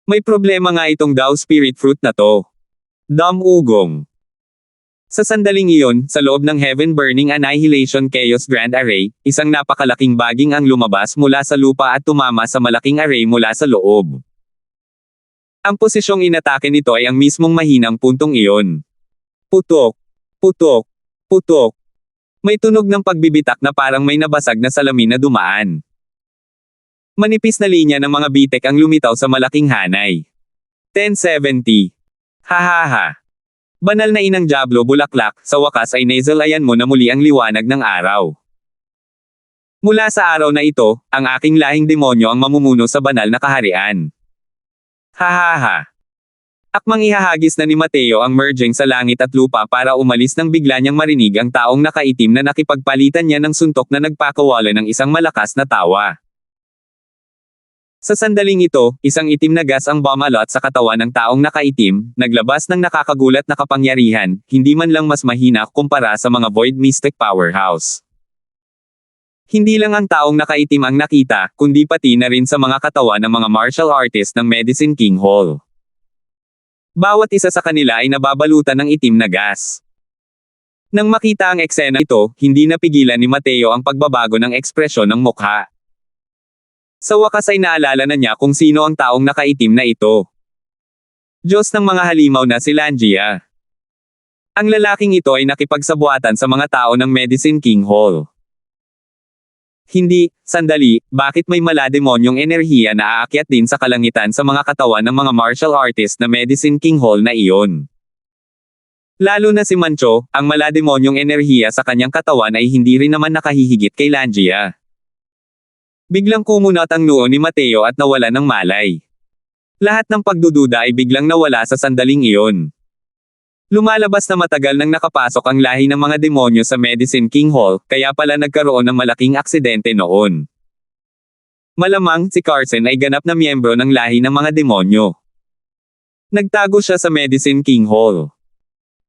May problema nga itong Dao Spirit Fruit na to. Damugong. Sa sandaling iyon, sa loob ng Heaven Burning Annihilation Chaos Grand Array, isang napakalaking baging ang lumabas mula sa lupa at tumama sa malaking array mula sa loob. Ang posisyong inatake nito ay ang mismong mahinang puntong iyon. Putok. Putok. Putok. May tunog ng pagbibitak na parang may nabasag na salamin na dumaan. Manipis na linya ng mga bitek ang lumitaw sa malaking hanay. 1070. Hahaha. Banal na inang Diablo bulaklak, sa wakas ay nasalayan mo na muli ang liwanag ng araw. Mula sa araw na ito, ang aking lahing demonyo ang mamumuno sa banal na kaharian. Hahaha. Akmang ihahagis na ni Mateo ang merging sa langit at lupa para umalis nang bigla niyang marinig ang taong nakaitim na nakipagpalitan niya ng suntok na nagpakawala ng isang malakas na tawa. Sa sandaling ito, isang itim na gas ang bumalot sa katawan ng taong nakaitim, naglabas ng nakakagulat na kapangyarihan, hindi man lang mas mahina kumpara sa mga Void Mystic Powerhouse. Hindi lang ang taong nakaitim ang nakita, kundi pati na rin sa mga katawan ng mga martial artist ng Medicine King Hall. Bawat isa sa kanila ay nababalutan ng itim na gas. Nang makita ang eksena ito, hindi napigilan ni Mateo ang pagbabago ng ekspresyon ng mukha. Sa wakas ay naalala na niya kung sino ang taong nakaitim na ito. Diyos ng mga halimaw na si Langia. Ang lalaking ito ay nakipagsabuatan sa mga tao ng Medicine King Hall. Hindi, sandali, bakit may malademonyong enerhiya na aakyat din sa kalangitan sa mga katawan ng mga martial artist na Medicine King Hall na iyon? Lalo na si Mancho, ang malademonyong enerhiya sa kanyang katawan ay hindi rin naman nakahihigit kay Langia. Biglang kumunat ang noo ni Mateo at nawala ng malay. Lahat ng pagdududa ay biglang nawala sa sandaling iyon. Lumalabas na matagal nang nakapasok ang lahi ng mga demonyo sa Medicine King Hall, kaya pala nagkaroon ng malaking aksidente noon. Malamang, si Carson ay ganap na miyembro ng lahi ng mga demonyo. Nagtago siya sa Medicine King Hall.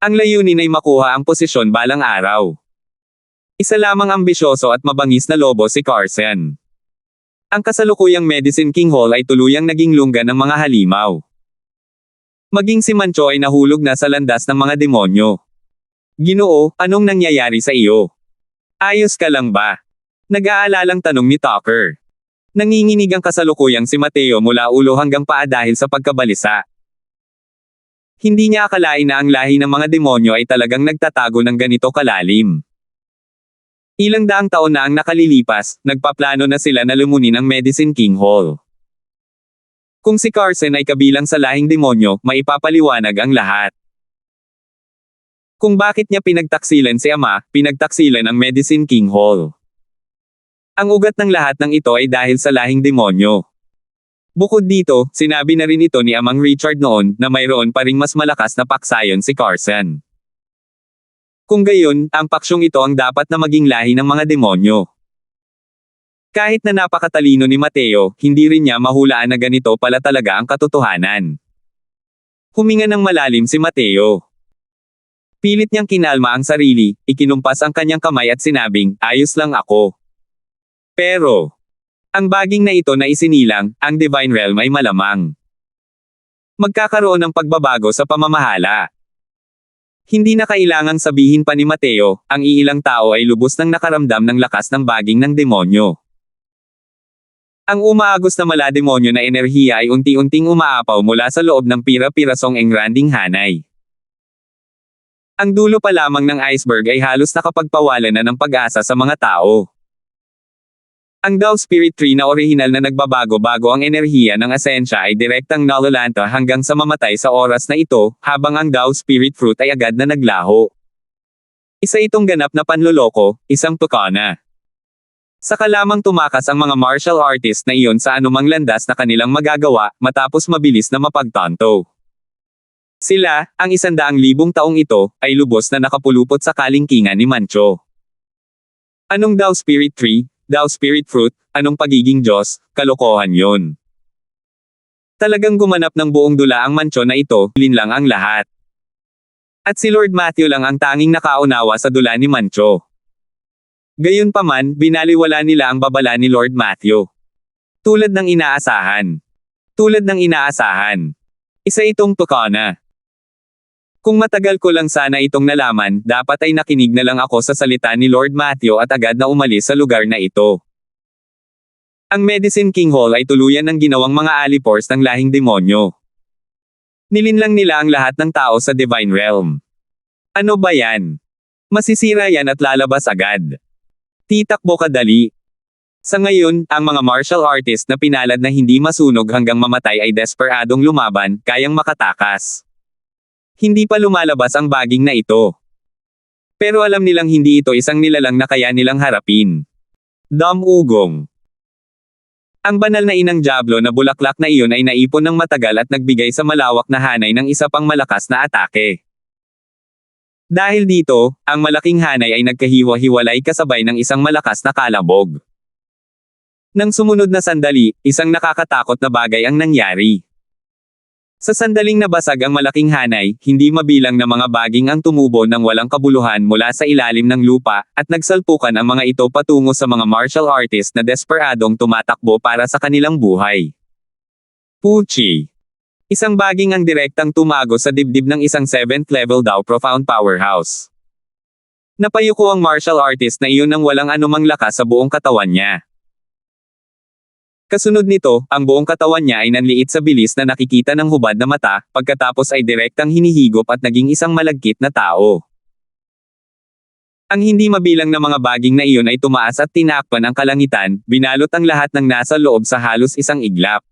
Ang layunin ay makuha ang posisyon balang araw. Isa lamang ambisyoso at mabangis na lobo si Carson. Ang kasalukuyang Medicine King Hall ay tuluyang naging lungga ng mga halimaw. Maging si Mancho ay nahulog na sa landas ng mga demonyo. Ginoo, anong nangyayari sa iyo? Ayos ka lang ba? Nag-aalalang tanong ni Tucker. Nanginginig ang kasalukuyang si Mateo mula ulo hanggang paa dahil sa pagkabalisa. Hindi niya akalain na ang lahi ng mga demonyo ay talagang nagtatago ng ganito kalalim. Ilang daang taon na ang nakalilipas, nagpaplano na sila na lumunin ang Medicine King Hall. Kung si Carson ay kabilang sa lahing demonyo, maipapaliwanag ang lahat. Kung bakit niya pinagtaksilan si Ama, pinagtaksilan ang Medicine King Hall. Ang ugat ng lahat ng ito ay dahil sa lahing demonyo. Bukod dito, sinabi na rin ito ni Amang Richard noon, na mayroon pa ring mas malakas na paksayon si Carson. Kung gayon, ang paksyong ito ang dapat na maging lahi ng mga demonyo. Kahit na napakatalino ni Mateo, hindi rin niya mahulaan na ganito pala talaga ang katotohanan. Huminga ng malalim si Mateo. Pilit niyang kinalma ang sarili, ikinumpas ang kanyang kamay at sinabing, ayos lang ako. Pero, ang baging na ito na isinilang, ang Divine Realm ay malamang magkakaroon ng pagbabago sa pamamahala. Hindi na kailangang sabihin pa ni Mateo, ang iilang tao ay lubos nang nakaramdam ng lakas ng baging ng demonyo. Ang umaagos na malademonyo na enerhiya ay unti-unting umaapaw mula sa loob ng pira-pirasong engranding hanay. Ang dulo pa lamang ng iceberg ay halos nakapagpawalan na ng pag-asa sa mga tao. Ang Dao Spirit Tree na orihinal na nagbabago-bago ang enerhiya ng asensya ay direktang nalulanta hanggang sa mamatay sa oras na ito, habang ang Dao Spirit Fruit ay agad na naglaho. Isa itong ganap na panloloko, isang tukana. Saka lamang tumakas ang mga martial artist na iyon sa anumang landas na kanilang magagawa, matapos mabilis na mapagtanto. Sila, ang 100,000 taong ito, ay lubos na nakapulupot sa kalingkingan ni Mancho. Anong Dao Spirit Tree, Dao Spirit Fruit, anong pagiging Diyos, kalokohan yon. Talagang gumanap ng buong dula ang Mancho na ito, linlang ang lahat. At si Lord Matthew lang ang tanging nakaunawa sa dula ni Mancho. Gayunpaman, binaliwala nila ang babala ni Lord Matthew. Tulad ng inaasahan. Isa itong tukana. Kung matagal ko lang sana itong nalaman, dapat ay nakinig na lang ako sa salita ni Lord Matthew at agad na umalis sa lugar na ito. Ang Medicine King Hall ay tuluyan ng ginawang mga alipors ng lahing demonyo. Nilinlang nila ang lahat ng tao sa Divine Realm. Ano ba yan? Masisira yan at lalabas agad. Titakbo kadali. Sa ngayon, ang mga martial artist na pinalad na hindi masunog hanggang mamatay ay desperadong lumaban, kayang makatakas. Hindi pa lumalabas ang baging na ito. Pero alam nilang hindi ito isang nilalang na kaya nilang harapin. Ugong. Ang banal na inang Diablo na bulaklak na iyon ay naipon ng matagal at nagbigay sa malawak na hanay ng isa pang malakas na atake. Dahil dito, ang malaking hanay ay nagkahiwa-hiwalay kasabay ng isang malakas na kalabog. Nang sumunod na sandali, isang nakakatakot na bagay ang nangyari. Sa sandaling nabasag ang malaking hanay, hindi mabilang na mga baging ang tumubo ng walang kabuluhan mula sa ilalim ng lupa, at nagsalpukan ang mga ito patungo sa mga martial artist na desperadong tumatakbo para sa kanilang buhay. Puchi. Isang baging ang direktang tumago sa dibdib ng isang 7th level daw profound powerhouse. Napayuko ang martial artist na iyon nang walang anumang lakas sa buong katawan niya. Kasunod nito, ang buong katawan niya ay nanliit sa bilis na nakikita ng hubad na mata, pagkatapos ay direktang hinihigop at naging isang malagkit na tao. Ang hindi mabilang na mga baging na iyon ay tumaas at tinakpan ang kalangitan, binalot ang lahat ng nasa loob sa halos isang iglap.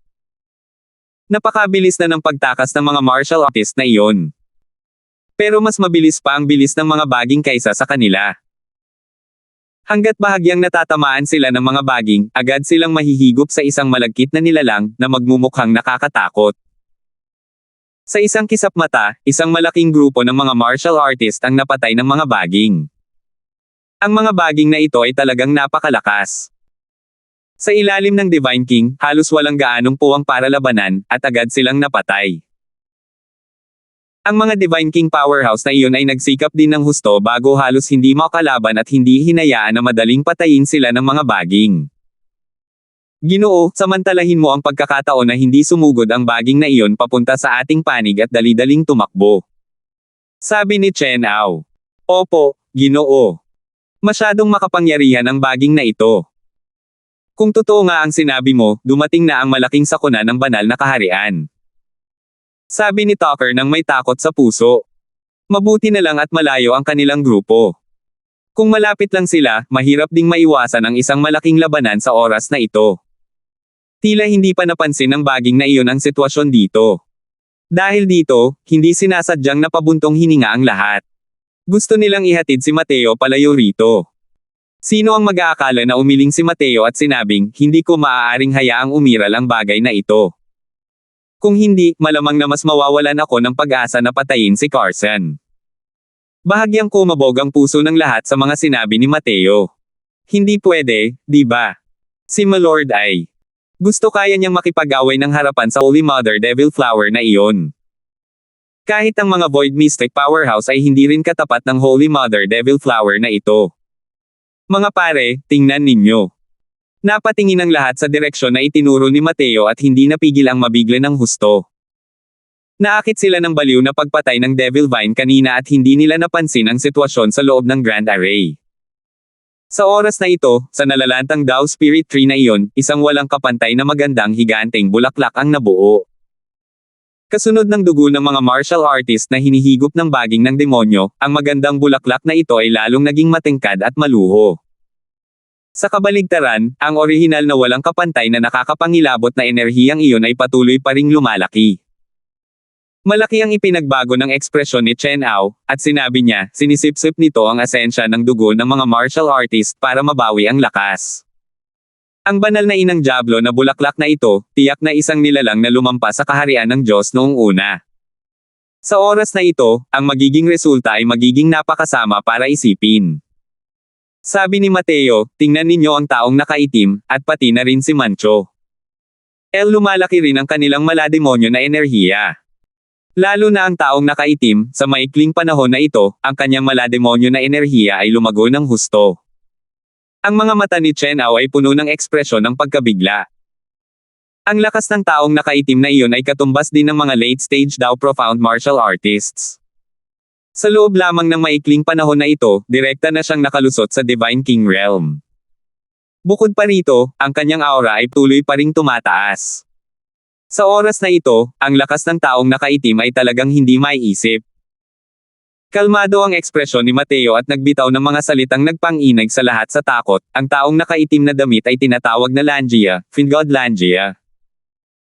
Napakabilis na ng pagtakas ng mga martial artist na iyon. Pero mas mabilis pa ang bilis ng mga baging kaysa sa kanila. Hanggat bahagyang natatamaan sila ng mga baging, agad silang mahihigop sa isang malagkit na nilalang na magmumukhang nakakatakot. Sa isang kisap mata, isang malaking grupo ng mga martial artist ang napatay ng mga baging. Ang mga baging na ito ay talagang napakalakas. Sa ilalim ng Divine King, halos walang gaanong puwang para labanan, at agad silang napatay. Ang mga Divine King powerhouse na iyon ay nagsikap din ng husto bago halos hindi makalaban at hindi hinayaan na madaling patayin sila ng mga baging. Ginoo, samantalahin mo ang pagkakataon na hindi sumugod ang baging na iyon papunta sa ating panig at dali-daling tumakbo. Sabi ni Chen Ao. Opo, Ginoo. Masyadong makapangyarihan ang baging na ito. Kung totoo nga ang sinabi mo, dumating na ang malaking sakuna ng banal na kaharian. Sabi ni Tucker nang may takot sa puso. Mabuti na lang at malayo ang kanilang grupo. Kung malapit lang sila, mahirap ding maiwasan ang isang malaking labanan sa oras na ito. Tila hindi pa napansin ng baging na iyon ang sitwasyon dito. Dahil dito, hindi sinasadyang napabuntong hininga ang lahat. Gusto nilang ihatid si Mateo palayo rito. Sino ang mag-aakala na umiling si Mateo at sinabing, hindi ko maaaring hayaang umiral ang bagay na ito. Kung hindi, malamang na mas mawawalan ako ng pag-asa na patayin si Carson. Bahagyang kumabog ang puso ng lahat sa mga sinabi ni Mateo. Hindi pwede, di ba? Si Malord ay gusto kaya niyang makipag-away ng harapan sa Holy Mother Devil Flower na iyon. Kahit ang mga Void Mystic Powerhouse ay hindi rin katapat ng Holy Mother Devil Flower na ito. Mga pare, tingnan ninyo. Napatingin ang lahat sa direksyon na itinuro ni Mateo at hindi napigil ang mabigla ng husto. Naakit sila ng baliw na pagpatay ng Devil Vine kanina at hindi nila napansin ang sitwasyon sa loob ng Grand Array. Sa oras na ito, sa nalalantang Dao Spirit Tree na iyon, isang walang kapantay na magandang higanteng bulaklak ang nabuo. Kasunod ng dugo ng mga martial artist na hinihigop ng baging ng demonyo, ang magandang bulaklak na ito ay lalong naging matingkad at maluho. Sa kabaligtaran, ang orihinal na walang kapantay na nakakapangilabot na enerhiyang iyon ay patuloy pa ring lumalaki. Malaki ang ipinagbago ng ekspresyon ni Chen Ao, at sinabi niya, sinisipsip nito ang asensya ng dugo ng mga martial artist para mabawi ang lakas. Ang banal na inang Diablo na bulaklak na ito, tiyak na isang nilalang na lumampas sa kaharian ng Diyos noong una. Sa oras na ito, ang magiging resulta ay magiging napakasama para isipin. Sabi ni Mateo, tingnan ninyo ang taong nakaitim, at pati na rin si Mancho. Lumalaki rin ang kanilang malademonyo na enerhiya. Lalo na ang taong nakaitim, sa maikling panahon na ito, ang kanyang malademonyo na enerhiya ay lumago ng husto. Ang mga mata ni Chen Ao ay puno ng ekspresyon ng pagkabigla. Ang lakas ng taong nakaitim na iyon ay katumbas din ng mga late-stage Dao Profound martial artists. Sa loob lamang ng maikling panahon na ito, direkta na siyang nakalusot sa Divine King Realm. Bukod pa rito, ang kanyang aura ay tuloy pa ring tumataas. Sa oras na ito, ang lakas ng taong nakaitim ay talagang hindi maiisip. Kalmado ang ekspresyon ni Mateo at nagbitaw ng mga salitang nagpang-inag sa lahat sa takot. Ang taong nakaitim na damit ay tinatawag na Langia, Fingod Langia.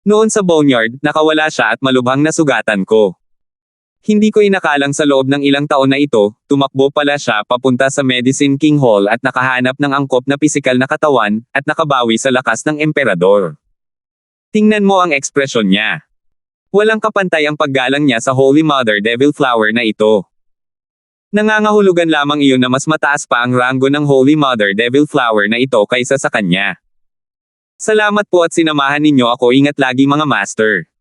Noon sa boneyard, nakawala siya at malubhang nasugatan ko. Hindi ko inakalang sa loob ng ilang taon na ito, tumakbo pala siya papunta sa Medicine King Hall at nakahanap ng angkop na pisikal na katawan, at nakabawi sa lakas ng emperador. Tingnan mo ang ekspresyon niya. Walang kapantay ang paggalang niya sa Holy Mother Devil Flower na ito. Nangangahulugan lamang iyon na mas mataas pa ang ranggo ng Holy Mother Devil Flower na ito kaysa sa kanya. Salamat po at sinamahan ninyo ako, ingat lagi mga master.